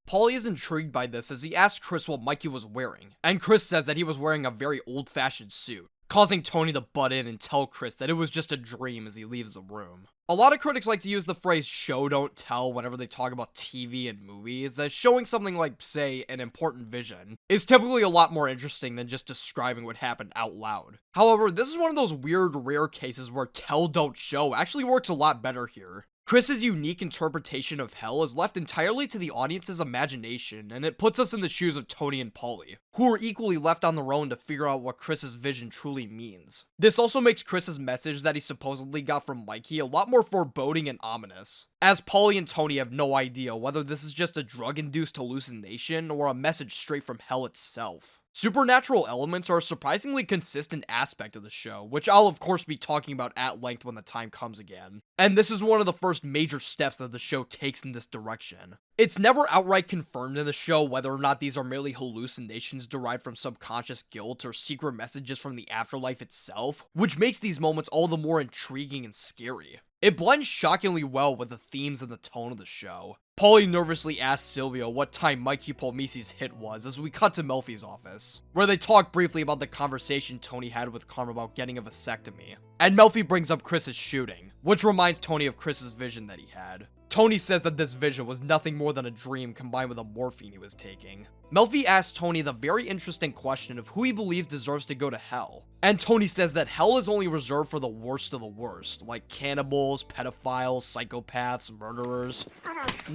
Paulie is intrigued by this as he asks Chris what Mikey was wearing, and Chris says that he was wearing a very old-fashioned suit, causing Tony to butt in and tell Chris that it was just a dream as he leaves the room. A lot of critics like to use the phrase show don't tell whenever they talk about TV and movies, as showing something like, say, an important vision is typically a lot more interesting than just describing what happened out loud. However, this is one of those weird, rare cases where tell don't show actually works a lot better here. Chris's unique interpretation of hell is left entirely to the audience's imagination, and it puts us in the shoes of Tony and Polly, who are equally left on their own to figure out what Chris's vision truly means. This also makes Chris's message that he supposedly got from Mikey a lot more foreboding and ominous, as Polly and Tony have no idea whether this is just a drug-induced hallucination or a message straight from hell itself. Supernatural elements are a surprisingly consistent aspect of the show, which I'll of course be talking about at length when the time comes again. And this is one of the first major steps that the show takes in this direction. It's never outright confirmed in the show whether or not these are merely hallucinations derived from subconscious guilt or secret messages from the afterlife itself, which makes these moments all the more intriguing and scary. It blends shockingly well with the themes and the tone of the show. Polly nervously asks Silvio what time Mikey Palmisi's hit was as we cut to Melfi's office, where they talk briefly about the conversation Tony had with Carm about getting a vasectomy. And Melfi brings up Chris's shooting, which reminds Tony of Chris's vision that he had. Tony says that this vision was nothing more than a dream combined with the morphine he was taking. Melfi asks Tony the very interesting question of who he believes deserves to go to hell. And Tony says that hell is only reserved for the worst of the worst, like cannibals, pedophiles, psychopaths, murderers.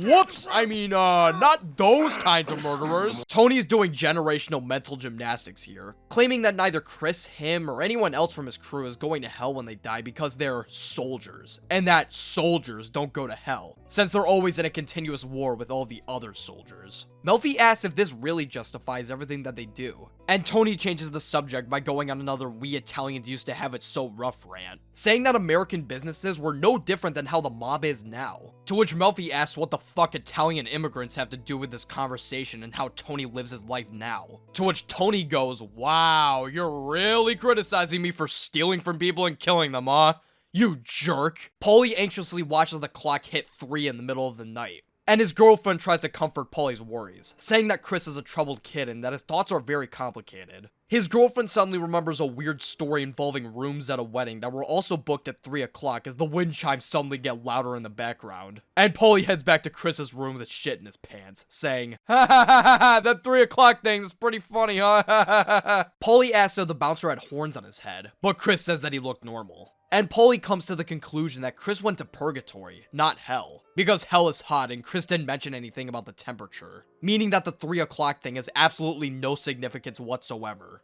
Whoops! I mean, not those kinds of murderers. Tony's doing generational mental gymnastics here, claiming that neither Chris, him, or anyone else from his crew is going to hell when they die because they're soldiers, and that soldiers don't go to hell, since they're always in a continuous war with all the other soldiers. Melfi asks if this really justifies everything that they do, and Tony changes the subject by going on another "we Italians used to have it so rough" rant, saying that American businesses were no different than how the mob is now, to which Melfi asks what the fuck Italian immigrants have to do with this conversation and how Tony lives his life now, to which Tony goes, "Wow, you're really criticizing me for stealing from people and killing them, huh? You jerk." Polly anxiously watches the clock hit 3 in the middle of the night, and his girlfriend tries to comfort Polly's worries, saying that Chris is a troubled kid and that his thoughts are very complicated. His girlfriend suddenly remembers a weird story involving rooms at a wedding that were also booked at 3 o'clock as the wind chimes suddenly get louder in the background. And Polly heads back to Chris's room with shit in his pants, saying, "Ha ha ha ha ha, that 3 o'clock thing is pretty funny, huh?" Ha ha ha ha. Polly asks if the bouncer had horns on his head, but Chris says that he looked normal. And Polly comes to the conclusion that Chris went to purgatory, not hell, because hell is hot and Chris didn't mention anything about the temperature, meaning that the 3 o'clock thing has absolutely no significance whatsoever.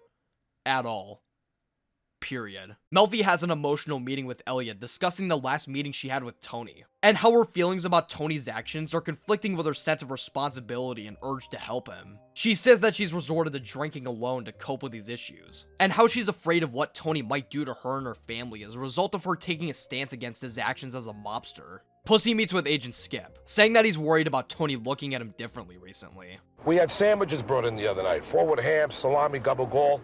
At all. Period. Melfi has an emotional meeting with Elliot discussing the last meeting she had with Tony, and how her feelings about Tony's actions are conflicting with her sense of responsibility and urge to help him. She says that she's resorted to drinking alone to cope with these issues, and how she's afraid of what Tony might do to her and her family as a result of her taking a stance against his actions as a mobster. Pussy meets with Agent Skip, saying that he's worried about Tony looking at him differently recently. We had sandwiches brought in the other night. 4 with ham, salami, gabagool.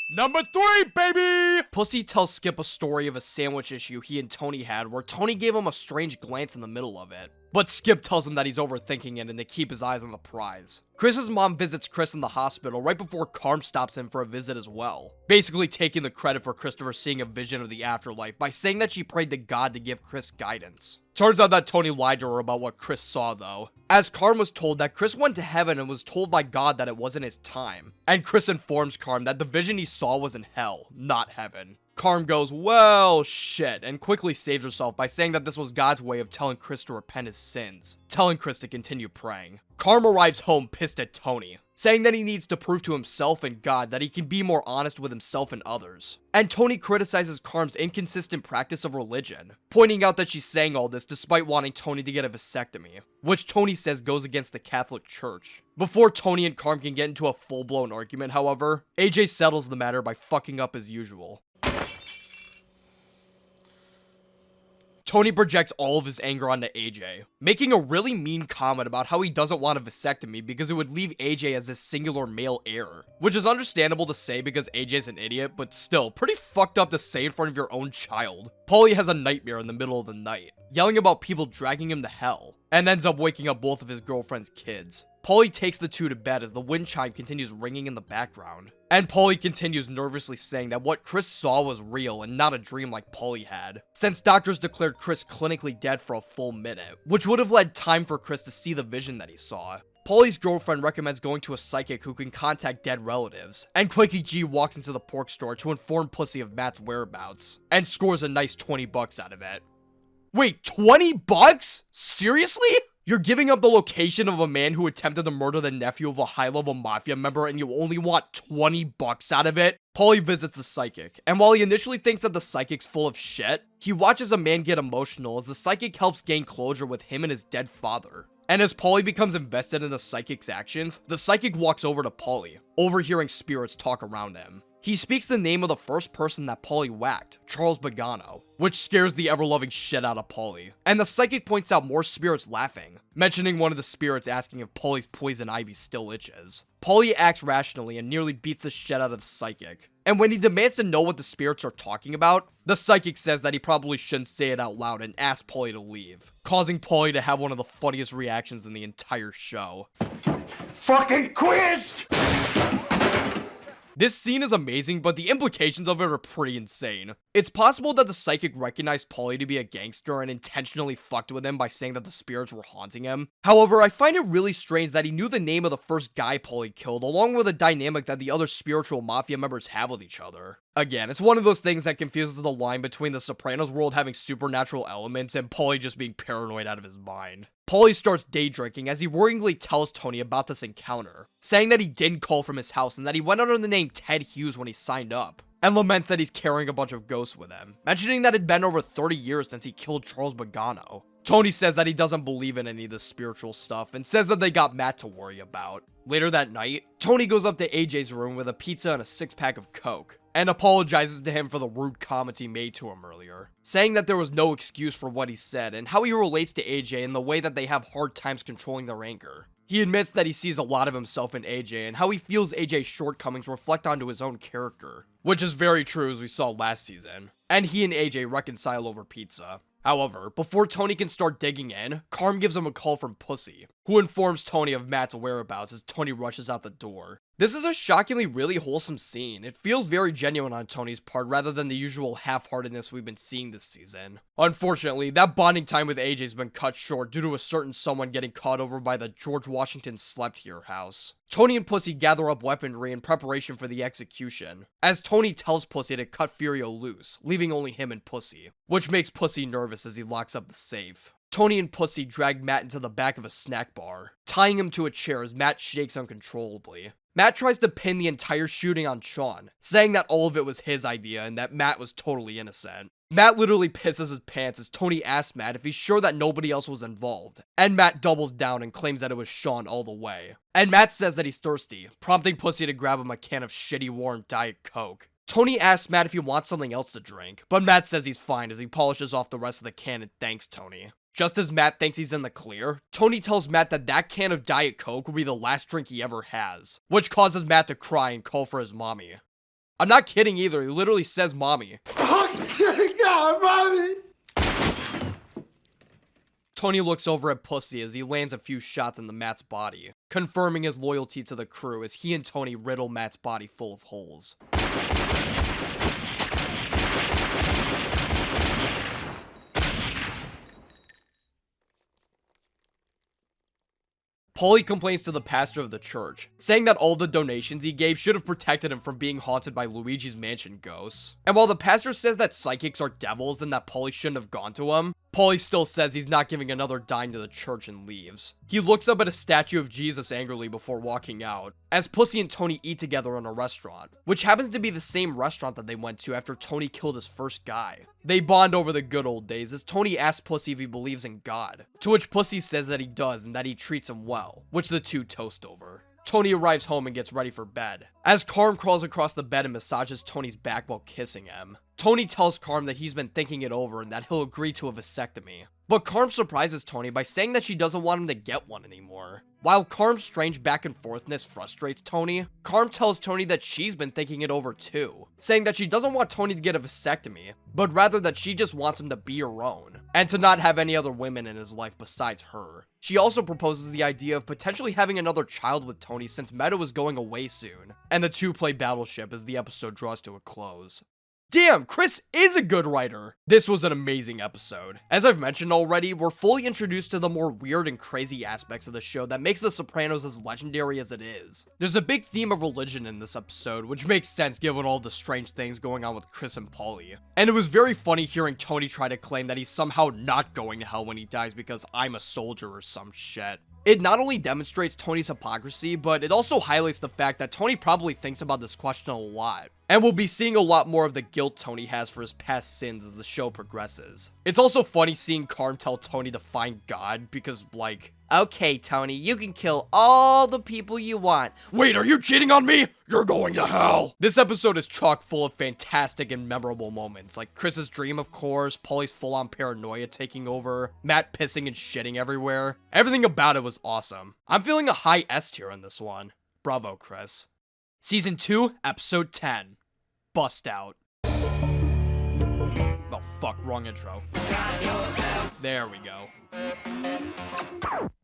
Number 3, baby! Pussy tells Skip a story of a sandwich issue he and Tony had where Tony gave him a strange glance in the middle of it. But Skip tells him that he's overthinking it and to keep his eyes on the prize. Chris's mom visits Chris in the hospital right before Carm stops in for a visit as well, basically taking the credit for Christopher seeing a vision of the afterlife by saying that she prayed to God to give Chris guidance. Turns out that Tony lied to her about what Chris saw though, as Carm was told that Chris went to heaven and was told by God that it wasn't his time, and Chris informs Carm that the vision he saw was in hell, not heaven. Carm goes, "Well, shit," and quickly saves herself by saying that this was God's way of telling Chris to repent his sins, telling Chris to continue praying. Carm arrives home pissed at Tony, saying that he needs to prove to himself and God that he can be more honest with himself and others. And Tony criticizes Carm's inconsistent practice of religion, pointing out that she's saying all this despite wanting Tony to get a vasectomy, which Tony says goes against the Catholic Church. Before Tony and Carm can get into a full-blown argument, however, AJ settles the matter by fucking up as usual. Tony projects all of his anger onto AJ, making a really mean comment about how he doesn't want a vasectomy because it would leave AJ as a singular male heir, which is understandable to say because AJ's an idiot, but still, pretty fucked up to say in front of your own child. Polly has a nightmare in the middle of the night, yelling about people dragging him to hell, and ends up waking up both of his girlfriend's kids. Polly takes the two to bed as the wind chime continues ringing in the background. And Polly continues nervously saying that what Chris saw was real and not a dream like Polly had, since doctors declared Chris clinically dead for a full minute, which would have led time for Chris to see the vision that he saw. Polly's girlfriend recommends going to a psychic who can contact dead relatives, and Quickie G walks into the pork store to inform Pussy of Matt's whereabouts, and scores a nice $20 out of it. Wait, 20 bucks? Seriously? You're giving up the location of a man who attempted to murder the nephew of a high-level mafia member and you only want 20 bucks out of it? Paulie visits the psychic, and while he initially thinks that the psychic's full of shit, he watches a man get emotional as the psychic helps gain closure with him and his dead father. And as Paulie becomes invested in the psychic's actions, the psychic walks over to Paulie, overhearing spirits talk around him. He speaks the name of the first person that Paulie whacked, Charles Pagano, which scares the ever-loving shit out of Paulie. And the psychic points out more spirits laughing, mentioning one of the spirits asking if Paulie's poison ivy still itches. Paulie acts rationally and nearly beats the shit out of the psychic. And when he demands to know what the spirits are talking about, the psychic says that he probably shouldn't say it out loud and asks Paulie to leave, causing Paulie to have one of the funniest reactions in the entire show. Fucking quiz! This scene is amazing, but the implications of it are pretty insane. It's possible that the psychic recognized Paulie to be a gangster and intentionally fucked with him by saying that the spirits were haunting him. However, I find it really strange that he knew the name of the first guy Paulie killed, along with the dynamic that the other spiritual mafia members have with each other. Again, it's one of those things that confuses the line between the Sopranos world having supernatural elements and Paulie just being paranoid out of his mind. Paulie starts day drinking as he worryingly tells Tony about this encounter, saying that he didn't call from his house and that he went under the name Ted Hughes when he signed up, and laments that he's carrying a bunch of ghosts with him, mentioning that it'd been over 30 years since he killed Charles Pagano. Tony says that he doesn't believe in any of the spiritual stuff and says that they got Matt to worry about. Later that night, Tony goes up to AJ's room with a pizza and a 6-pack of Coke, and apologizes to him for the rude comments he made to him earlier, saying that there was no excuse for what he said and how he relates to AJ and the way that they have hard times controlling their anger. He admits that he sees a lot of himself in AJ and how he feels AJ's shortcomings reflect onto his own character, which is very true as we saw last season, and he and AJ reconcile over pizza. However, before Tony can start digging in, Carm gives him a call from Pussy, who informs Tony of Matt's whereabouts as Tony rushes out the door. This is a shockingly really wholesome scene. It feels very genuine on Tony's part rather than the usual half-heartedness we've been seeing this season. Unfortunately, that bonding time with AJ's been cut short due to a certain someone getting caught over by the George Washington slept here house. Tony and Pussy gather up weaponry in preparation for the execution, as Tony tells Pussy to cut Furio loose, leaving only him and Pussy, which makes Pussy nervous as he locks up the safe. Tony and Pussy drag Matt into the back of a snack bar, tying him to a chair as Matt shakes uncontrollably. Matt tries to pin the entire shooting on Sean, saying that all of it was his idea and that Matt was totally innocent. Matt literally pisses his pants as Tony asks Matt if he's sure that nobody else was involved, and Matt doubles down and claims that it was Sean all the way. And Matt says that he's thirsty, prompting Pussy to grab him a can of shitty warm Diet Coke. Tony asks Matt if he wants something else to drink, but Matt says he's fine as he polishes off the rest of the can and thanks Tony. Just as Matt thinks he's in the clear, Tony tells Matt that that can of Diet Coke will be the last drink he ever has, which causes Matt to cry and call for his mommy. I'm not kidding either, he literally says mommy. God, mommy! Tony looks over at Pussy as he lands a few shots into Matt's body, confirming his loyalty to the crew as he and Tony riddle Matt's body full of holes. Paulie complains to the pastor of the church, saying that all the donations he gave should have protected him from being haunted by Luigi's Mansion ghosts. And while the pastor says that psychics are devils and that Paulie shouldn't have gone to him, Paulie still says he's not giving another dime to the church and leaves. He looks up at a statue of Jesus angrily before walking out, as Pussy and Tony eat together in a restaurant, which happens to be the same restaurant that they went to after Tony killed his first guy. They bond over the good old days as Tony asks Pussy if he believes in God, to which Pussy says that he does and that he treats him well, which the two toast over. Tony arrives home and gets ready for bed, as Carm crawls across the bed and massages Tony's back while kissing him. Tony tells Carm that he's been thinking it over and that he'll agree to a vasectomy. But Carm surprises Tony by saying that she doesn't want him to get one anymore. While Carm's strange back and forthness frustrates Tony, Carm tells Tony that she's been thinking it over too, saying that she doesn't want Tony to get a vasectomy, but rather that she just wants him to be her own, and to not have any other women in his life besides her. She also proposes the idea of potentially having another child with Tony since Meadow is going away soon, and the two play Battleship as the episode draws to a close. Damn, Chris is a good writer. This was an amazing episode. As I've mentioned already, we're fully introduced to the more weird and crazy aspects of the show that makes The Sopranos as legendary as it is. There's a big theme of religion in this episode, which makes sense given all the strange things going on with Chris and Paulie. And it was very funny hearing Tony try to claim that he's somehow not going to hell when he dies because I'm a soldier or some shit. It not only demonstrates Tony's hypocrisy, but it also highlights the fact that Tony probably thinks about this question a lot. And we'll be seeing a lot more of the guilt Tony has for his past sins as the show progresses. It's also funny seeing Carm tell Tony to find God because, like, okay, Tony, you can kill all the people you want. Wait, are you cheating on me? You're going to hell. This episode is chock full of fantastic and memorable moments, like Chris's dream, of course, Paulie's full-on paranoia taking over, Matt pissing and shitting everywhere. Everything about it was awesome. I'm feeling a high S tier on this one. Bravo, Chris. Season 2, Episode 10. Bust Out. Oh, fuck, wrong intro. There we go.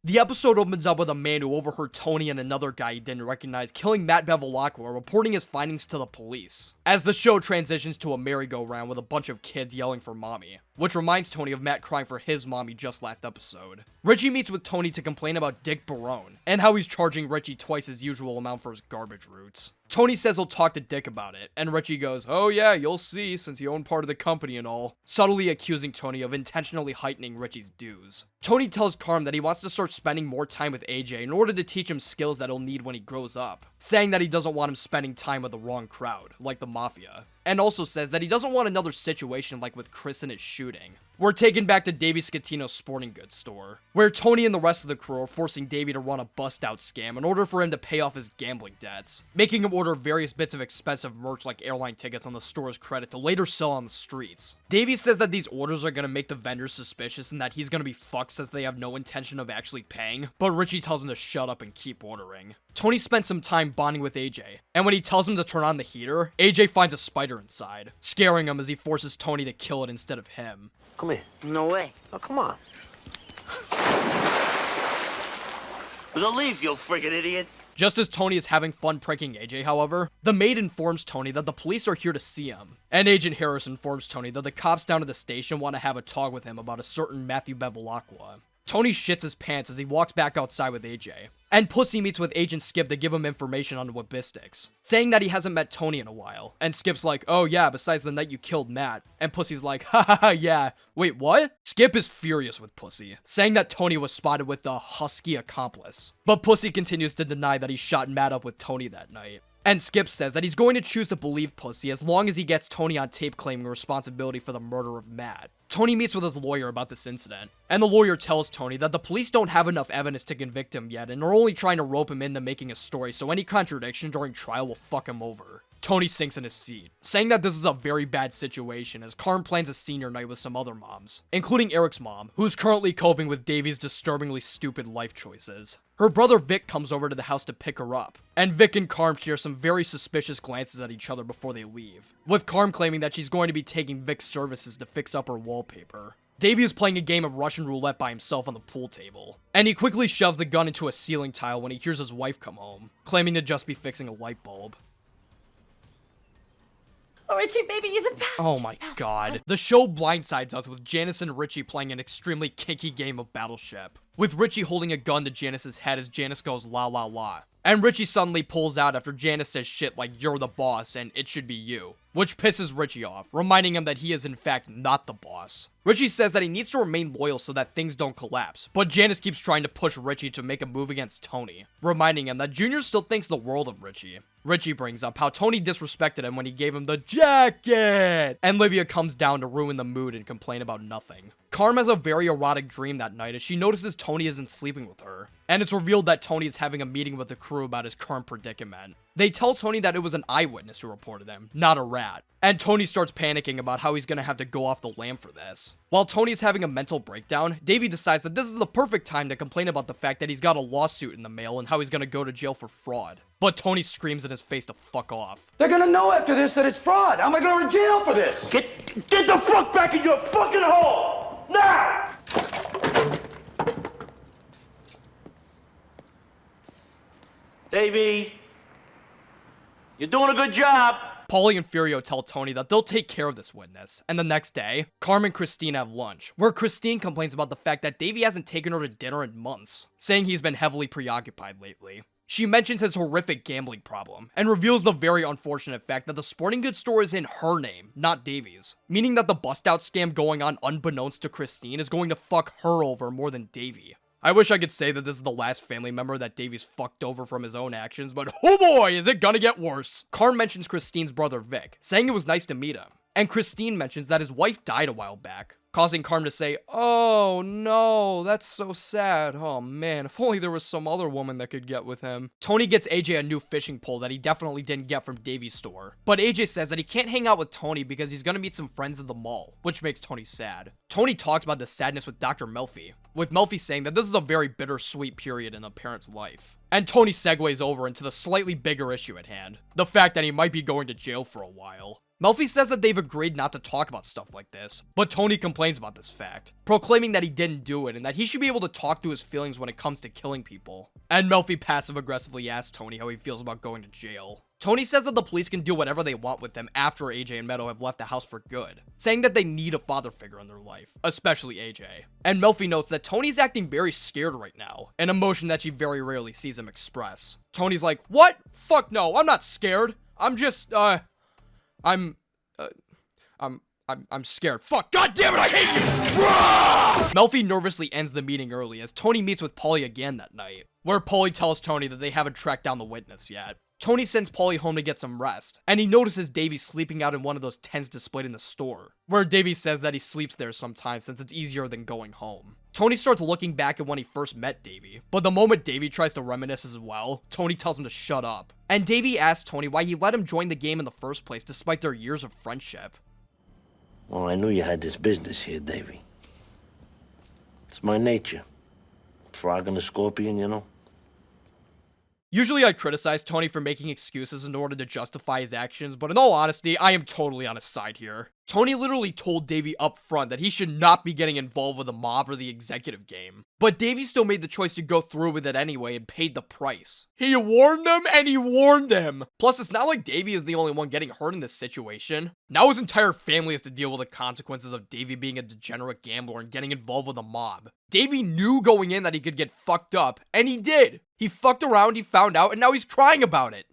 The episode opens up with a man who overheard Tony and another guy he didn't recognize killing Matt Bevilacqua, reporting his findings to the police. As the show transitions to a merry-go-round with a bunch of kids yelling for mommy, which reminds Tony of Matt crying for his mommy just last episode. Richie meets with Tony to complain about Dick Barone, and how he's charging Richie twice his usual amount for his garbage routes. Tony says he'll talk to Dick about it, and Richie goes, oh yeah, you'll see, since you own part of the company and all, subtly accusing Tony of intentionally heightening Richie's dues. Tony tells Carm that he wants to start spending more time with AJ in order to teach him skills that he'll need when he grows up, saying that he doesn't want him spending time with the wrong crowd, like the Mafia. And also says that he doesn't want another situation like with Chris and his shooting. We're taken back to Davey Scatino's sporting goods store, where Tony and the rest of the crew are forcing Davey to run a bust-out scam in order for him to pay off his gambling debts, making him order various bits of expensive merch like airline tickets on the store's credit to later sell on the streets. Davey says that these orders are going to make the vendors suspicious and that he's going to be fucked since they have no intention of actually paying, but Richie tells him to shut up and keep ordering. Tony spends some time bonding with AJ, and when he tells him to turn on the heater, AJ finds a spider inside, scaring him as he forces Tony to kill it instead of him. Come here. No way. Oh, come on. It was a leaf, you friggin' idiot. Just as Tony is having fun pranking AJ, however, the maid informs Tony that the police are here to see him. And Agent Harris informs Tony that the cops down at the station want to have a talk with him about a certain Matthew Bevilacqua. Tony shits his pants as he walks back outside with AJ. And Pussy meets with Agent Skip to give him information on Wabistics, saying that he hasn't met Tony in a while. And Skip's like, oh yeah, besides the night you killed Matt. And Pussy's like, ha ha ha, yeah. Wait, what? Skip is furious with Pussy, saying that Tony was spotted with a husky accomplice. But Pussy continues to deny that he shot Matt up with Tony that night. And Skip says that he's going to choose to believe Pussy as long as he gets Tony on tape claiming responsibility for the murder of Matt. Tony meets with his lawyer about this incident, and the lawyer tells Tony that the police don't have enough evidence to convict him yet and are only trying to rope him into making a story so any contradiction during trial will fuck him over. Tony sinks in his seat, saying that this is a very bad situation as Carm plans a senior night with some other moms, including Eric's mom, who's currently coping with Davey's disturbingly stupid life choices. Her brother Vic comes over to the house to pick her up, and Vic and Carm share some very suspicious glances at each other before they leave, with Carm claiming that she's going to be taking Vic's services to fix up her wallpaper. Davey is playing a game of Russian roulette by himself on the pool table, and he quickly shoves the gun into a ceiling tile when he hears his wife come home, claiming to just be fixing a light bulb. Oh, Richie, baby, he's a bastard. Oh my god. The show blindsides us with Janice and Richie playing an extremely kinky game of Battleship, with Richie holding a gun to Janice's head as Janice goes la la la. And Richie suddenly pulls out after Janice says shit like you're the boss and it should be you, which pisses Richie off, reminding him that he is in fact not the boss. Richie says that he needs to remain loyal so that things don't collapse, but Janice keeps trying to push Richie to make a move against Tony, reminding him that Junior still thinks the world of Richie. Richie brings up how Tony disrespected him when he gave him the jacket, and Livia comes down to ruin the mood and complain about nothing. Carm has a very erotic dream that night as she notices Tony isn't sleeping with her, and it's revealed that Tony is having a meeting with the crew about his current predicament. They tell Tony that it was an eyewitness who reported him, not a rat, and Tony starts panicking about how he's gonna have to go off the lam for this. While Tony's having a mental breakdown, Davey decides that this is the perfect time to complain about the fact that he's got a lawsuit in the mail and how he's gonna go to jail for fraud. But Tony screams in his face to fuck off. They're gonna know after this that it's fraud. How am I going to jail for this? Get the fuck back in your fucking hole! Now! Davey, you're doing a good job. Paulie and Furio tell Tony that they'll take care of this witness, and the next day, Carm and Christine have lunch, where Christine complains about the fact that Davey hasn't taken her to dinner in months, saying he's been heavily preoccupied lately. She mentions his horrific gambling problem, and reveals the very unfortunate fact that the sporting goods store is in her name, not Davey's, meaning that the bust-out scam going on unbeknownst to Christine is going to fuck her over more than Davey. I wish I could say that this is the last family member that Davey's fucked over from his own actions, but oh boy, is it gonna get worse. Carm mentions Christine's brother Vic, saying it was nice to meet him, and Christine mentions that his wife died a while back, causing Carm to say, "Oh no, that's so sad. Oh man, if only there was some other woman that could get with him." Tony gets AJ a new fishing pole that he definitely didn't get from Davey's store, but AJ says that he can't hang out with Tony because he's gonna meet some friends at the mall, which makes Tony sad. Tony talks about this sadness with Dr. Melfi, with Melfi saying that this is a very bittersweet period in a parent's life. And Tony segues over into the slightly bigger issue at hand, the fact that he might be going to jail for a while. Melfi says that they've agreed not to talk about stuff like this, but Tony complains about this fact, proclaiming that he didn't do it and that he should be able to talk to his feelings when it comes to killing people. And Melfi passive-aggressively asks Tony how he feels about going to jail. Tony says that the police can do whatever they want with him after AJ and Meadow have left the house for good, saying that they need a father figure in their life, especially AJ. And Melfi notes that Tony's acting very scared right now, an emotion that she very rarely sees him express. Tony's like, "What? Fuck no, I'm not scared. I'm just, I'm scared. Fuck, god damn it, I hate you!" Melfi nervously ends the meeting early as Tony meets with Paulie again that night, where Paulie tells Tony that they haven't tracked down the witness yet. Tony sends Paulie home to get some rest, and he notices Davey sleeping out in one of those tents displayed in the store, where Davey says that he sleeps there sometimes since it's easier than going home. Tony starts looking back at when he first met Davey, but the moment Davey tries to reminisce as well, Tony tells him to shut up. And Davey asks Tony why he let him join the game in the first place despite their years of friendship. Well, I knew you had this business here, Davey. It's my nature. Frog and the scorpion, you know? Usually I criticize Tony for making excuses in order to justify his actions, but in all honesty, I am totally on his side here. Tony literally told Davey up front that he should not be getting involved with the mob or the executive game. But Davey still made the choice to go through with it anyway and paid the price. He warned them and he warned them. Plus, it's not like Davey is the only one getting hurt in this situation. Now his entire family has to deal with the consequences of Davey being a degenerate gambler and getting involved with a mob. Davey knew going in that he could get fucked up, and he did. He fucked around, he found out, and now he's crying about it.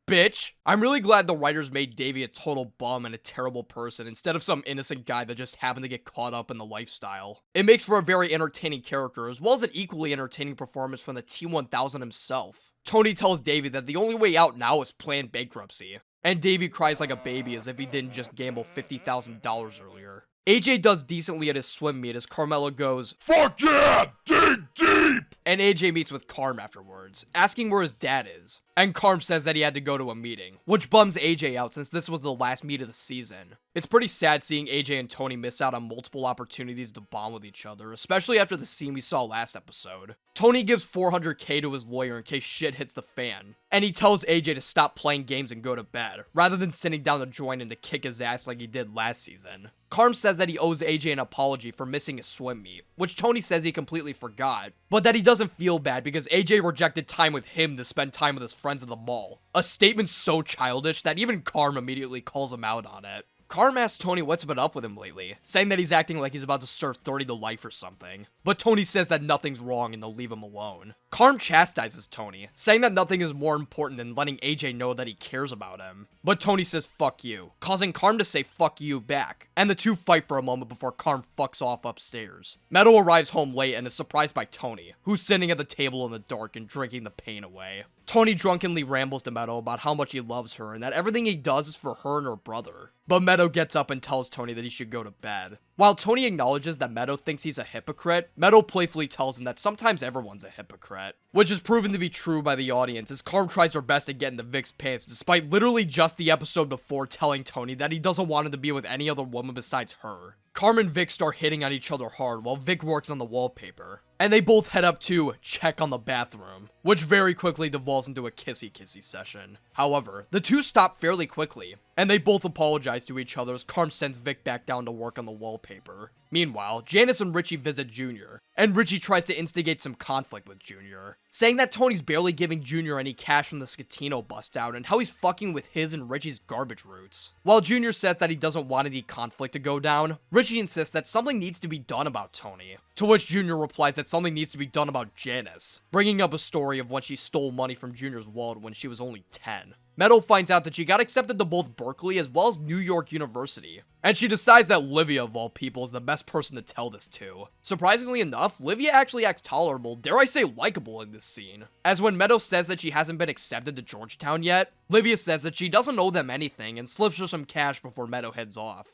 Bitch. I'm really glad the writers made Davey a total bum and a terrible person instead of some innocent guy that just happened to get caught up in the lifestyle. It makes for a very entertaining character as well as an equally entertaining performance from the T-1000 himself. Tony tells Davey that the only way out now is planned bankruptcy, and Davey cries like a baby as if he didn't just gamble $50,000 earlier. AJ does decently at his swim meet as Carmelo goes, "Fuck yeah, dig deep!" And AJ meets with Carm afterwards, asking where his dad is. And Carm says that he had to go to a meeting, which bums AJ out since this was the last meet of the season. It's pretty sad seeing AJ and Tony miss out on multiple opportunities to bond with each other, especially after the scene we saw last episode. Tony gives $400K to his lawyer in case shit hits the fan, and he tells AJ to stop playing games and go to bed, rather than sitting down to join in to kick his ass like he did last season. Carm says that he owes AJ an apology for missing his swim meet, which Tony says he completely forgot, but that he doesn't feel bad because AJ rejected time with him to spend time with his friends at the mall. A statement so childish that even Carm immediately calls him out on it. Carm asks Tony what's been up with him lately, saying that he's acting like he's about to serve 30 to life or something. But Tony says that nothing's wrong and they'll leave him alone. Carm chastises Tony, saying that nothing is more important than letting AJ know that he cares about him. But Tony says fuck you, causing Carm to say fuck you back, and the two fight for a moment before Carm fucks off upstairs. Meadow arrives home late and is surprised by Tony, who's sitting at the table in the dark and drinking the pain away. Tony drunkenly rambles to Meadow about how much he loves her and that everything he does is for her and her brother. But Meadow gets up and tells Tony that he should go to bed. While Tony acknowledges that Meadow thinks he's a hypocrite, Meadow playfully tells him that sometimes everyone's a hypocrite. Which is proven to be true by the audience as Carm tries her best to get into Vic's pants despite literally just the episode before telling Tony that he doesn't want him to be with any other woman besides her. Carm and Vic start hitting on each other hard while Vic works on the wallpaper. And they both head up to check on the bathroom, which very quickly devolves into a kissy-kissy session. However, the two stop fairly quickly, and they both apologize to each other as Carm sends Vic back down to work on the wallpaper. Meanwhile, Janice and Richie visit Junior, and Richie tries to instigate some conflict with Junior, saying that Tony's barely giving Junior any cash from the Scatino bust out and how he's fucking with his and Richie's garbage roots. While Junior says that he doesn't want any conflict to go down, Richie insists that something needs to be done about Tony, to which Junior replies that something needs to be done about Janice, bringing up a story of when she stole money from Junior's wallet when she was only 10. Meadow finds out that she got accepted to both Berkeley as well as New York University, and she decides that Livia, of all people, is the best person to tell this to. Surprisingly enough, Livia actually acts tolerable, dare I say likable in this scene, as when Meadow says that she hasn't been accepted to Georgetown yet, Livia says that she doesn't owe them anything and slips her some cash before Meadow heads off.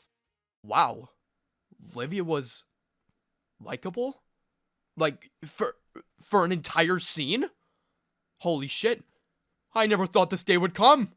Wow. Livia was likable? Like, for an entire scene? Holy shit. I never thought this day would come.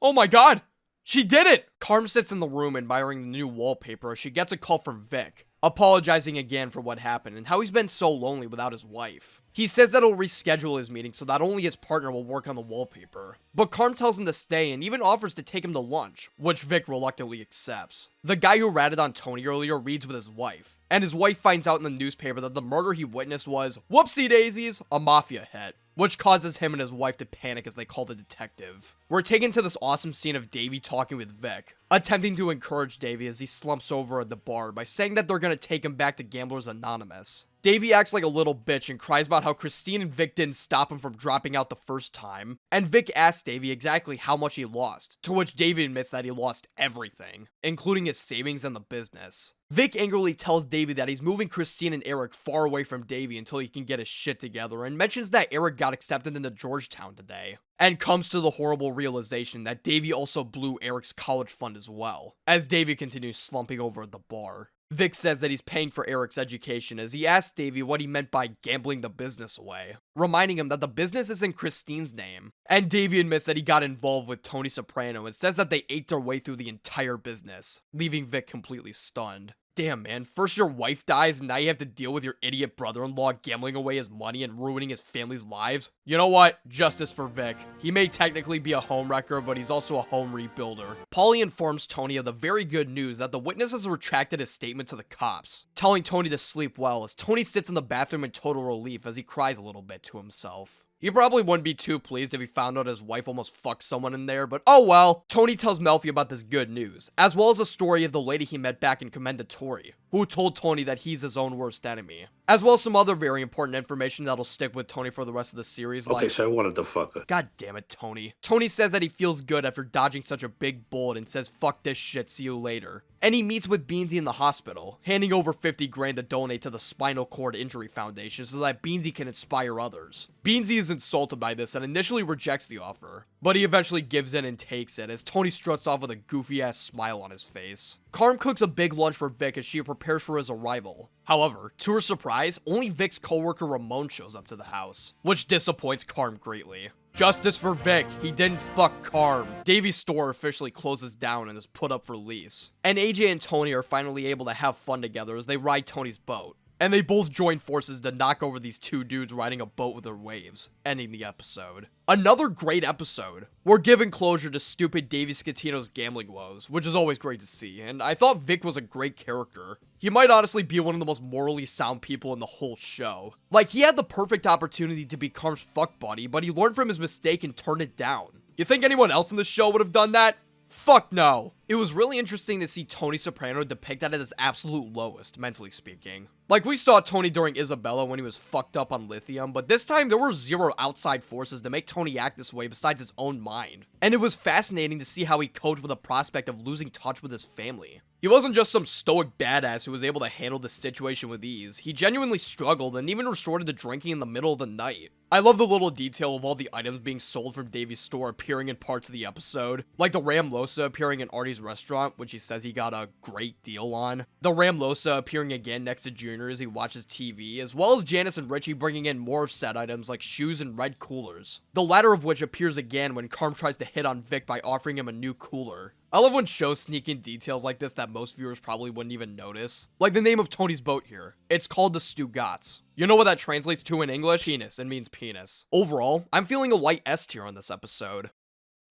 Oh my god! She did it! Carm sits in the room admiring the new wallpaper as she gets a call from Vic, apologizing again for what happened and how he's been so lonely without his wife. He says that he'll reschedule his meeting so that only his partner will work on the wallpaper, but Carm tells him to stay and even offers to take him to lunch, which Vic reluctantly accepts. The guy who ratted on Tony earlier reads with his wife, and his wife finds out in the newspaper that the murder he witnessed was, whoopsie daisies, a mafia hit, which causes him and his wife to panic as they call the detective. We're taken to this awesome scene of Davey talking with Vic, attempting to encourage Davey as he slumps over at the bar by saying that they're gonna take him back to Gamblers Anonymous. Davey acts like a little bitch and cries about how Christine and Vic didn't stop him from dropping out the first time, and Vic asks Davey exactly how much he lost, to which Davey admits that he lost everything, including his savings and the business. Vic angrily tells Davey that he's moving Christine and Eric far away from Davey until he can get his shit together, and mentions that Eric got accepted into Georgetown today, and comes to the horrible realization that Davey also blew Eric's college fund as well, as Davey continues slumping over at the bar. Vic says that he's paying for Eric's education as he asks Davey what he meant by gambling the business away, reminding him that the business is in Christine's name, and Davey admits that he got involved with Tony Soprano and says that they ate their way through the entire business, leaving Vic completely stunned. Damn, man, first your wife dies and now you have to deal with your idiot brother-in-law gambling away his money and ruining his family's lives? You know what? Justice for Vic. He may technically be a homewrecker, but he's also a home rebuilder. Paulie informs Tony of the very good news that the witness has retracted his statement to the cops, telling Tony to sleep well as Tony sits in the bathroom in total relief as he cries a little bit to himself. He probably wouldn't be too pleased if he found out his wife almost fucked someone in there, but oh well. Tony tells Melfi about this good news, as well as a story of the lady he met back in Commendatori, who told Tony that he's his own worst enemy, as well as some other very important information that'll stick with Tony for the rest of the series. Okay, so I wanted to fuck her. God damn it, Tony. Tony says that he feels good after dodging such a big bullet and says fuck this shit, see you later. And he meets with Beansy in the hospital, handing over 50 grand to donate to the Spinal Cord Injury Foundation so that Beansy can inspire others. Beansy is insulted by this and initially rejects the offer, but he eventually gives in and takes it as Tony struts off with a goofy ass smile on his face. Carm cooks a big lunch for Vic as she prepares for his arrival. However, to her surprise, only Vic's coworker Ramon shows up to the house, which disappoints Carm greatly. Justice for Vic, he didn't fuck Carm. Davy's store officially closes down and is put up for lease. And AJ and Tony are finally able to have fun together as they ride Tony's boat. And they both join forces to knock over these two dudes riding a boat with their waves, ending the episode. Another great episode. We're giving closure to stupid Davey Scatino's gambling woes, which is always great to see, and I thought Vic was a great character. He might honestly be one of the most morally sound people in the whole show. Like, he had the perfect opportunity to be Carm's fuck buddy, but he learned from his mistake and turned it down. You think anyone else in the show would have done that? Fuck no. It was really interesting to see Tony Soprano depicted at his absolute lowest, mentally speaking. Like, we saw Tony during Isabella when he was fucked up on lithium, but this time there were zero outside forces to make Tony act this way besides his own mind. And it was fascinating to see how he coped with the prospect of losing touch with his family. He wasn't just some stoic badass who was able to handle the situation with ease. He genuinely struggled and even resorted to drinking in the middle of the night. I love the little detail of all the items being sold from Davy's store appearing in parts of the episode. Like the Ramlosa appearing in Artie's restaurant, which he says he got a great deal on. The Ramlosa appearing again next to Junior as he watches TV, as well as Janice and Richie bringing in more of said items like shoes and red coolers. The latter of which appears again when Carm tries to hit on Vic by offering him a new cooler. I love when shows sneak in details like this that most viewers probably wouldn't even notice. Like the name of Tony's boat here. It's called the Stugotz. You know what that translates to in English? Penis. It means penis. Overall, I'm feeling a light S tier on this episode.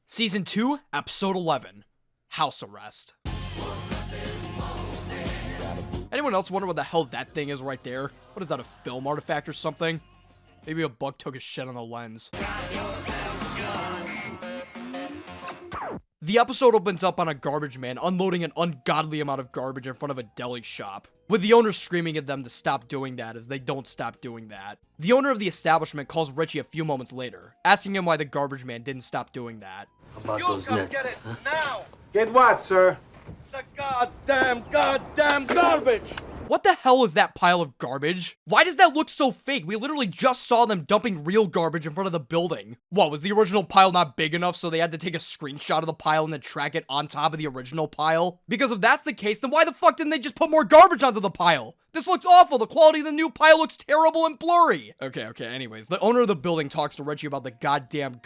Season 2, Episode 11, House Arrest. Anyone else wonder what the hell that thing is right there? What is that, a film artifact or something? Maybe a bug took a shit on the lens. The episode opens up on a garbage man unloading an ungodly amount of garbage in front of a deli shop, with the owner screaming at them to stop doing that as they don't stop doing that. The owner of the establishment calls Richie a few moments later, asking him why the garbage man didn't stop doing that. How about those nets? Get it huh? now! Get what, sir? The goddamn garbage! What the hell is that pile of garbage? Why does that look so fake? We literally just saw them dumping real garbage in front of the building. What, was the original pile not big enough so they had to take a screenshot of the pile and then track it on top of the original pile? Because if that's the case, then why the fuck didn't they just put more garbage onto the pile? This looks awful. The quality of the new pile looks terrible and blurry. Okay, anyways. The owner of the building talks to Richie about the goddamn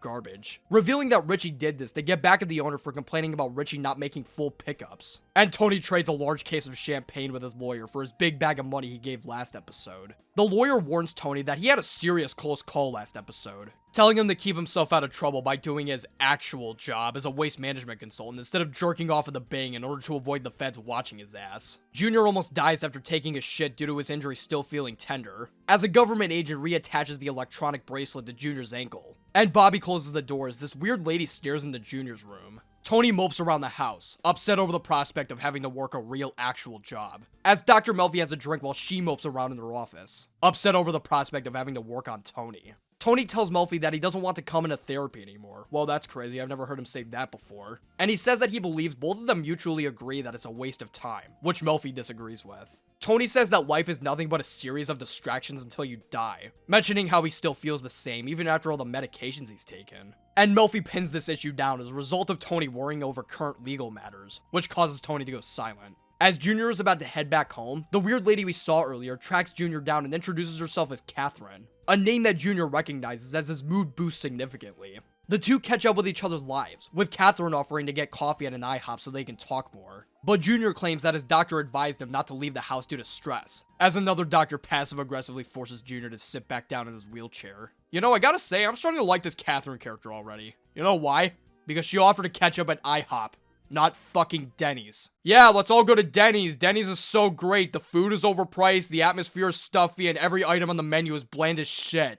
garbage, revealing that Richie did this to get back at the owner for complaining about Richie not making full pickups. And Tony trades a large case of champagne with his lawyer for his big bag of money he gave last episode. The lawyer warns Tony that he had a serious close call last episode, telling him to keep himself out of trouble by doing his actual job as a waste management consultant instead of jerking off at the Bing in order to avoid the feds watching his ass. Junior almost dies after taking a shit due to his injury still feeling tender, as a government agent reattaches the electronic bracelet to Junior's ankle. And Bobby closes the door as this weird lady stares into Junior's room. Tony mopes around the house, upset over the prospect of having to work a real actual job, as Dr. Melfi has a drink while she mopes around in her office, upset over the prospect of having to work on Tony. Tony tells Melfi that he doesn't want to come into therapy anymore. Well, that's crazy. I've never heard him say that before. And he says that he believes both of them mutually agree that it's a waste of time, which Melfi disagrees with. Tony says that life is nothing but a series of distractions until you die, mentioning how he still feels the same even after all the medications he's taken. And Melfi pins this issue down as a result of Tony worrying over current legal matters, which causes Tony to go silent. As Junior is about to head back home, the weird lady we saw earlier tracks Junior down and introduces herself as Catherine, a name that Junior recognizes as his mood boosts significantly. The two catch up with each other's lives, with Catherine offering to get coffee at an IHOP so they can talk more. But Junior claims that his doctor advised him not to leave the house due to stress, as another doctor passive-aggressively forces Junior to sit back down in his wheelchair. You know, I gotta say, I'm starting to like this Catherine character already. You know why? Because she offered to catch up at IHOP. Not fucking Denny's. Yeah, let's all go to Denny's. Denny's is so great. The food is overpriced, the atmosphere is stuffy, and every item on the menu is bland as shit.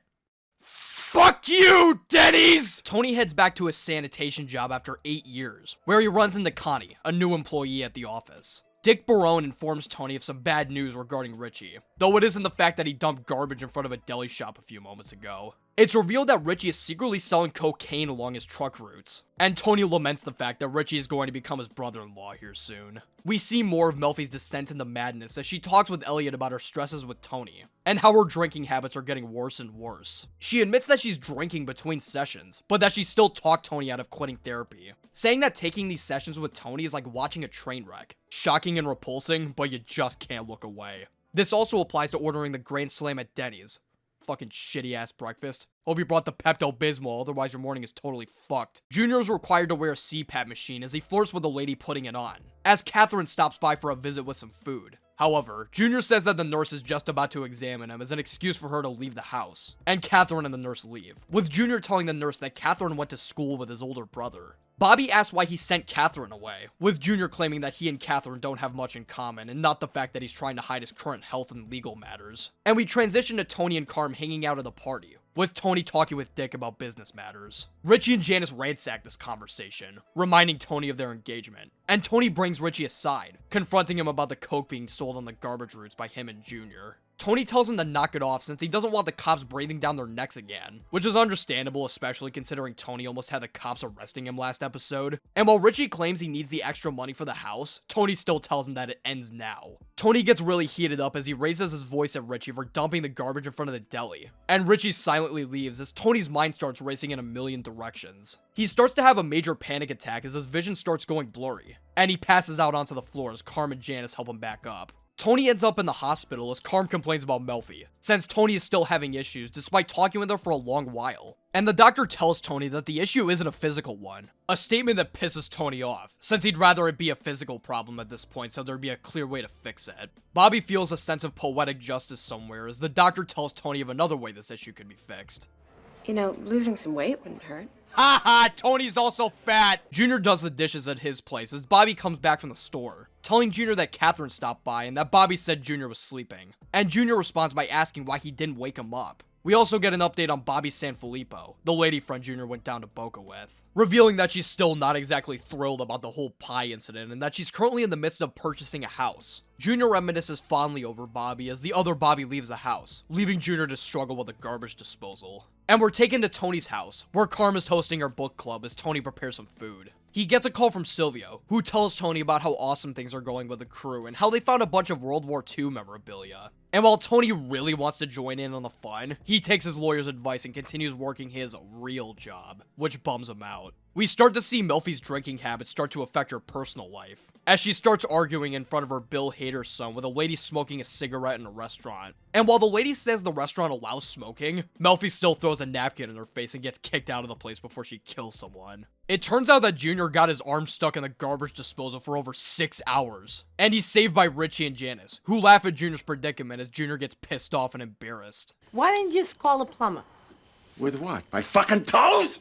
Fuck you, Denny's! Tony heads back to his sanitation job after 8 years, where he runs into Connie, a new employee at the office. Dick Barone informs Tony of some bad news regarding Richie, though it isn't the fact that he dumped garbage in front of a deli shop a few moments ago. It's revealed that Richie is secretly selling cocaine along his truck routes, and Tony laments the fact that Richie is going to become his brother-in-law here soon. We see more of Melfi's descent into madness as she talks with Elliot about her stresses with Tony, and how her drinking habits are getting worse and worse. She admits that she's drinking between sessions, but that she still talked Tony out of quitting therapy, saying that taking these sessions with Tony is like watching a train wreck. Shocking and repulsing, but you just can't look away. This also applies to ordering the Grand Slam at Denny's. Fucking shitty ass breakfast. Hope you brought the Pepto-Bismol, otherwise your morning is totally fucked. Junior is required to wear a CPAP machine as he flirts with the lady putting it on, as Catherine stops by for a visit with some food. However, Junior says that the nurse is just about to examine him as an excuse for her to leave the house, and Catherine and the nurse leave, with Junior telling the nurse that Catherine went to school with his older brother. Bobby asks why he sent Catherine away, with Junior claiming that he and Catherine don't have much in common, and not the fact that he's trying to hide his current health and legal matters. And we transition to Tony and Carm hanging out at a party, with Tony talking with Dick about business matters. Richie and Janice ransack this conversation, reminding Tony of their engagement, and Tony brings Richie aside, confronting him about the coke being sold on the garbage routes by him and Junior. Tony tells him to knock it off since he doesn't want the cops breathing down their necks again, which is understandable, especially considering Tony almost had the cops arresting him last episode. And while Richie claims he needs the extra money for the house, Tony still tells him that it ends now. Tony gets really heated up as he raises his voice at Richie for dumping the garbage in front of the deli, and Richie silently leaves as Tony's mind starts racing in a million directions. He starts to have a major panic attack as his vision starts going blurry, and he passes out onto the floor as Carm and Janice help him back up. Tony ends up in the hospital as Carm complains about Melfi, since Tony is still having issues despite talking with her for a long while. And the doctor tells Tony that the issue isn't a physical one, a statement that pisses Tony off, since he'd rather it be a physical problem at this point so there'd be a clear way to fix it. Bobby feels a sense of poetic justice somewhere as the doctor tells Tony of another way this issue could be fixed. You know, losing some weight wouldn't hurt. Haha, Tony's also fat. Junior does the dishes at his place as Bobby comes back from the store, telling Junior that Catherine stopped by and that Bobby said Junior was sleeping. And Junior responds by asking why he didn't wake him up. We also get an update on Bobby Sanfilippo, the lady friend Junior went down to Boca with, revealing that she's still not exactly thrilled about the whole pie incident and that she's currently in the midst of purchasing a house. Junior reminisces fondly over Bobby as the other Bobby leaves the house, leaving Junior to struggle with the garbage disposal. And we're taken to Tony's house, where Carm is hosting her book club as Tony prepares some food. He gets a call from Silvio, who tells Tony about how awesome things are going with the crew and how they found a bunch of World War II memorabilia. And while Tony really wants to join in on the fun, he takes his lawyer's advice and continues working his real job, which bums him out. We start to see Melfi's drinking habits start to affect her personal life, as she starts arguing in front of her Bill Hader's son with a lady smoking a cigarette in a restaurant. And while the lady says the restaurant allows smoking, Melfi still throws a napkin in her face and gets kicked out of the place before she kills someone. It turns out that Junior got his arm stuck in the garbage disposal for over 6 hours, and he's saved by Richie and Janice, who laugh at Junior's predicament as Junior gets pissed off and embarrassed. Why didn't you just call a plumber? With what? My fucking toes?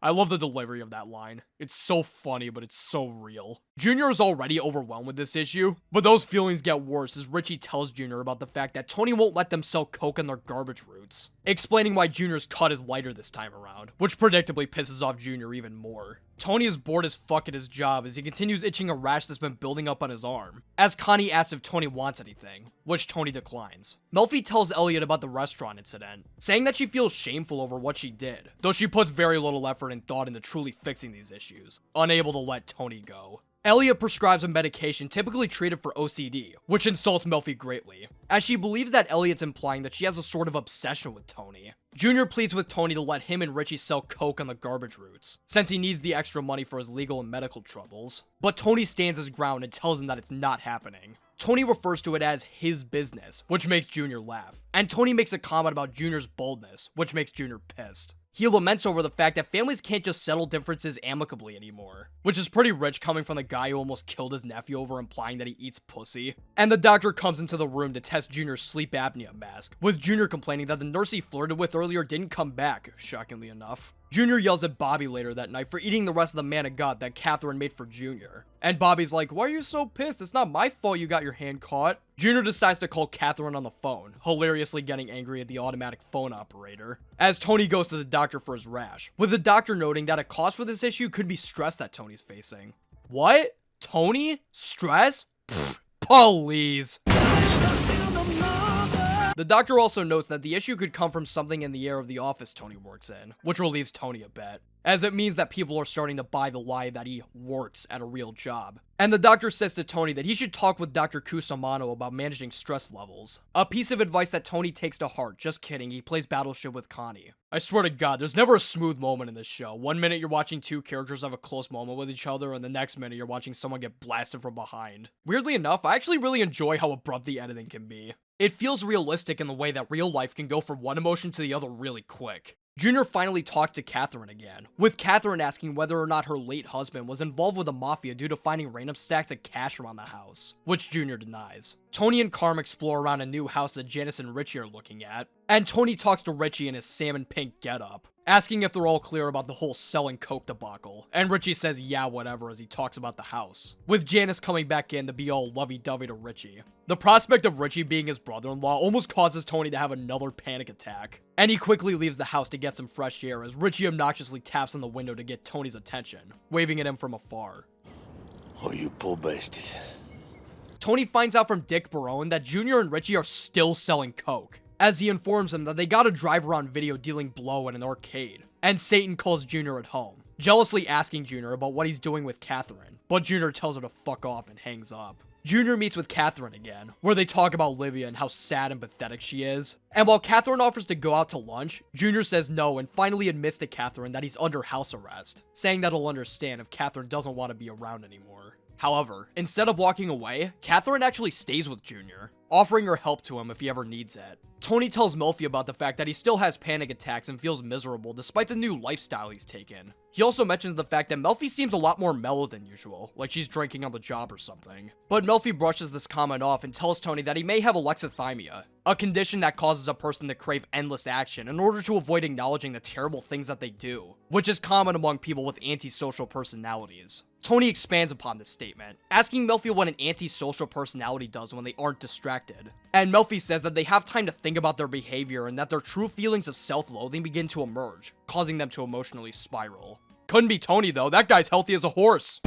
I love the delivery of that line. It's so funny, but it's so real. Junior is already overwhelmed with this issue, but those feelings get worse as Richie tells Junior about the fact that Tony won't let them sell coke in their garbage routes, explaining why Junior's cut is lighter this time around, which predictably pisses off Junior even more. Tony is bored as fuck at his job as he continues itching a rash that's been building up on his arm, as Connie asks if Tony wants anything, which Tony declines. Melfi tells Elliot about the restaurant incident, saying that she feels shameful over what she did, though she puts very little effort and thought into truly fixing these issues, unable to let Tony go. Elliot prescribes a medication typically treated for OCD, which insults Melfi greatly, as she believes that Elliot's implying that she has a sort of obsession with Tony. Junior pleads with Tony to let him and Richie sell coke on the garbage routes, since he needs the extra money for his legal and medical troubles. But Tony stands his ground and tells him that it's not happening. Tony refers to it as his business, which makes Junior laugh, and Tony makes a comment about Junior's boldness, which makes Junior pissed. He laments over the fact that families can't just settle differences amicably anymore, which is pretty rich coming from the guy who almost killed his nephew over implying that he eats pussy. And the doctor comes into the room to test Junior's sleep apnea mask, with Junior complaining that the nurse he flirted with earlier didn't come back, shockingly enough. Junior yells at Bobby later that night for eating the rest of the man of God that Catherine made for Junior. And Bobby's like, why are you so pissed? It's not my fault you got your hand caught. Junior decides to call Catherine on the phone, hilariously getting angry at the automatic phone operator, as Tony goes to the doctor for his rash, with the doctor noting that a cause for this issue could be stress that Tony's facing. What? Tony? Stress? Pfft, please. The doctor also notes that the issue could come from something in the air of the office Tony works in, which relieves Tony a bit, as it means that people are starting to buy the lie that he works at a real job. And the doctor says to Tony that he should talk with Dr. Cusimano about managing stress levels. A piece of advice that Tony takes to heart. Just kidding, he plays Battleship with Connie. I swear to God, there's never a smooth moment in this show. One minute you're watching two characters have a close moment with each other, and the next minute you're watching someone get blasted from behind. Weirdly enough, I actually really enjoy how abrupt the editing can be. It feels realistic in the way that real life can go from one emotion to the other really quick. Junior finally talks to Catherine again, with Catherine asking whether or not her late husband was involved with the mafia due to finding random stacks of cash around the house, which Junior denies. Tony and Carm explore around a new house that Janice and Richie are looking at, and Tony talks to Richie in his salmon pink getup, asking if they're all clear about the whole selling coke debacle, and Richie says yeah whatever as he talks about the house, with Janice coming back in to be all lovey-dovey to Richie. The prospect of Richie being his brother-in-law almost causes Tony to have another panic attack, and he quickly leaves the house to get some fresh air as Richie obnoxiously taps on the window to get Tony's attention, waving at him from afar. Oh, you poor bastard. Tony finds out from Dick Barone that Junior and Richie are still selling coke, as he informs him that they got a drive-around video dealing blow in an arcade, and Satin calls Junior at home, jealously asking Junior about what he's doing with Catherine, but Junior tells her to fuck off and hangs up. Junior meets with Catherine again, where they talk about Livia and how sad and pathetic she is. And while Catherine offers to go out to lunch, Junior says no and finally admits to Catherine that he's under house arrest, saying that he'll understand if Catherine doesn't want to be around anymore. However, instead of walking away, Catherine actually stays with Junior, offering her help to him if he ever needs it. Tony tells Melfi about the fact that he still has panic attacks and feels miserable despite the new lifestyle he's taken. He also mentions the fact that Melfi seems a lot more mellow than usual, like she's drinking on the job or something. But Melfi brushes this comment off and tells Tony that he may have alexithymia, a condition that causes a person to crave endless action in order to avoid acknowledging the terrible things that they do, which is common among people with antisocial personalities. Tony expands upon this statement, asking Melfi what an antisocial personality does when they aren't distracted. And Melfi says that they have time to think about their behavior and that their true feelings of self-loathing begin to emerge, causing them to emotionally spiral. Couldn't be Tony though, that guy's healthy as a horse.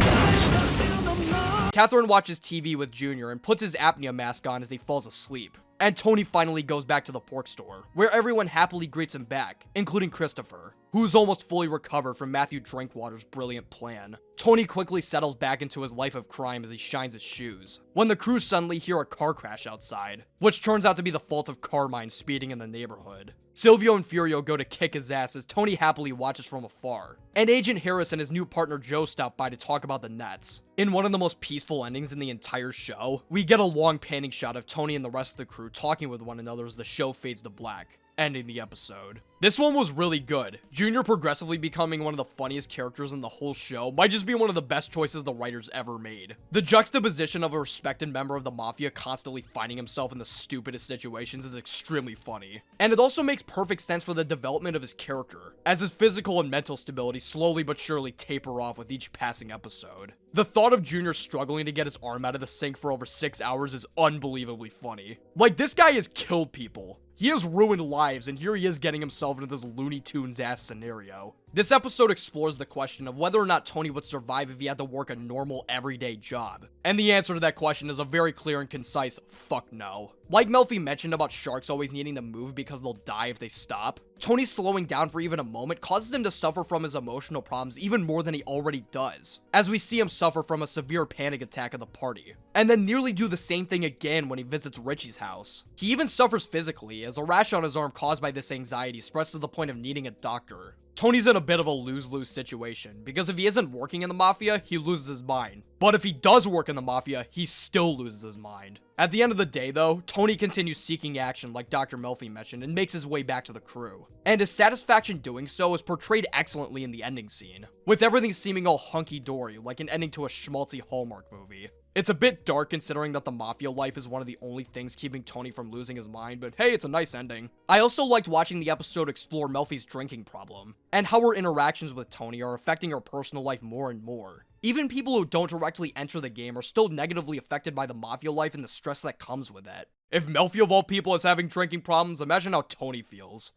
Catherine watches TV with Junior and puts his apnea mask on as he falls asleep. And Tony finally goes back to the pork store, where everyone happily greets him back, including Christopher, who's almost fully recovered from Matthew Drinkwater's brilliant plan. Tony quickly settles back into his life of crime as he shines his shoes, when the crew suddenly hear a car crash outside, which turns out to be the fault of Carmine speeding in the neighborhood. Silvio and Furio go to kick his ass as Tony happily watches from afar, and Agent Harris and his new partner Joe stop by to talk about the Nets. In one of the most peaceful endings in the entire show, we get a long panning shot of Tony and the rest of the crew talking with one another as the show fades to black, ending the episode. This one was really good. Junior progressively becoming one of the funniest characters in the whole show might just be one of the best choices the writers ever made. The juxtaposition of a respected member of the Mafia constantly finding himself in the stupidest situations is extremely funny. And it also makes perfect sense for the development of his character, as his physical and mental stability slowly but surely taper off with each passing episode. The thought of Junior struggling to get his arm out of the sink for over 6 hours is unbelievably funny. Like, this guy has killed people. He has ruined lives, and here he is getting himself into this Looney Tunes-ass scenario. This episode explores the question of whether or not Tony would survive if he had to work a normal, everyday job. And the answer to that question is a very clear and concise fuck no. Like Melfi mentioned about sharks always needing to move because they'll die if they stop, Tony slowing down for even a moment causes him to suffer from his emotional problems even more than he already does, as we see him suffer from a severe panic attack at the party, and then nearly do the same thing again when he visits Richie's house. He even suffers physically, as a rash on his arm caused by this anxiety spreads to the point of needing a doctor. Tony's in a bit of a lose-lose situation, because if he isn't working in the Mafia, he loses his mind. But if he does work in the Mafia, he still loses his mind. At the end of the day though, Tony continues seeking action like Dr. Melfi mentioned and makes his way back to the crew. And his satisfaction doing so is portrayed excellently in the ending scene, with everything seeming all hunky-dory like an ending to a schmaltzy Hallmark movie. It's a bit dark considering that the Mafia life is one of the only things keeping Tony from losing his mind, but hey, it's a nice ending. I also liked watching the episode explore Melfi's drinking problem, and how her interactions with Tony are affecting her personal life more and more. Even people who don't directly enter the game are still negatively affected by the Mafia life and the stress that comes with it. If Melfi of all people is having drinking problems, imagine how Tony feels.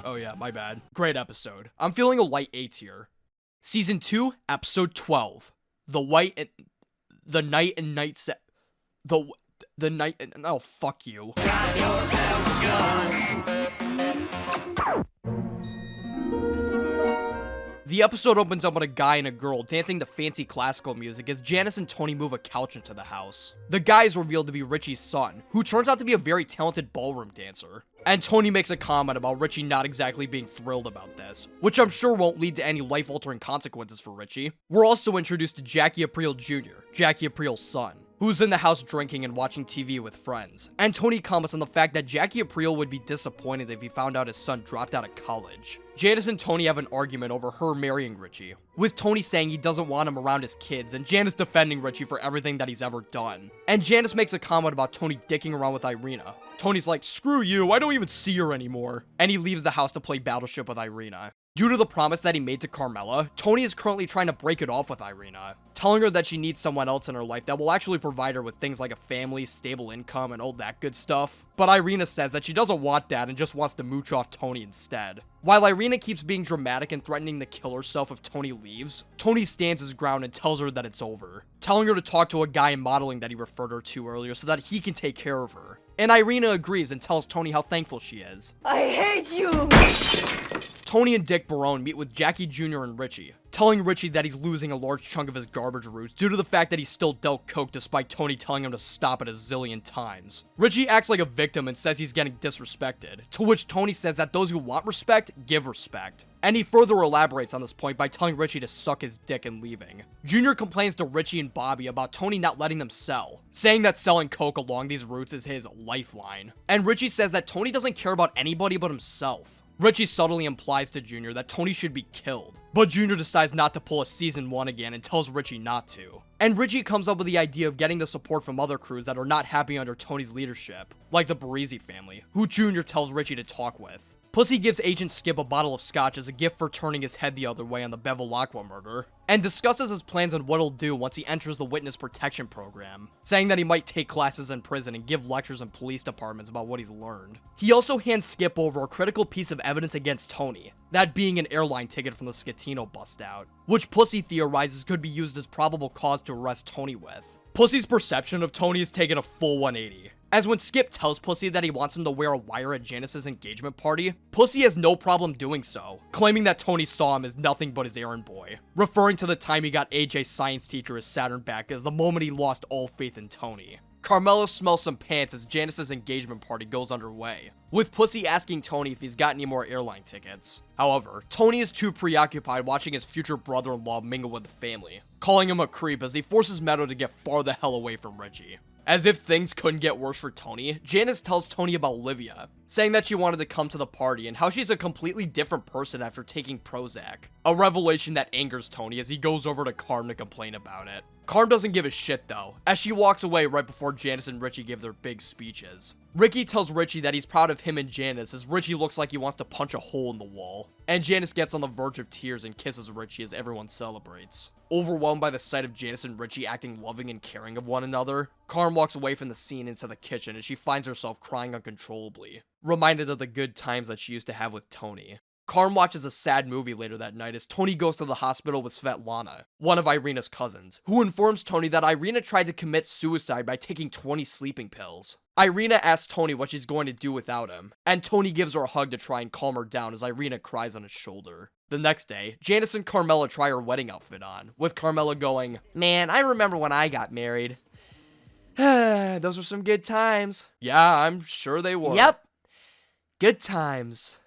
Oh yeah, my bad. Great episode. I'm feeling a light A tier. Season 2, Episode 12. The night and night set. The night and. Oh, fuck you. The episode opens up with a guy and a girl dancing to fancy classical music as Janice and Tony move a couch into the house. The guy is revealed to be Richie's son, who turns out to be a very talented ballroom dancer. And Tony makes a comment about Richie not exactly being thrilled about this, which I'm sure won't lead to any life-altering consequences for Richie. We're also introduced to Jackie Aprile Jr., Jackie Aprile's son, who's in the house drinking and watching TV with friends. And Tony comments on the fact that Jackie Aprile would be disappointed if he found out his son dropped out of college. Janice and Tony have an argument over her marrying Richie, with Tony saying he doesn't want him around his kids, and Janice defending Richie for everything that he's ever done. And Janice makes a comment about Tony dicking around with Irina. Tony's like, screw you, I don't even see her anymore. And he leaves the house to play Battleship with Irina. Due to the promise that he made to Carmela, Tony is currently trying to break it off with Irina, telling her that she needs someone else in her life that will actually provide her with things like a family, stable income, and all that good stuff. But Irina says that she doesn't want that and just wants to mooch off Tony instead. While Irina keeps being dramatic and threatening to kill herself if Tony leaves, Tony stands his ground and tells her that it's over, telling her to talk to a guy in modeling that he referred her to earlier so that he can take care of her. And Irina agrees and tells Tony how thankful she is. I hate you! Tony and Dick Barone meet with Jackie Jr. and Richie, telling Richie that he's losing a large chunk of his garbage roots due to the fact that he still dealt coke despite Tony telling him to stop it a zillion times. Richie acts like a victim and says he's getting disrespected, to which Tony says that those who want respect, give respect. And he further elaborates on this point by telling Richie to suck his dick and leaving. Junior complains to Richie and Bobby about Tony not letting them sell, saying that selling coke along these routes is his lifeline. And Richie says that Tony doesn't care about anybody but himself. Richie subtly implies to Junior that Tony should be killed, but Junior decides not to pull a season 1 again and tells Richie not to. And Richie comes up with the idea of getting the support from other crews that are not happy under Tony's leadership, like the Barisi family, who Junior tells Richie to talk with. Pussy gives Agent Skip a bottle of scotch as a gift for turning his head the other way on the Bevilacqua murder, and discusses his plans on what he'll do once he enters the witness protection program, saying that he might take classes in prison and give lectures in police departments about what he's learned. He also hands Skip over a critical piece of evidence against Tony, that being an airline ticket from the Scatino bust out, which Pussy theorizes could be used as probable cause to arrest Tony with. Pussy's perception of Tony is taken a full 180. As when Skip tells Pussy that he wants him to wear a wire at Janice's engagement party, Pussy has no problem doing so, claiming that Tony saw him as nothing but his errand boy, referring to the time he got AJ's science teacher as Saturn back as the moment he lost all faith in Tony. Carmelo smells some pants as Janice's engagement party goes underway, with Pussy asking Tony if he's got any more airline tickets. However, Tony is too preoccupied watching his future brother-in-law mingle with the family, calling him a creep as he forces Meadow to get far the hell away from Richie. As if things couldn't get worse for Tony, Janice tells Tony about Livia, saying that she wanted to come to the party and how she's a completely different person after taking Prozac. A revelation that angers Tony as he goes over to Carm to complain about it. Carm doesn't give a shit though, as she walks away right before Janice and Richie give their big speeches. Ricky tells Richie that he's proud of him and Janice as Richie looks like he wants to punch a hole in the wall, and Janice gets on the verge of tears and kisses Richie as everyone celebrates. Overwhelmed by the sight of Janice and Richie acting loving and caring of one another, Carm walks away from the scene into the kitchen as she finds herself crying uncontrollably, reminded of the good times that she used to have with Tony. Carm watches a sad movie later that night as Tony goes to the hospital with Svetlana, one of Irina's cousins, who informs Tony that Irina tried to commit suicide by taking 20 sleeping pills. Irina asks Tony what she's going to do without him, and Tony gives her a hug to try and calm her down as Irina cries on his shoulder. The next day, Janice and Carmela try her wedding outfit on, with Carmela going, "Man, I remember when I got married. Those were some good times." Yeah, I'm sure they were. Yep. Good times.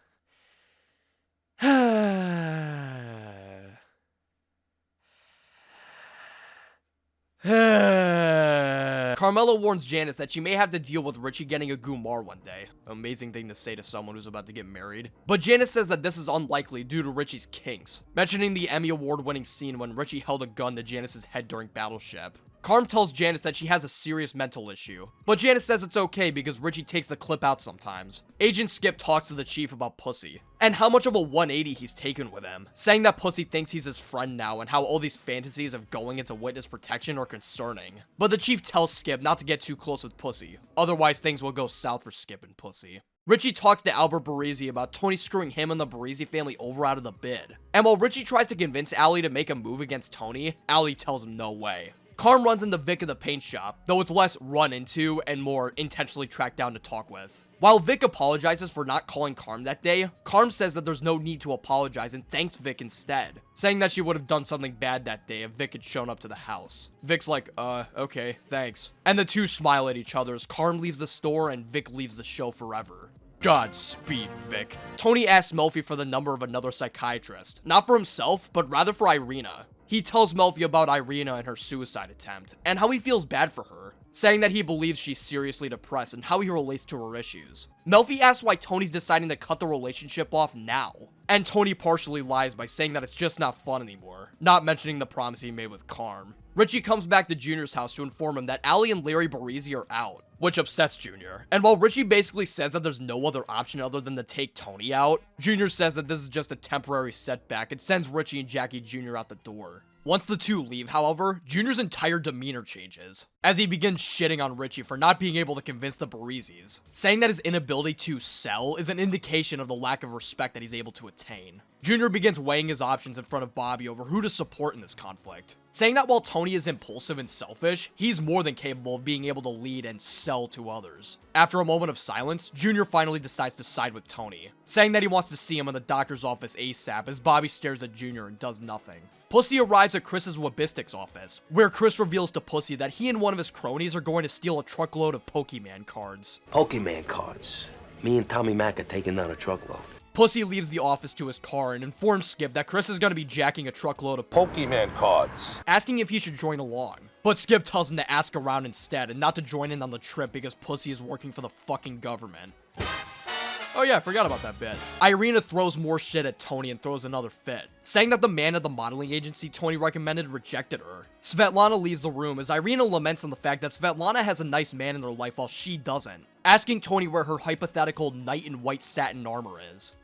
Carmela warns Janice that she may have to deal with Richie getting a Gumar one day. Amazing thing to say to someone who's about to get married. But Janice says that this is unlikely due to Richie's kinks, mentioning the Emmy Award-winning scene when Richie held a gun to Janice's head during Battleship. Carm tells Janice that she has a serious mental issue, but Janice says it's okay because Richie takes the clip out sometimes. Agent Skip talks to the chief about Pussy, and how much of a 180 he's taken with him, saying that Pussy thinks he's his friend now and how all these fantasies of going into witness protection are concerning. But the chief tells Skip not to get too close with Pussy, otherwise things will go south for Skip and Pussy. Richie talks to Albert Barisi about Tony screwing him and the Barisi family over out of the bid, and while Richie tries to convince Allie to make a move against Tony, Allie tells him no way. Carm runs into Vic in the paint shop, though it's less run into and more intentionally tracked down to talk with. While Vic apologizes for not calling Carm that day, Carm says that there's no need to apologize and thanks Vic instead, saying that she would have done something bad that day if Vic had shown up to the house. Vic's like, okay, thanks. And the two smile at each other as Carm leaves the store and Vic leaves the show forever. Godspeed, Vic. Tony asks Melfi for the number of another psychiatrist, not for himself, but rather for Irina. He tells Melfi about Irina and her suicide attempt, and how he feels bad for her, saying that he believes she's seriously depressed and how he relates to her issues. Melfi asks why Tony's deciding to cut the relationship off now, and Tony partially lies by saying that it's just not fun anymore, not mentioning the promise he made with Carm. Richie comes back to Junior's house to inform him that Allie and Larry Barisi are out, which upsets Junior. And while Richie basically says that there's no other option other than to take Tony out, Junior says that this is just a temporary setback and sends Richie and Jackie Jr. out the door. Once the two leave, however, Junior's entire demeanor changes, as he begins shitting on Richie for not being able to convince the Barisis, saying that his inability to sell is an indication of the lack of respect that he's able to attain. Junior begins weighing his options in front of Bobby over who to support in this conflict, saying that while Tony is impulsive and selfish, he's more than capable of being able to lead and sell to others. After a moment of silence, Junior finally decides to side with Tony, saying that he wants to see him in the doctor's office ASAP as Bobby stares at Junior and does nothing. Pussy arrives at Chris's Wabistics office, where Chris reveals to Pussy that he and one of his cronies are going to steal a truckload of Pokemon cards. Pokemon cards. Me and Tommy Mac are taking down a truckload. Pussy leaves the office to his car and informs Skip that Chris is going to be jacking a truckload of Pokemon cards, asking if he should join along. But Skip tells him to ask around instead and not to join in on the trip because Pussy is working for the fucking government. Oh yeah, I forgot about that bit. Irina throws more shit at Tony and throws another fit, saying that the man at the modeling agency Tony recommended rejected her. Svetlana leaves the room as Irina laments on the fact that Svetlana has a nice man in their life while she doesn't, asking Tony where her hypothetical knight in white satin armor is.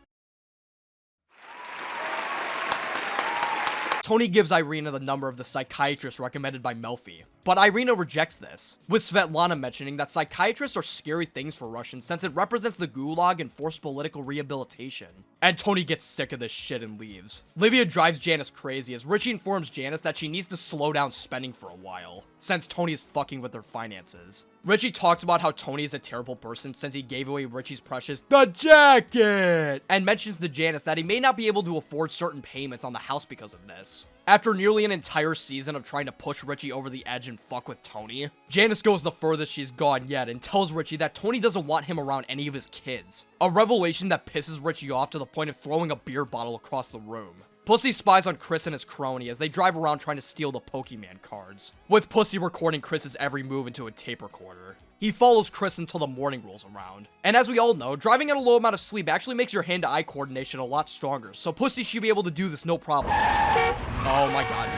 Tony gives Irina the number of the psychiatrist recommended by Melfi, but Irina rejects this, with Svetlana mentioning that psychiatrists are scary things for Russians since it represents the gulag and forced political rehabilitation. And Tony gets sick of this shit and leaves. Livia drives Janice crazy as Richie informs Janice that she needs to slow down spending for a while, since Tony is fucking with their finances. Richie talks about how Tony is a terrible person since he gave away Richie's precious the jacket, and mentions to Janice that he may not be able to afford certain payments on the house because of this. After nearly an entire season of trying to push Richie over the edge and fuck with Tony, Janice goes the furthest she's gone yet and tells Richie that Tony doesn't want him around any of his kids. A revelation that pisses Richie off to the point of throwing a beer bottle across the room. Pussy spies on Chris and his crony as they drive around trying to steal the Pokemon cards, with Pussy recording Chris's every move into a tape recorder. He follows Chris until the morning rolls around. And as we all know, driving at a low amount of sleep actually makes your hand-to-eye coordination a lot stronger, so Pussy should be able to do this no problem. Oh my god.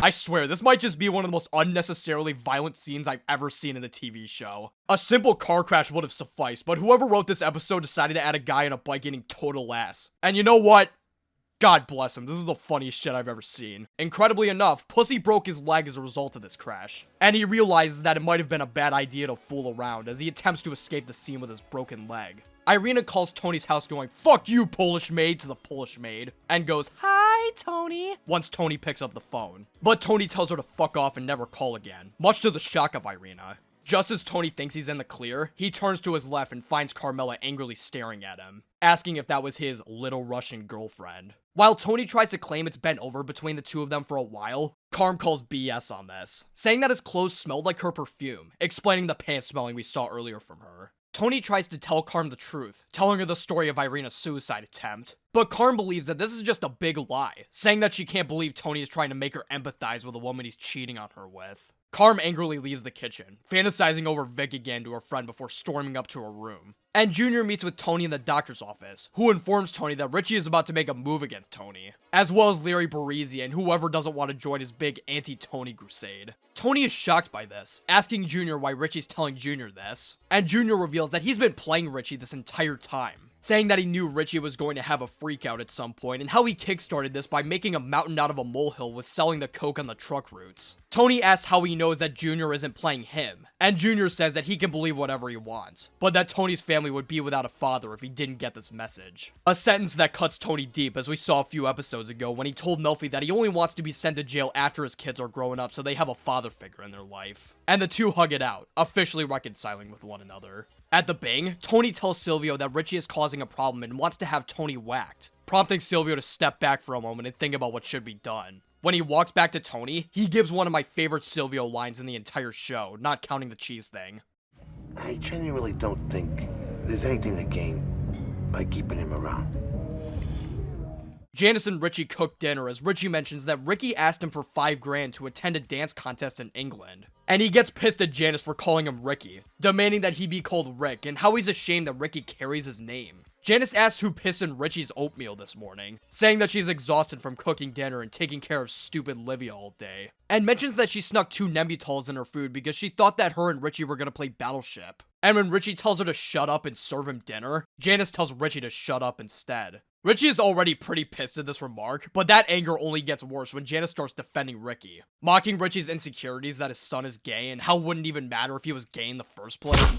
I swear, this might just be one of the most unnecessarily violent scenes I've ever seen in a TV show. A simple car crash would have sufficed, but whoever wrote this episode decided to add a guy on a bike getting total ass. And you know what? God bless him, this is the funniest shit I've ever seen. Incredibly enough, Pussy broke his leg as a result of this crash. And he realizes that it might have been a bad idea to fool around as he attempts to escape the scene with his broken leg. Irina calls Tony's house going, "Fuck you, Polish maid," to the Polish maid, and goes, "Hi, Tony," once Tony picks up the phone. But Tony tells her to fuck off and never call again, much to the shock of Irina. Just as Tony thinks he's in the clear, he turns to his left and finds Carmela angrily staring at him, asking if that was his little Russian girlfriend. While Tony tries to claim it's been over between the two of them for a while, Carm calls BS on this, saying that his clothes smelled like her perfume, explaining the pants smelling we saw earlier from her. Tony tries to tell Carm the truth, telling her the story of Irina's suicide attempt. But Carm believes that this is just a big lie, saying that she can't believe Tony is trying to make her empathize with a woman he's cheating on her with. Carm angrily leaves the kitchen, fantasizing over Vic again to her friend before storming up to her room. And Junior meets with Tony in the doctor's office, who informs Tony that Richie is about to make a move against Tony, as well as Larry Barisi and whoever doesn't want to join his big anti-Tony crusade. Tony is shocked by this, asking Junior why Richie's telling Junior this, and Junior reveals that he's been playing Richie this entire time, saying that he knew Richie was going to have a freak out at some point and how he kickstarted this by making a mountain out of a molehill with selling the coke on the truck routes. Tony asks how he knows that Junior isn't playing him, and Junior says that he can believe whatever he wants, but that Tony's family would be without a father if he didn't get this message. A sentence that cuts Tony deep, as we saw a few episodes ago when he told Melfi that he only wants to be sent to jail after his kids are grown up so they have a father figure in their life. And the two hug it out, officially reconciling with one another. At the bang, Tony tells Silvio that Richie is causing a problem and wants to have Tony whacked, prompting Silvio to step back for a moment and think about what should be done. When he walks back to Tony, he gives one of my favorite Silvio lines in the entire show, not counting the cheese thing. I genuinely don't think there's anything to gain by keeping him around. Janice and Richie cook dinner as Richie mentions that Ricky asked him for $5,000 to attend a dance contest in England. And he gets pissed at Janice for calling him Ricky, demanding that he be called Rick and how he's ashamed that Ricky carries his name. Janice asks who pissed in Richie's oatmeal this morning, saying that she's exhausted from cooking dinner and taking care of stupid Livia all day, and mentions that she snuck 2 Nembutals in her food because she thought that her and Richie were gonna play Battleship. And when Richie tells her to shut up and serve him dinner, Janice tells Richie to shut up instead. Richie is already pretty pissed at this remark, but that anger only gets worse when Janice starts defending Ricky, mocking Richie's insecurities that his son is gay and how it wouldn't even matter if he was gay in the first place.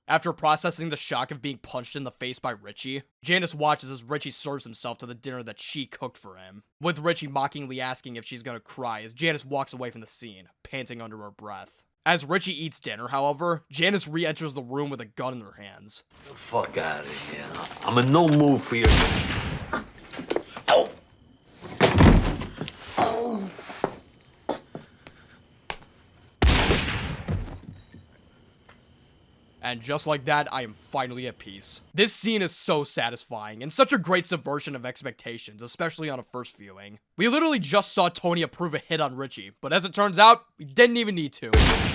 After processing the shock of being punched in the face by Richie, Janice watches as Richie serves himself to the dinner that she cooked for him, with Richie mockingly asking if she's gonna cry as Janice walks away from the scene, panting under her breath. As Richie eats dinner, however, Janice re-enters the room with a gun in her hands. The fuck out of here. I'm in no mood for you. Ow. Oh. And just like that, I am finally at peace. This scene is so satisfying, and such a great subversion of expectations, especially on a first viewing. We literally just saw Tony approve a hit on Richie, but as it turns out, we didn't even need to.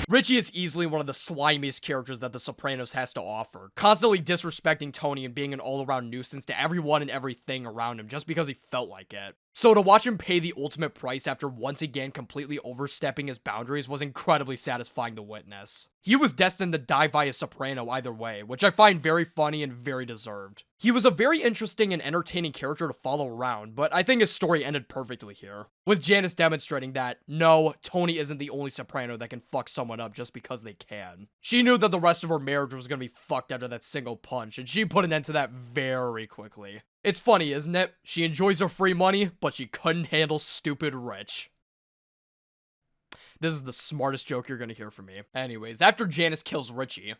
Richie is easily one of the slimiest characters that The Sopranos has to offer, constantly disrespecting Tony and being an all-around nuisance to everyone and everything around him just because he felt like it. So to watch him pay the ultimate price after once again completely overstepping his boundaries was incredibly satisfying to witness. He was destined to die via Soprano either way, which I find very funny and very deserved. He was a very interesting and entertaining character to follow around, but I think his story ended perfectly here, with Janice demonstrating that, no, Tony isn't the only Soprano that can fuck someone up just because they can. She knew that the rest of her marriage was gonna be fucked after that single punch, and she put an end to that very quickly. It's funny, isn't it? She enjoys her free money, but she couldn't handle stupid Rich. This is the smartest joke you're gonna hear from me. Anyways, after Janice kills Richie,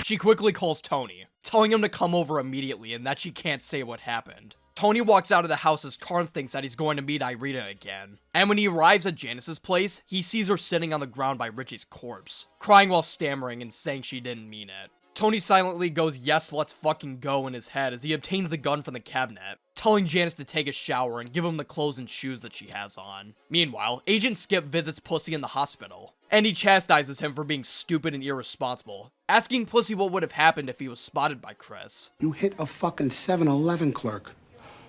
she quickly calls Tony, telling him to come over immediately and that she can't say what happened. Tony walks out of the house as Carm thinks that he's going to meet Irina again. And when he arrives at Janice's place, he sees her sitting on the ground by Richie's corpse, crying while stammering and saying she didn't mean it. Tony silently goes, "Yes, let's fucking go," in his head as he obtains the gun from the cabinet, telling Janice to take a shower and give him the clothes and shoes that she has on. Meanwhile, Agent Skip visits Pussy in the hospital, and he chastises him for being stupid and irresponsible, asking Pussy what would have happened if he was spotted by Chris. You hit a fucking 7-Eleven clerk.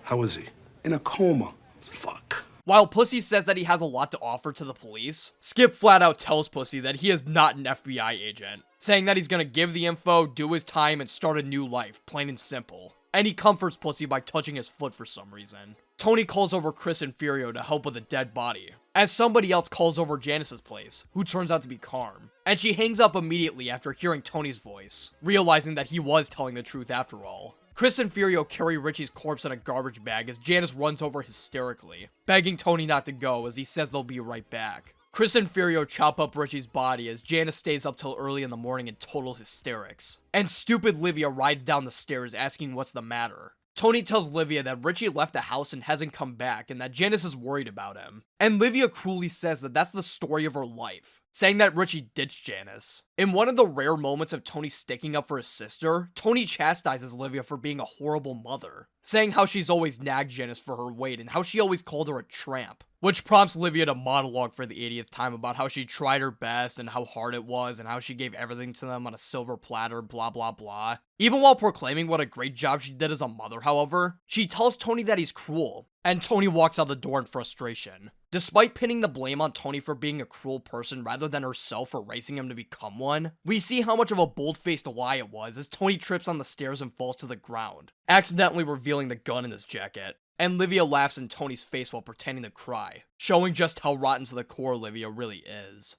How is he? In a coma. Fuck. While Pussy says that he has a lot to offer to the police, Skip flat out tells Pussy that he is not an FBI agent, saying that he's gonna give the info, do his time, and start a new life, plain and simple. And he comforts Pussy by touching his foot for some reason. Tony calls over Chris and Furio to help with a dead body, as somebody else calls over Janice's place, who turns out to be Carm. And she hangs up immediately after hearing Tony's voice, realizing that he was telling the truth after all. Chris and Furio carry Richie's corpse in a garbage bag as Janice runs over hysterically, begging Tony not to go as he says they'll be right back. Chris and Furio chop up Richie's body as Janice stays up till early in the morning in total hysterics. And stupid Livia rides down the stairs asking what's the matter. Tony tells Livia that Richie left the house and hasn't come back and that Janice is worried about him. And Livia cruelly says that that's the story of her life, saying that Richie ditched Janice. In one of the rare moments of Tony sticking up for his sister, Tony chastises Livia for being a horrible mother, saying how she's always nagged Janice for her weight and how she always called her a tramp, which prompts Livia to monologue for the 80th time about how she tried her best and how hard it was and how she gave everything to them on a silver platter, blah blah blah. Even while proclaiming what a great job she did as a mother, however, she tells Tony that he's cruel, and Tony walks out the door in frustration. Despite pinning the blame on Tony for being a cruel person rather than herself for raising him to become one, we see how much of a bold-faced lie it was as Tony trips on the stairs and falls to the ground, accidentally revealing the gun in his jacket. And Livia laughs in Tony's face while pretending to cry, showing just how rotten to the core Livia really is.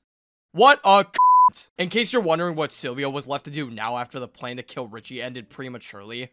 What a c***! In case you're wondering what Silvio was left to do now after the plan to kill Richie ended prematurely,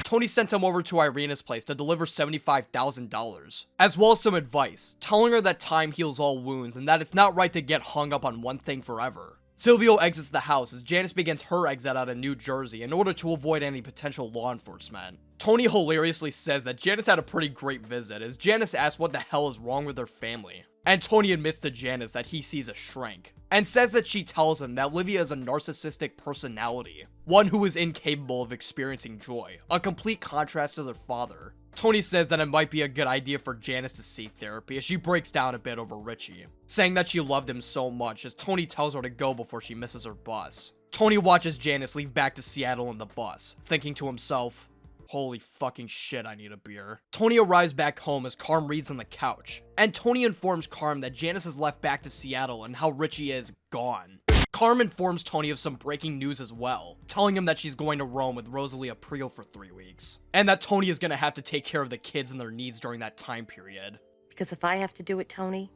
Tony sent him over to Irina's place to deliver $75,000, as well as some advice, telling her that time heals all wounds and that it's not right to get hung up on one thing forever. Silvio exits the house as Janice begins her exit out of New Jersey in order to avoid any potential law enforcement. Tony hilariously says that Janice had a pretty great visit as Janice asks what the hell is wrong with her family. And Tony admits to Janice that he sees a shrink, and says that she tells him that Livia is a narcissistic personality, one who is incapable of experiencing joy, a complete contrast to their father. Tony says that it might be a good idea for Janice to seek therapy as she breaks down a bit over Richie, saying that she loved him so much as Tony tells her to go before she misses her bus. Tony watches Janice leave back to Seattle in the bus, thinking to himself, holy fucking shit, I need a beer. Tony arrives back home as Carm reads on the couch, and Tony informs Carm that Janice has left back to Seattle and how Richie is gone. Carm informs Tony of some breaking news as well, telling him that she's going to Rome with Rosalie Aprile for 3 weeks, and that Tony is going to have to take care of the kids and their needs during that time period. Because if I have to do it, Tony,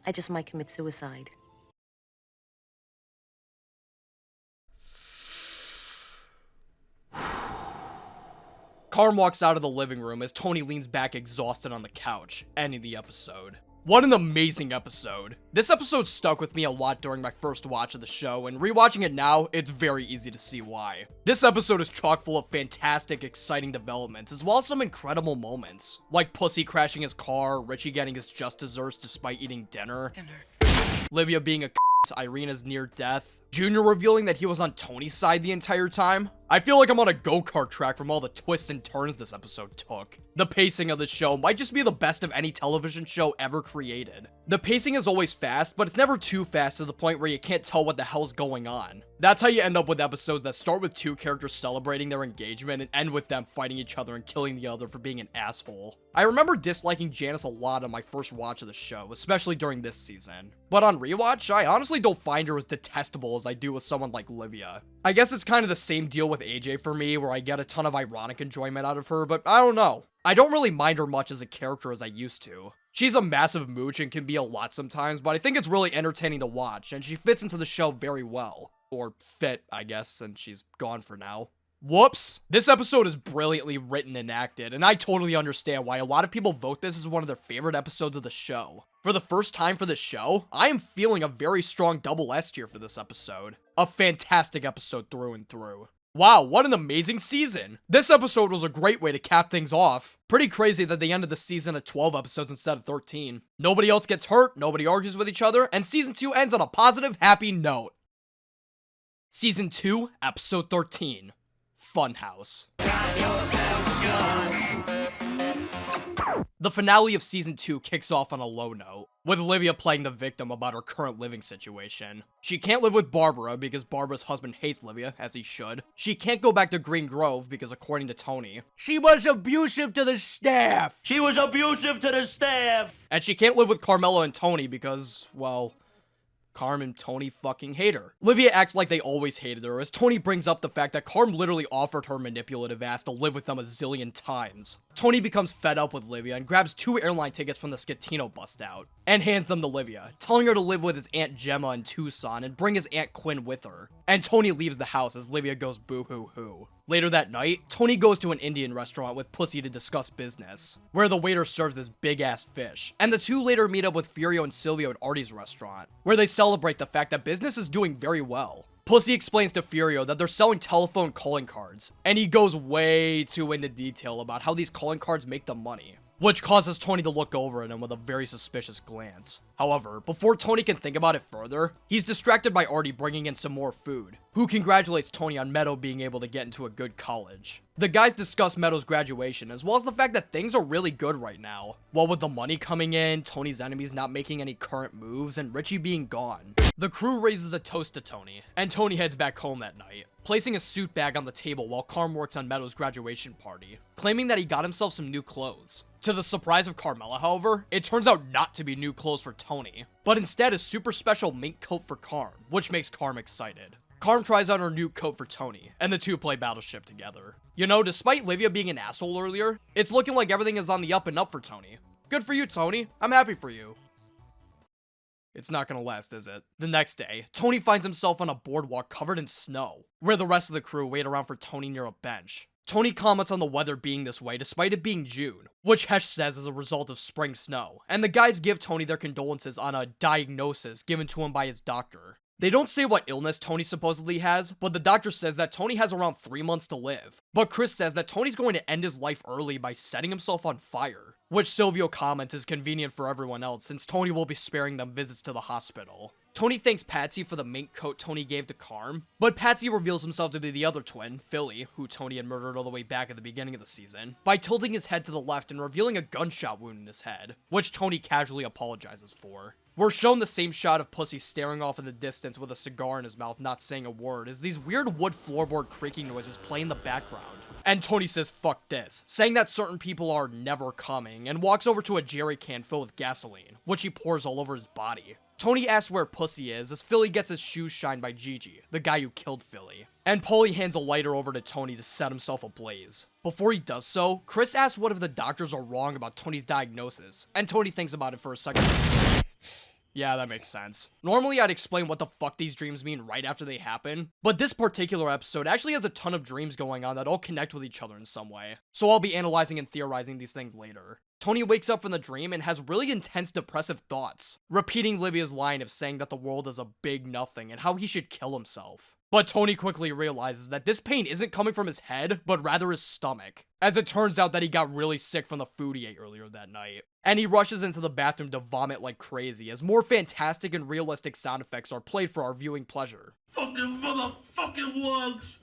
I just might commit suicide. Carm walks out of the living room as Tony leans back exhausted on the couch, ending the episode. What an amazing episode. This episode stuck with me a lot during my first watch of the show, and rewatching it now, it's very easy to see why. This episode is chock full of fantastic, exciting developments, as well as some incredible moments. Like Pussy crashing his car, Richie getting his just desserts despite eating dinner. Livia being a Irina's near death, Junior revealing that he was on Tony's side the entire time. I feel like I'm on a go-kart track from all the twists and turns this episode took. The pacing of the show might just be the best of any television show ever created. The pacing is always fast, but it's never too fast to the point where you can't tell what the hell's going on. That's how you end up with episodes that start with 2 characters celebrating their engagement and end with them fighting each other and killing the other for being an asshole. I remember disliking Janice a lot on my first watch of the show, especially during this season. But on rewatch, I honestly don't find her as detestable as I do with someone like Livia. I guess it's kind of the same deal with AJ for me, where I get a ton of ironic enjoyment out of her, but I don't know. I don't really mind her much as a character as I used to. She's a massive mooch and can be a lot sometimes, but I think it's really entertaining to watch, and she fits into the show very well. Or fit, I guess, since she's gone for now. Whoops! This episode is brilliantly written and acted, and I totally understand why a lot of people vote this as one of their favorite episodes of the show. For the first time for this show, I am feeling a very strong double S tier for this episode. A fantastic episode through and through. Wow, what an amazing season! This episode was a great way to cap things off. Pretty crazy that they ended the season at 12 episodes instead of 13. Nobody else gets hurt, nobody argues with each other, and season 2 ends on a positive, happy note. Season 2, episode 13. Funhouse. The finale of season 2 kicks off on a low note, with Olivia playing the victim about her current living situation. She can't live with Barbara because Barbara's husband hates Livia, as he should. She can't go back to Green Grove because, according to Tony, she was abusive to the staff. She was abusive to the staff. And she can't live with Carmela and Tony because, well, Carm and Tony fucking hate her. Livia acts like they always hated her, as Tony brings up the fact that Carm literally offered her manipulative ass to live with them a zillion times. Tony becomes fed up with Livia and grabs 2 airline tickets from the Scatino bust out, and hands them to Livia, telling her to live with his Aunt Gemma in Tucson and bring his Aunt Quinn with her. And Tony leaves the house as Livia goes boo-hoo-hoo. Later that night, Tony goes to an Indian restaurant with Pussy to discuss business, where the waiter serves this big-ass fish, and the two later meet up with Furio and Silvio at Artie's restaurant, where they celebrate the fact that business is doing very well. Pussy explains to Furio that they're selling telephone calling cards, and he goes way too into detail about how these calling cards make them money, which causes Tony to look over at him with a very suspicious glance. However, before Tony can think about it further, he's distracted by Artie bringing in some more food, who congratulates Tony on Meadow being able to get into a good college. The guys discuss Meadow's graduation, as well as the fact that things are really good right now. Well, with the money coming in, Tony's enemies not making any current moves, and Richie being gone. The crew raises a toast to Tony, and Tony heads back home that night, placing a suit bag on the table while Carm works on Meadow's graduation party, claiming that he got himself some new clothes. To the surprise of Carmela, however, it turns out not to be new clothes for Tony, but instead a super special mink coat for Carm, which makes Carm excited. Carm tries on her new coat for Tony, and the two play Battleship together. You know, despite Livia being an asshole earlier, it's looking like everything is on the up and up for Tony. Good for you, Tony. I'm happy for you. It's not gonna last, is it? The next day, Tony finds himself on a boardwalk covered in snow, where the rest of the crew wait around for Tony near a bench. Tony comments on the weather being this way despite it being June, which Hesh says is a result of spring snow, and the guys give Tony their condolences on a diagnosis given to him by his doctor. They don't say what illness Tony supposedly has, but the doctor says that Tony has around 3 months to live. But Chris says that Tony's going to end his life early by setting himself on fire, which Silvio comments is convenient for everyone else since Tony will be sparing them visits to the hospital. Tony thanks Patsy for the mink coat Tony gave to Carm, but Patsy reveals himself to be the other twin, Philly, who Tony had murdered all the way back at the beginning of the season, by tilting his head to the left and revealing a gunshot wound in his head, which Tony casually apologizes for. We're shown the same shot of Pussy staring off in the distance with a cigar in his mouth, not saying a word, as these weird wood floorboard creaking noises play in the background. And Tony says fuck this, saying that certain people are never coming, and walks over to a jerry can filled with gasoline, which he pours all over his body. Tony asks where Pussy is as Philly gets his shoes shined by Gigi, the guy who killed Philly. And Paulie hands a lighter over to Tony to set himself ablaze. Before he does so, Chris asks what if the doctors are wrong about Tony's diagnosis, and Tony thinks about it for a second. Yeah, that makes sense. Normally, I'd explain what the fuck these dreams mean right after they happen, but this particular episode actually has a ton of dreams going on that all connect with each other in some way, so I'll be analyzing and theorizing these things later. Tony wakes up from the dream and has really intense depressive thoughts, repeating Livia's line of saying that the world is a big nothing and how he should kill himself. But Tony quickly realizes that this pain isn't coming from his head, but rather his stomach, as it turns out that he got really sick from the food he ate earlier that night. And he rushes into the bathroom to vomit like crazy, as more fantastic and realistic sound effects are played for our viewing pleasure. Fucking motherfucking wugs!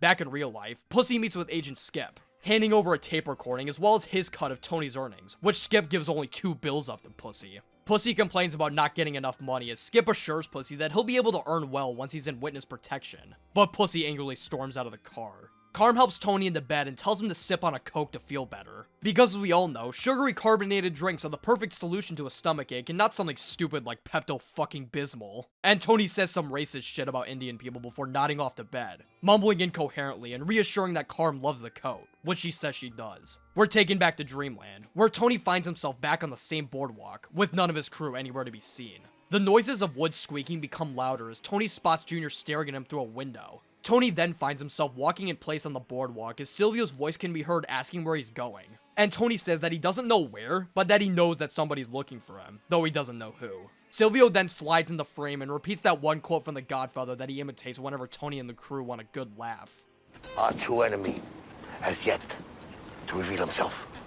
Back in real life, Pussy meets with Agent Skip, handing over a tape recording as well as his cut of Tony's earnings, which Skip gives only 2 bills of to Pussy. Pussy complains about not getting enough money as Skip assures Pussy that he'll be able to earn well once he's in witness protection, but Pussy angrily storms out of the car. Carm helps Tony into bed and tells him to sip on a Coke to feel better. Because as we all know, sugary carbonated drinks are the perfect solution to a stomachache and not something stupid like Pepto-fucking-Bismol. And Tony says some racist shit about Indian people before nodding off to bed, mumbling incoherently and reassuring that Carm loves the coat, which she says she does. We're taken back to Dreamland, where Tony finds himself back on the same boardwalk, with none of his crew anywhere to be seen. The noises of wood squeaking become louder as Tony spots Junior staring at him through a window. Tony then finds himself walking in place on the boardwalk as Silvio's voice can be heard asking where he's going. And Tony says that he doesn't know where, but that he knows that somebody's looking for him, though he doesn't know who. Silvio then slides in the frame and repeats that one quote from The Godfather that he imitates whenever Tony and the crew want a good laugh. Our true enemy has yet to reveal himself.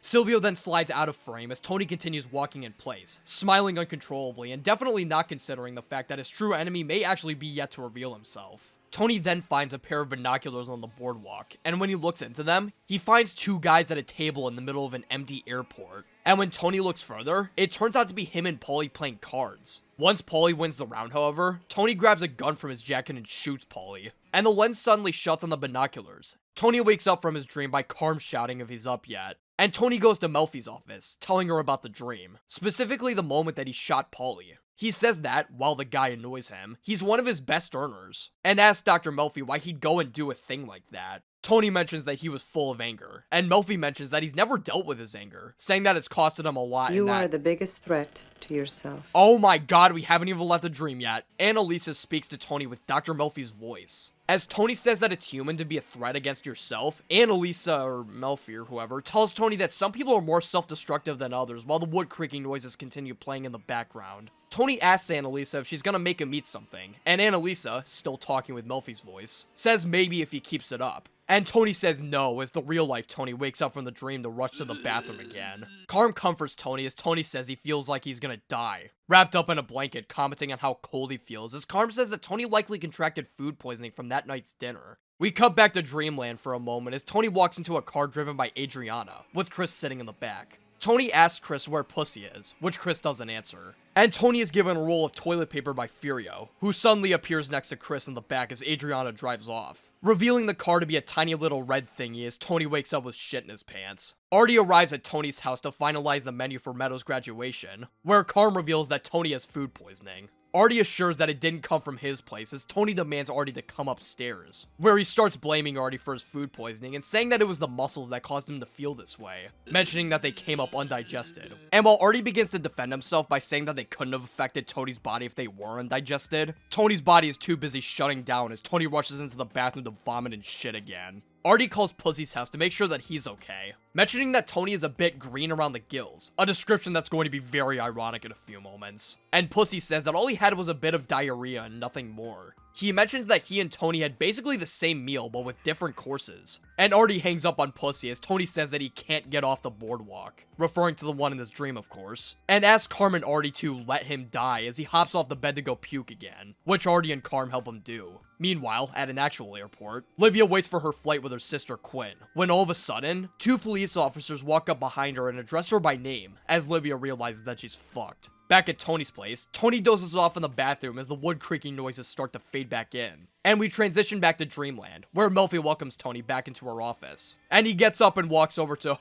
Silvio then slides out of frame as Tony continues walking in place, smiling uncontrollably and definitely not considering the fact that his true enemy may actually be yet to reveal himself. Tony then finds a pair of binoculars on the boardwalk, and when he looks into them, he finds 2 guys at a table in the middle of an empty airport. And when Tony looks further, it turns out to be him and Paulie playing cards. Once Paulie wins the round, however, Tony grabs a gun from his jacket and shoots Paulie, and the lens suddenly shuts on the binoculars. Tony wakes up from his dream by Carm shouting if he's up yet. And Tony goes to Melfi's office, telling her about the dream, specifically the moment that he shot Paulie. He says that, while the guy annoys him, he's one of his best earners, and asks Dr. Melfi why he'd go and do a thing like that. Tony mentions that he was full of anger, and Melfi mentions that he's never dealt with his anger, saying that it's costed him a lot. You are the biggest threat to yourself. Oh my god, we haven't even left the dream yet. Annalisa speaks to Tony with Dr. Melfi's voice. As Tony says that it's human to be a threat against yourself, Annalisa, or Melfi, or whoever, tells Tony that some people are more self-destructive than others while the wood creaking noises continue playing in the background. Tony asks Annalisa if she's gonna make him eat something, and Annalisa, still talking with Melfi's voice, says maybe if he keeps it up. And Tony says no as the real-life Tony wakes up from the dream to rush to the bathroom again. Carm comforts Tony as Tony says he feels like he's gonna die, wrapped up in a blanket, commenting on how cold he feels, as Carm says that Tony likely contracted food poisoning from that night's dinner. We cut back to Dreamland for a moment as Tony walks into a car driven by Adriana, with Chris sitting in the back. Tony asks Chris where Pussy is, which Chris doesn't answer. And Tony is given a roll of toilet paper by Furio, who suddenly appears next to Chris in the back as Adriana drives off, revealing the car to be a tiny little red thingy as Tony wakes up with shit in his pants. Artie arrives at Tony's house to finalize the menu for Meadow's graduation, where Carm reveals that Tony has food poisoning. Artie assures that it didn't come from his place as Tony demands Artie to come upstairs, where he starts blaming Artie for his food poisoning and saying that it was the muscles that caused him to feel this way, mentioning that they came up undigested. And while Artie begins to defend himself by saying that they couldn't have affected Tony's body if they were undigested, Tony's body is too busy shutting down as Tony rushes into the bathroom to vomit and shit again. Artie calls Pussy's house to make sure that he's okay, mentioning that Tony is a bit green around the gills, a description that's going to be very ironic in a few moments. And Pussy says that all he had was a bit of diarrhea and nothing more. He mentions that he and Tony had basically the same meal, but with different courses. And Artie hangs up on Pussy as Tony says that he can't get off the boardwalk, referring to the one in his dream, of course, and asks Carm and Artie to let him die as he hops off the bed to go puke again, which Artie and Carm help him do. Meanwhile, at an actual airport, Livia waits for her flight with her sister Quinn, when all of a sudden, 2 police officers walk up behind her and address her by name, as Livia realizes that she's fucked. Back at Tony's place, Tony dozes off in the bathroom as the wood creaking noises start to fade back in. And we transition back to Dreamland, where Melfi welcomes Tony back into her office. And he gets up and walks over to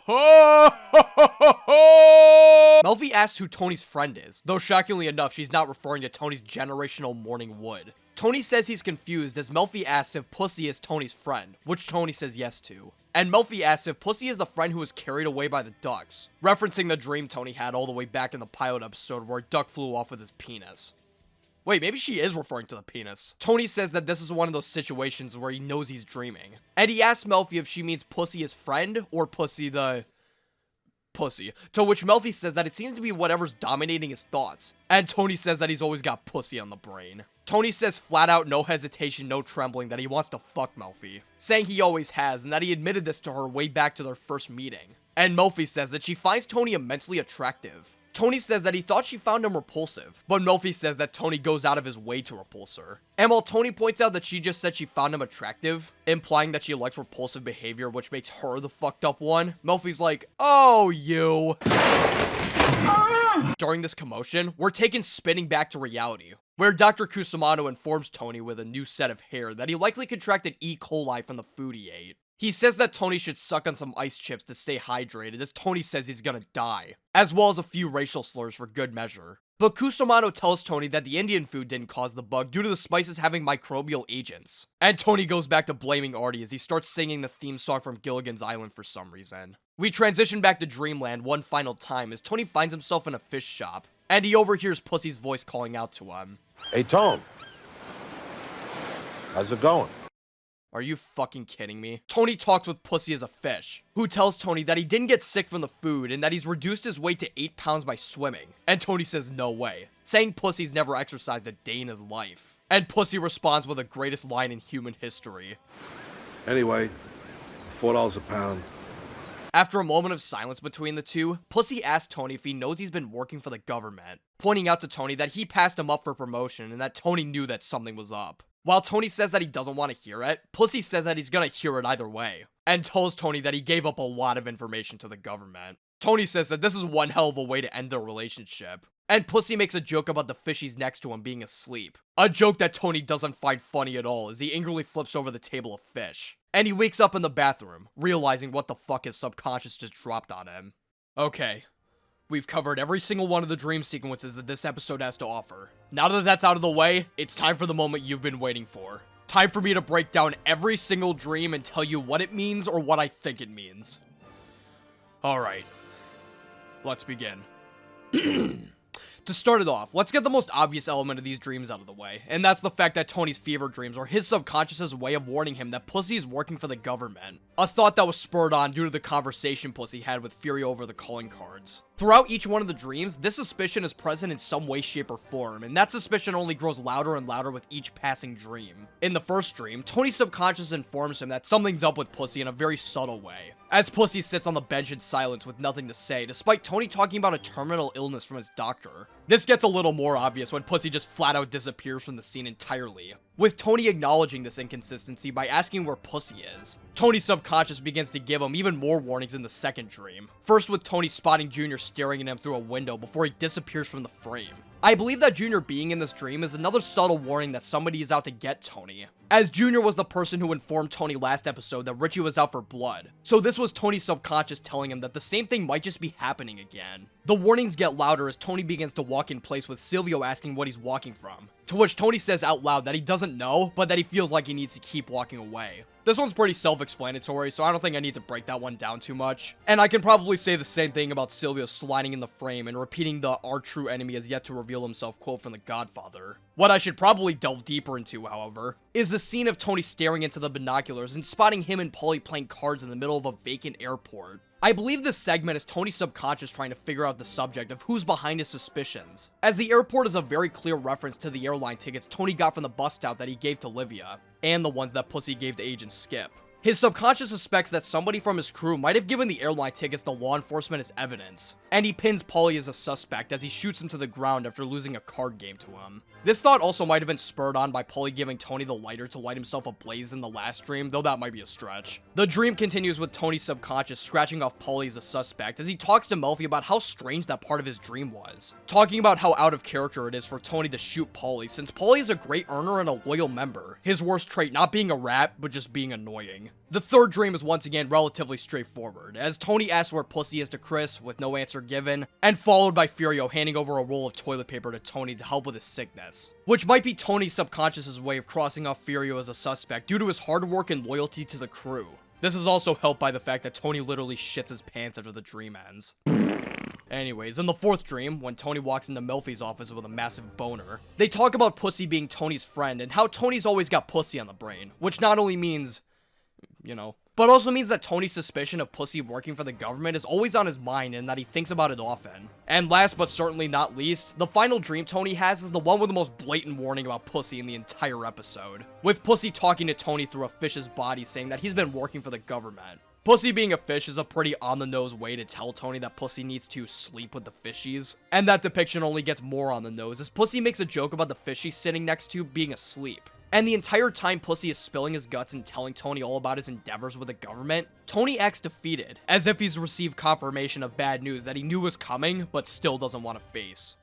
Melfi asks who Tony's friend is, though shockingly enough, she's not referring to Tony's generational morning wood. Tony says he's confused as Melfi asks if Pussy is Tony's friend, which Tony says yes to. And Melfi asks if Pussy is the friend who was carried away by the ducks, referencing the dream Tony had all the way back in the pilot episode where a duck flew off with his penis. Wait, maybe she is referring to the penis. Tony says that this is one of those situations where he knows he's dreaming. And he asks Melfi if she means Pussy his friend or Pussy the... Pussy. To which Melfi says that it seems to be whatever's dominating his thoughts. And Tony says that he's always got pussy on the brain. Tony says flat out, no hesitation, no trembling, that he wants to fuck Melfi, saying he always has, and that he admitted this to her way back to their first meeting. And Melfi says that she finds Tony immensely attractive. Tony says that he thought she found him repulsive, but Melfi says that Tony goes out of his way to repulse her. And while Tony points out that she just said she found him attractive, implying that she likes repulsive behavior, which makes her the fucked up one, Melfi's like, oh, you. During this commotion, we're taken spinning back to reality, where Dr. Cusimano informs Tony with a new set of hair that he likely contracted E. coli from the food he ate. He says that Tony should suck on some ice chips to stay hydrated, as Tony says he's gonna die, as well as a few racial slurs for good measure. But Cusimano tells Tony that the Indian food didn't cause the bug due to the spices having microbial agents. And Tony goes back to blaming Artie as he starts singing the theme song from Gilligan's Island for some reason. We transition back to Dreamland one final time as Tony finds himself in a fish shop, and he overhears Pussy's voice calling out to him. Hey, Tone. How's it going? Are you fucking kidding me? Tony talks with Pussy as a fish, who tells Tony that he didn't get sick from the food and that he's reduced his weight to 8 pounds by swimming. And Tony says no way, saying Pussy's never exercised a day in his life. And Pussy responds with the greatest line in human history. Anyway, $4 a pound. After a moment of silence between the two, Pussy asks Tony if he knows he's been working for the government, pointing out to Tony that he passed him up for promotion and that Tony knew that something was up. While Tony says that he doesn't want to hear it, Pussy says that he's gonna hear it either way, and tells Tony that he gave up a lot of information to the government. Tony says that this is one hell of a way to end their relationship, and Pussy makes a joke about the fishies next to him being asleep. A joke that Tony doesn't find funny at all as he angrily flips over the table of fish. And he wakes up in the bathroom, realizing what the fuck his subconscious just dropped on him. Okay. We've covered every single one of the dream sequences that this episode has to offer. Now that that's out of the way, it's time for the moment you've been waiting for. Time for me to break down every single dream and tell you what it means or what I think it means. Alright. Let's begin. To start it off, let's get the most obvious element of these dreams out of the way, and that's the fact that Tony's fever dreams are his subconscious's way of warning him that Pussy is working for the government. A thought that was spurred on due to the conversation Pussy had with Fury over the calling cards. Throughout each one of the dreams, this suspicion is present in some way, shape, or form, and that suspicion only grows louder and louder with each passing dream. In the first dream, Tony's subconscious informs him that something's up with Pussy in a very subtle way, as Pussy sits on the bench in silence with nothing to say, despite Tony talking about a terminal illness from his doctor. This gets a little more obvious when Pussy just flat out disappears from the scene entirely, with Tony acknowledging this inconsistency by asking where Pussy is. Tony's subconscious begins to give him even more warnings in the second dream. First with Tony spotting Junior staring at him through a window before he disappears from the frame. I believe that Junior being in this dream is another subtle warning that somebody is out to get Tony, as Junior was the person who informed Tony last episode that Richie was out for blood. So this was Tony's subconscious telling him that the same thing might just be happening again. The warnings get louder as Tony begins to walk in place with Silvio asking what he's walking from, to which Tony says out loud that he doesn't know, but that he feels like he needs to keep walking away. This one's pretty self-explanatory, so I don't think I need to break that one down too much. And I can probably say the same thing about Silvio sliding in the frame and repeating the "our true enemy has yet to reveal himself" quote from The Godfather. What I should probably delve deeper into, however, is the scene of Tony staring into the binoculars and spotting him and Paulie playing cards in the middle of a vacant airport. I believe this segment is Tony's subconscious trying to figure out the subject of who's behind his suspicions, as the airport is a very clear reference to the airline tickets Tony got from the bus scout that he gave to Livia, and the ones that Pussy gave to Agent Skip. His subconscious suspects that somebody from his crew might have given the airline tickets to law enforcement as evidence, and he pins Paulie as a suspect as he shoots him to the ground after losing a card game to him. This thought also might have been spurred on by Paulie giving Tony the lighter to light himself ablaze in the last dream, though that might be a stretch. The dream continues with Tony's subconscious scratching off Paulie as a suspect as he talks to Melfi about how strange that part of his dream was, talking about how out of character it is for Tony to shoot Paulie since Paulie is a great earner and a loyal member, his worst trait not being a rat but just being annoying. The third dream is once again relatively straightforward, as Tony asks where Pussy is to Chris, with no answer given, and followed by Furio handing over a roll of toilet paper to Tony to help with his sickness, which might be Tony's subconscious's way of crossing off Furio as a suspect due to his hard work and loyalty to the crew. This is also helped by the fact that Tony literally shits his pants after the dream ends. Anyways, in the fourth dream, when Tony walks into Melfi's office with a massive boner, they talk about Pussy being Tony's friend and how Tony's always got Pussy on the brain, which not only means, you know, but also means that Tony's suspicion of Pussy working for the government is always on his mind and that he thinks about it often. And last but certainly not least, the final dream Tony has is the one with the most blatant warning about Pussy in the entire episode, with Pussy talking to Tony through a fish's body saying that he's been working for the government. Pussy being a fish is a pretty on-the-nose way to tell Tony that Pussy needs to sleep with the fishies, and that depiction only gets more on the nose as Pussy makes a joke about the fish he's sitting next to being asleep. And the entire time Pussy is spilling his guts and telling Tony all about his endeavors with the government, Tony acts defeated, as if he's received confirmation of bad news that he knew was coming, but still doesn't want to face.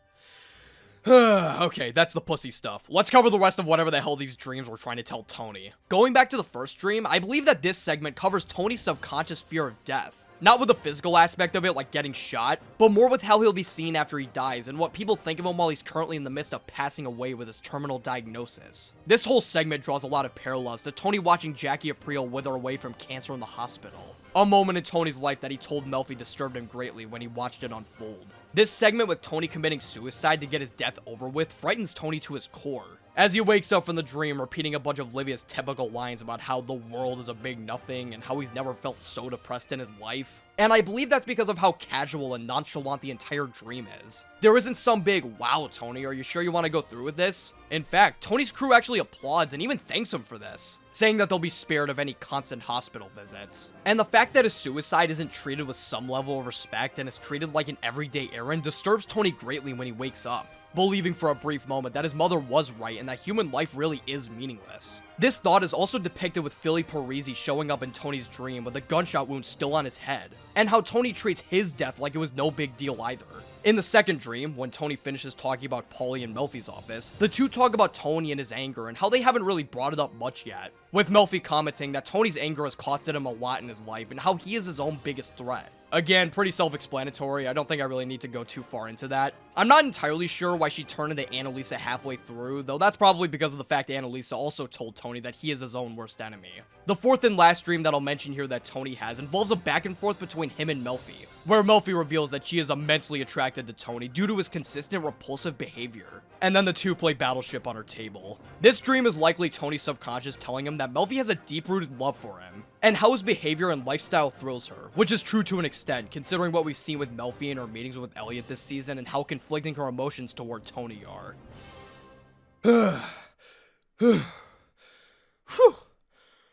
Okay, that's the Pussy stuff. Let's cover the rest of whatever the hell these dreams were trying to tell Tony. Going back to the first dream, I believe that this segment covers Tony's subconscious fear of death. Not with the physical aspect of it, like getting shot, but more with how he'll be seen after he dies and what people think of him while he's currently in the midst of passing away with his terminal diagnosis. This whole segment draws a lot of parallels to Tony watching Jackie Aprile wither away from cancer in the hospital. A moment in Tony's life that he told Melfi disturbed him greatly when he watched it unfold. This segment with Tony committing suicide to get his death over with frightens Tony to his core, as he wakes up from the dream repeating a bunch of Livia's typical lines about how the world is a big nothing and how he's never felt so depressed in his life. And I believe that's because of how casual and nonchalant the entire dream is. There isn't some big, "Wow, Tony, are you sure you want to go through with this?" In fact, Tony's crew actually applauds and even thanks him for this, saying that they'll be spared of any constant hospital visits. And the fact that his suicide isn't treated with some level of respect and is treated like an everyday errand disturbs Tony greatly when he wakes up, believing for a brief moment that his mother was right and that human life really is meaningless. This thought is also depicted with Philly Parisi showing up in Tony's dream with a gunshot wound still on his head, and how Tony treats his death like it was no big deal either. In the second dream, when Tony finishes talking about Paulie in Melfi's office, the two talk about Tony and his anger and how they haven't really brought it up much yet, with Melfi commenting that Tony's anger has costed him a lot in his life and how he is his own biggest threat. Again, pretty self-explanatory. I don't think I really need to go too far into that. I'm not entirely sure why she turned into Annalisa halfway through, though that's probably because of the fact Annalisa also told Tony that he is his own worst enemy. The fourth and last dream that I'll mention here that Tony has involves a back and forth between him and Melfi, where Melfi reveals that she is immensely attracted to Tony due to his consistent repulsive behavior. And then the two play Battleship on her table. This dream is likely Tony's subconscious telling him that Melfi has a deep-rooted love for him, and how his behavior and lifestyle thrills her, which is true to an extent, considering what we've seen with Melfi in her meetings with Elliot this season and how conflicting her emotions toward Tony are.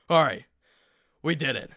Alright, we did it.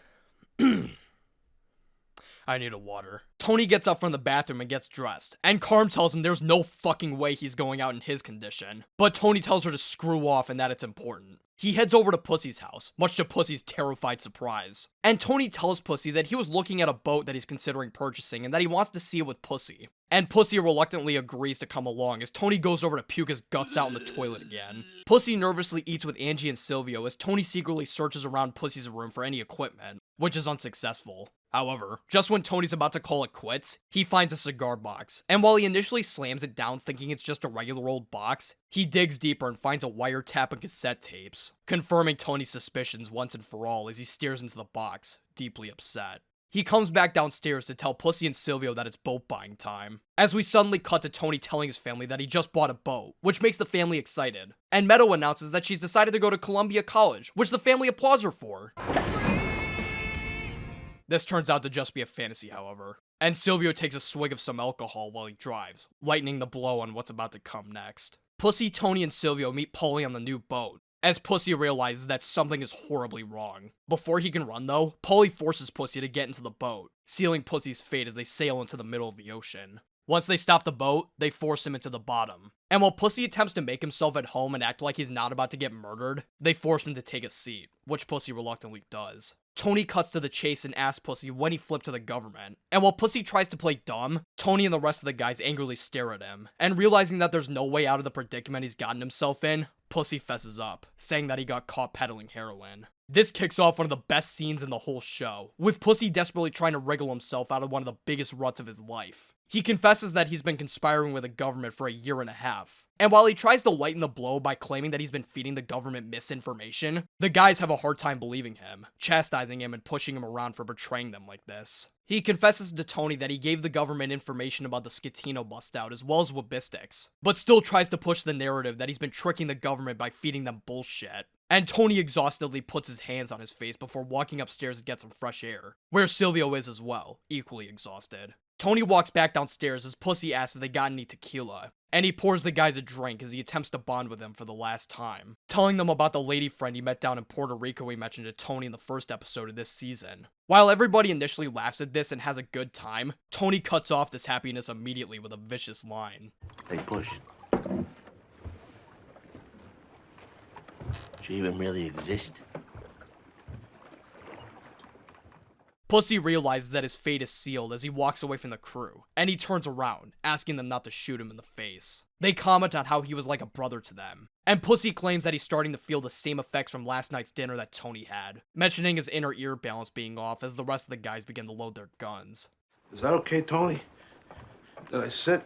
I need a water. Tony gets up from the bathroom and gets dressed, and Carm tells him there's no fucking way he's going out in his condition. But Tony tells her to screw off and that it's important. He heads over to Pussy's house, much to Pussy's terrified surprise. And Tony tells Pussy that he was looking at a boat that he's considering purchasing and that he wants to see it with Pussy. And Pussy reluctantly agrees to come along as Tony goes over to puke his guts out in the toilet again. Pussy nervously eats with Angie and Silvio as Tony secretly searches around Pussy's room for any equipment, which is unsuccessful. However, just when Tony's about to call it quits, he finds a cigar box, and while he initially slams it down thinking it's just a regular old box, he digs deeper and finds a wiretap and cassette tapes, confirming Tony's suspicions once and for all as he stares into the box, deeply upset. He comes back downstairs to tell Pussy and Silvio that it's boat buying time, as we suddenly cut to Tony telling his family that he just bought a boat, which makes the family excited, and Meadow announces that she's decided to go to Columbia College, which the family applauds her for. This turns out to just be a fantasy, however, and Silvio takes a swig of some alcohol while he drives, lightening the blow on what's about to come next. Pussy, Tony, and Silvio meet Paulie on the new boat, as Pussy realizes that something is horribly wrong. Before he can run though, Paulie forces Pussy to get into the boat, sealing Pussy's fate as they sail into the middle of the ocean. Once they stop the boat, they force him into the bottom. And while Pussy attempts to make himself at home and act like he's not about to get murdered, they force him to take a seat, which Pussy reluctantly does. Tony cuts to the chase and asks Pussy when he flipped to the government. And while Pussy tries to play dumb, Tony and the rest of the guys angrily stare at him. And realizing that there's no way out of the predicament he's gotten himself in, Pussy fesses up, saying that he got caught peddling heroin. This kicks off one of the best scenes in the whole show, with Pussy desperately trying to wriggle himself out of one of the biggest ruts of his life. He confesses that he's been conspiring with the government for a year and a half. And while he tries to lighten the blow by claiming that he's been feeding the government misinformation, the guys have a hard time believing him, chastising him and pushing him around for betraying them like this. He confesses to Tony that he gave the government information about the Scatino bust-out as well as Wabistics, but still tries to push the narrative that he's been tricking the government by feeding them bullshit. And Tony exhaustedly puts his hands on his face before walking upstairs to get some fresh air, where Silvio is as well, equally exhausted. Tony walks back downstairs as Pussy asks if they got any tequila, and he pours the guys a drink as he attempts to bond with them for the last time, telling them about the lady friend he met down in Puerto Rico he mentioned to Tony in the first episode of this season. While everybody initially laughs at this and has a good time, Tony cuts off this happiness immediately with a vicious line. Hey, Push. She even really exist? Pussy realizes that his fate is sealed as he walks away from the crew, and he turns around, asking them not to shoot him in the face. They comment on how he was like a brother to them, and Pussy claims that he's starting to feel the same effects from last night's dinner that Tony had, mentioning his inner ear balance being off as the rest of the guys begin to load their guns. Is that okay, Tony? Did I sit?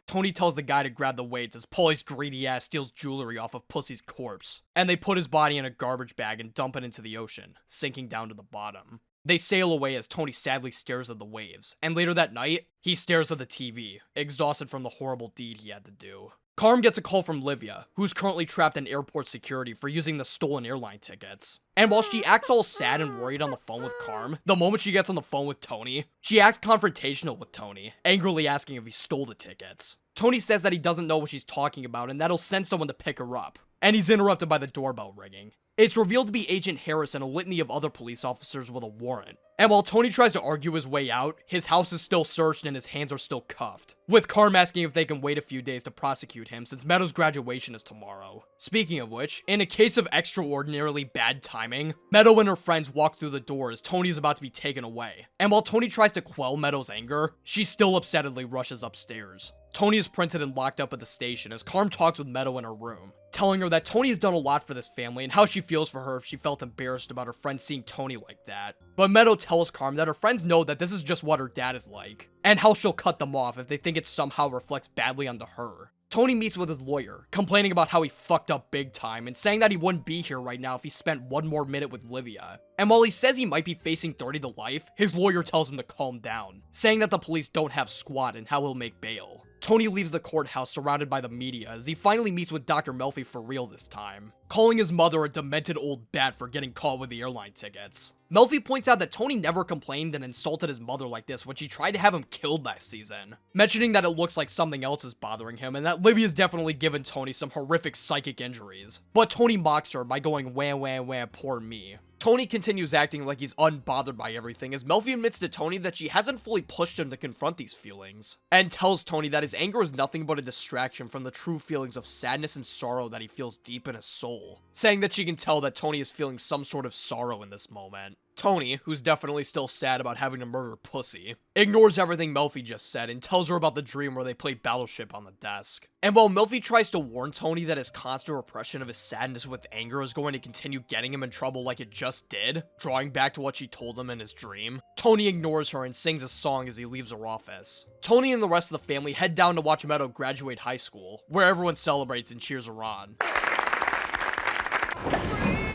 Tony tells the guy to grab the weights as Paulie's greedy ass steals jewelry off of Pussy's corpse, and they put his body in a garbage bag and dump it into the ocean, sinking down to the bottom. They sail away as Tony sadly stares at the waves, and later that night, he stares at the TV, exhausted from the horrible deed he had to do. Carm gets a call from Livia, who's currently trapped in airport security for using the stolen airline tickets. And while she acts all sad and worried on the phone with Carm, the moment she gets on the phone with Tony, she acts confrontational with Tony, angrily asking if he stole the tickets. Tony says that he doesn't know what she's talking about and that he'll send someone to pick her up. And he's interrupted by the doorbell ringing. It's revealed to be Agent Harris and a litany of other police officers with a warrant. And while Tony tries to argue his way out, his house is still searched and his hands are still cuffed, with Carm asking if they can wait a few days to prosecute him since Meadow's graduation is tomorrow. Speaking of which, in a case of extraordinarily bad timing, Meadow and her friends walk through the door as Tony is about to be taken away. And while Tony tries to quell Meadow's anger, she still upsettedly rushes upstairs. Tony is printed and locked up at the station as Carm talks with Meadow in her room, telling her that Tony has done a lot for this family and how she feels for her if she felt embarrassed about her friends seeing Tony like that. But Meadow tells Carm that her friends know that this is just what her dad is like, and how she'll cut them off if they think it somehow reflects badly onto her. Tony meets with his lawyer, complaining about how he fucked up big time and saying that he wouldn't be here right now if he spent one more minute with Livia. And while he says he might be facing 30 to life, his lawyer tells him to calm down, saying that the police don't have squat and how he'll make bail. Tony leaves the courthouse surrounded by the media as he finally meets with Dr. Melfi for real this time, calling his mother a demented old bat for getting caught with the airline tickets. Melfi points out that Tony never complained and insulted his mother like this when she tried to have him killed last season, mentioning that it looks like something else is bothering him and that Livia's definitely given Tony some horrific psychic injuries. But Tony mocks her by going wah wah wah poor me. Tony continues acting like he's unbothered by everything as Melfi admits to Tony that she hasn't fully pushed him to confront these feelings, and tells Tony that his anger is nothing but a distraction from the true feelings of sadness and sorrow that he feels deep in his soul, saying that she can tell that Tony is feeling some sort of sorrow in this moment. Tony, who's definitely still sad about having to murder Pussy, ignores everything Melfi just said and tells her about the dream where they played Battleship on the desk. And while Melfi tries to warn Tony that his constant repression of his sadness with anger is going to continue getting him in trouble like it just did, drawing back to what she told him in his dream, Tony ignores her and sings a song as he leaves her office. Tony and the rest of the family head down to watch Meadow graduate high school, where everyone celebrates and cheers her on.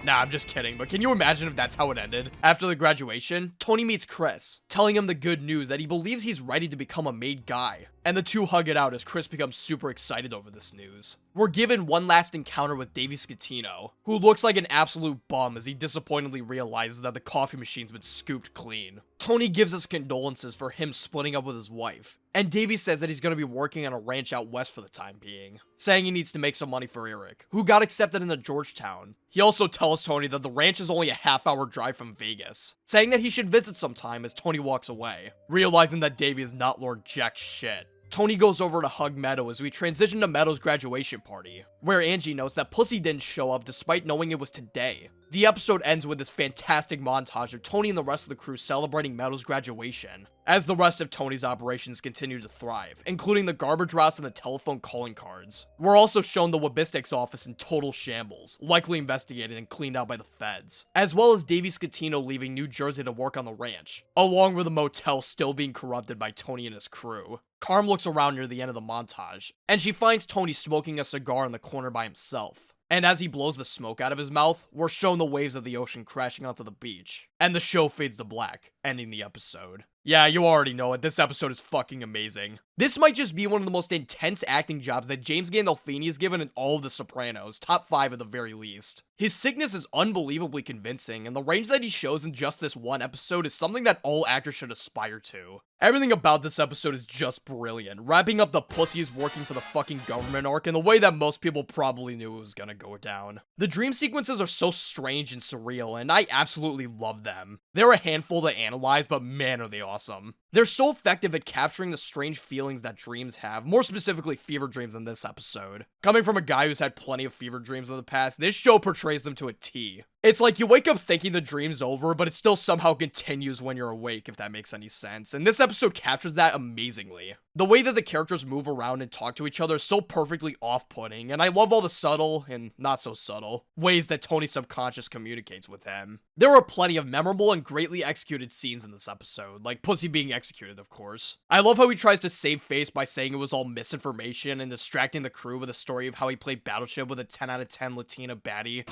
Nah, I'm just kidding, but can you imagine if that's how it ended? After the graduation, Tony meets Chris, telling him the good news that he believes he's ready to become a made guy. and the two hug it out as Chris becomes super excited over this news. We're given one last encounter with Davey Scatino, who looks like an absolute bum as he disappointedly realizes that the coffee machine's been scooped clean. Tony gives us condolences for him splitting up with his wife, and Davey says that he's going to be working on a ranch out west for the time being, saying he needs to make some money for Eric, who got accepted into Georgetown. He also tells Tony that the ranch is only a half-hour drive from Vegas, saying that he should visit sometime as Tony walks away, realizing that Davey is not Lord Jack shit. Tony goes over to hug Meadow as we transition to Meadow's graduation party, where Angie notes that Pussy didn't show up despite knowing it was today. The episode ends with this fantastic montage of Tony and the rest of the crew celebrating Meadow's graduation, as the rest of Tony's operations continue to thrive, including the garbage routes and the telephone calling cards. We're also shown the Wabistics office in total shambles, likely investigated and cleaned out by the feds, as well as Davey Scatino leaving New Jersey to work on the ranch, along with the motel still being corrupted by Tony and his crew. Carm looks around near the end of the montage, and she finds Tony smoking a cigar in the corner by himself. And as he blows the smoke out of his mouth, we're shown the waves of the ocean crashing onto the beach. And the show fades to black, ending the episode. Yeah, you already know it, this episode is fucking amazing. This might just be one of the most intense acting jobs that James Gandolfini has given in all of The Sopranos, top 5 at the very least. His sickness is unbelievably convincing, and the range that he shows in just this one episode is something that all actors should aspire to. Everything about this episode is just brilliant, wrapping up the pussies working for the fucking government arc in the way that most people probably knew it was gonna go down. The dream sequences are so strange and surreal, and I absolutely love them. They're a handful to analyze, but man are they awesome. They're so effective at capturing the strange feelings that dreams have, more specifically fever dreams in this episode. Coming from a guy who's had plenty of fever dreams in the past, this show portrays them to a T. It's like you wake up thinking the dream's over, but it still somehow continues when you're awake, if that makes any sense. And this episode captures that amazingly. The way that the characters move around and talk to each other is so perfectly off-putting, and I love all the subtle, and not so subtle, ways that Tony's subconscious communicates with him. There are plenty of memorable and greatly executed scenes in this episode, like Pussy being executed, of course. I love how he tries to save face by saying it was all misinformation and distracting the crew with a story of how he played Battleship with a 10 out of 10 Latina baddie.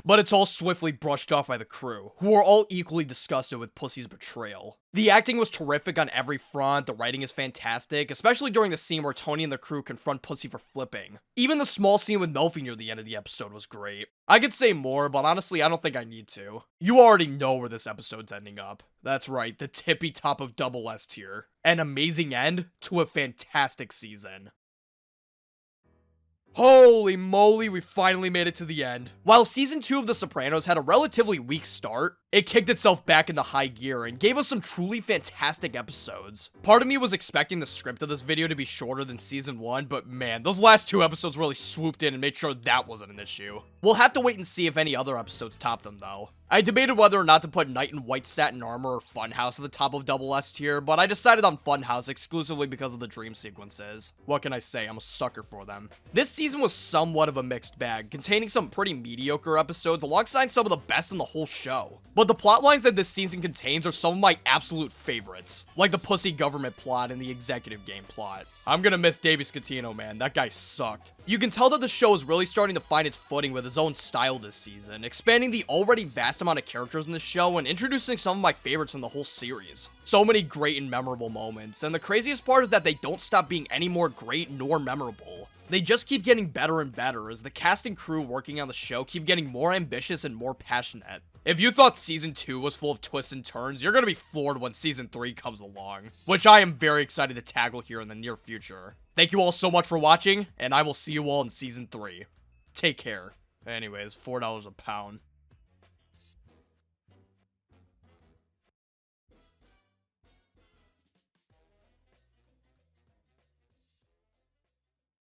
But it's all swiftly brushed off by the crew, who are all equally disgusted with Pussy's betrayal. The acting was terrific on every front, the writing is fantastic, especially during the scene where Tony and the crew confront Pussy for flipping. Even the small scene with Melfi near the end of the episode was great. I could say more, but honestly I don't think I need to. You already know where this episode's ending up. That's right, the tippy top of double S tier. An amazing end to a fantastic season. Holy moly, we finally made it to the end. While season 2 of The Sopranos had a relatively weak start, it kicked itself back into high gear and gave us some truly fantastic episodes. Part of me was expecting the script of this video to be shorter than season 1, but man, those last 2 episodes really swooped in and made sure that wasn't an issue. We'll have to wait and see if any other episodes top them though. I debated whether or not to put Knight in White Satin Armor or Funhouse at the top of double S tier, but I decided on Funhouse exclusively because of the dream sequences. What can I say, I'm a sucker for them. This season was somewhat of a mixed bag, containing some pretty mediocre episodes alongside some of the best in the whole show. But the plotlines that this season contains are some of my absolute favorites, like the Pussy government plot and the executive game plot. I'm gonna miss Davey Scatino, man. That guy sucked. You can tell that the show is really starting to find its footing with its own style this season, expanding the already vast amount of characters in the show and introducing some of my favorites in the whole series. So many great and memorable moments, and the craziest part is that they don't stop being any more great nor memorable. They just keep getting better and better as the cast and crew working on the show keep getting more ambitious and more passionate. If you thought season 2 was full of twists and turns, you're gonna be floored when season 3 comes along, which I am very excited to tackle here in the near future. Thank you all so much for watching, and I will see you all in season 3. Take care. Anyways, $4 a pound.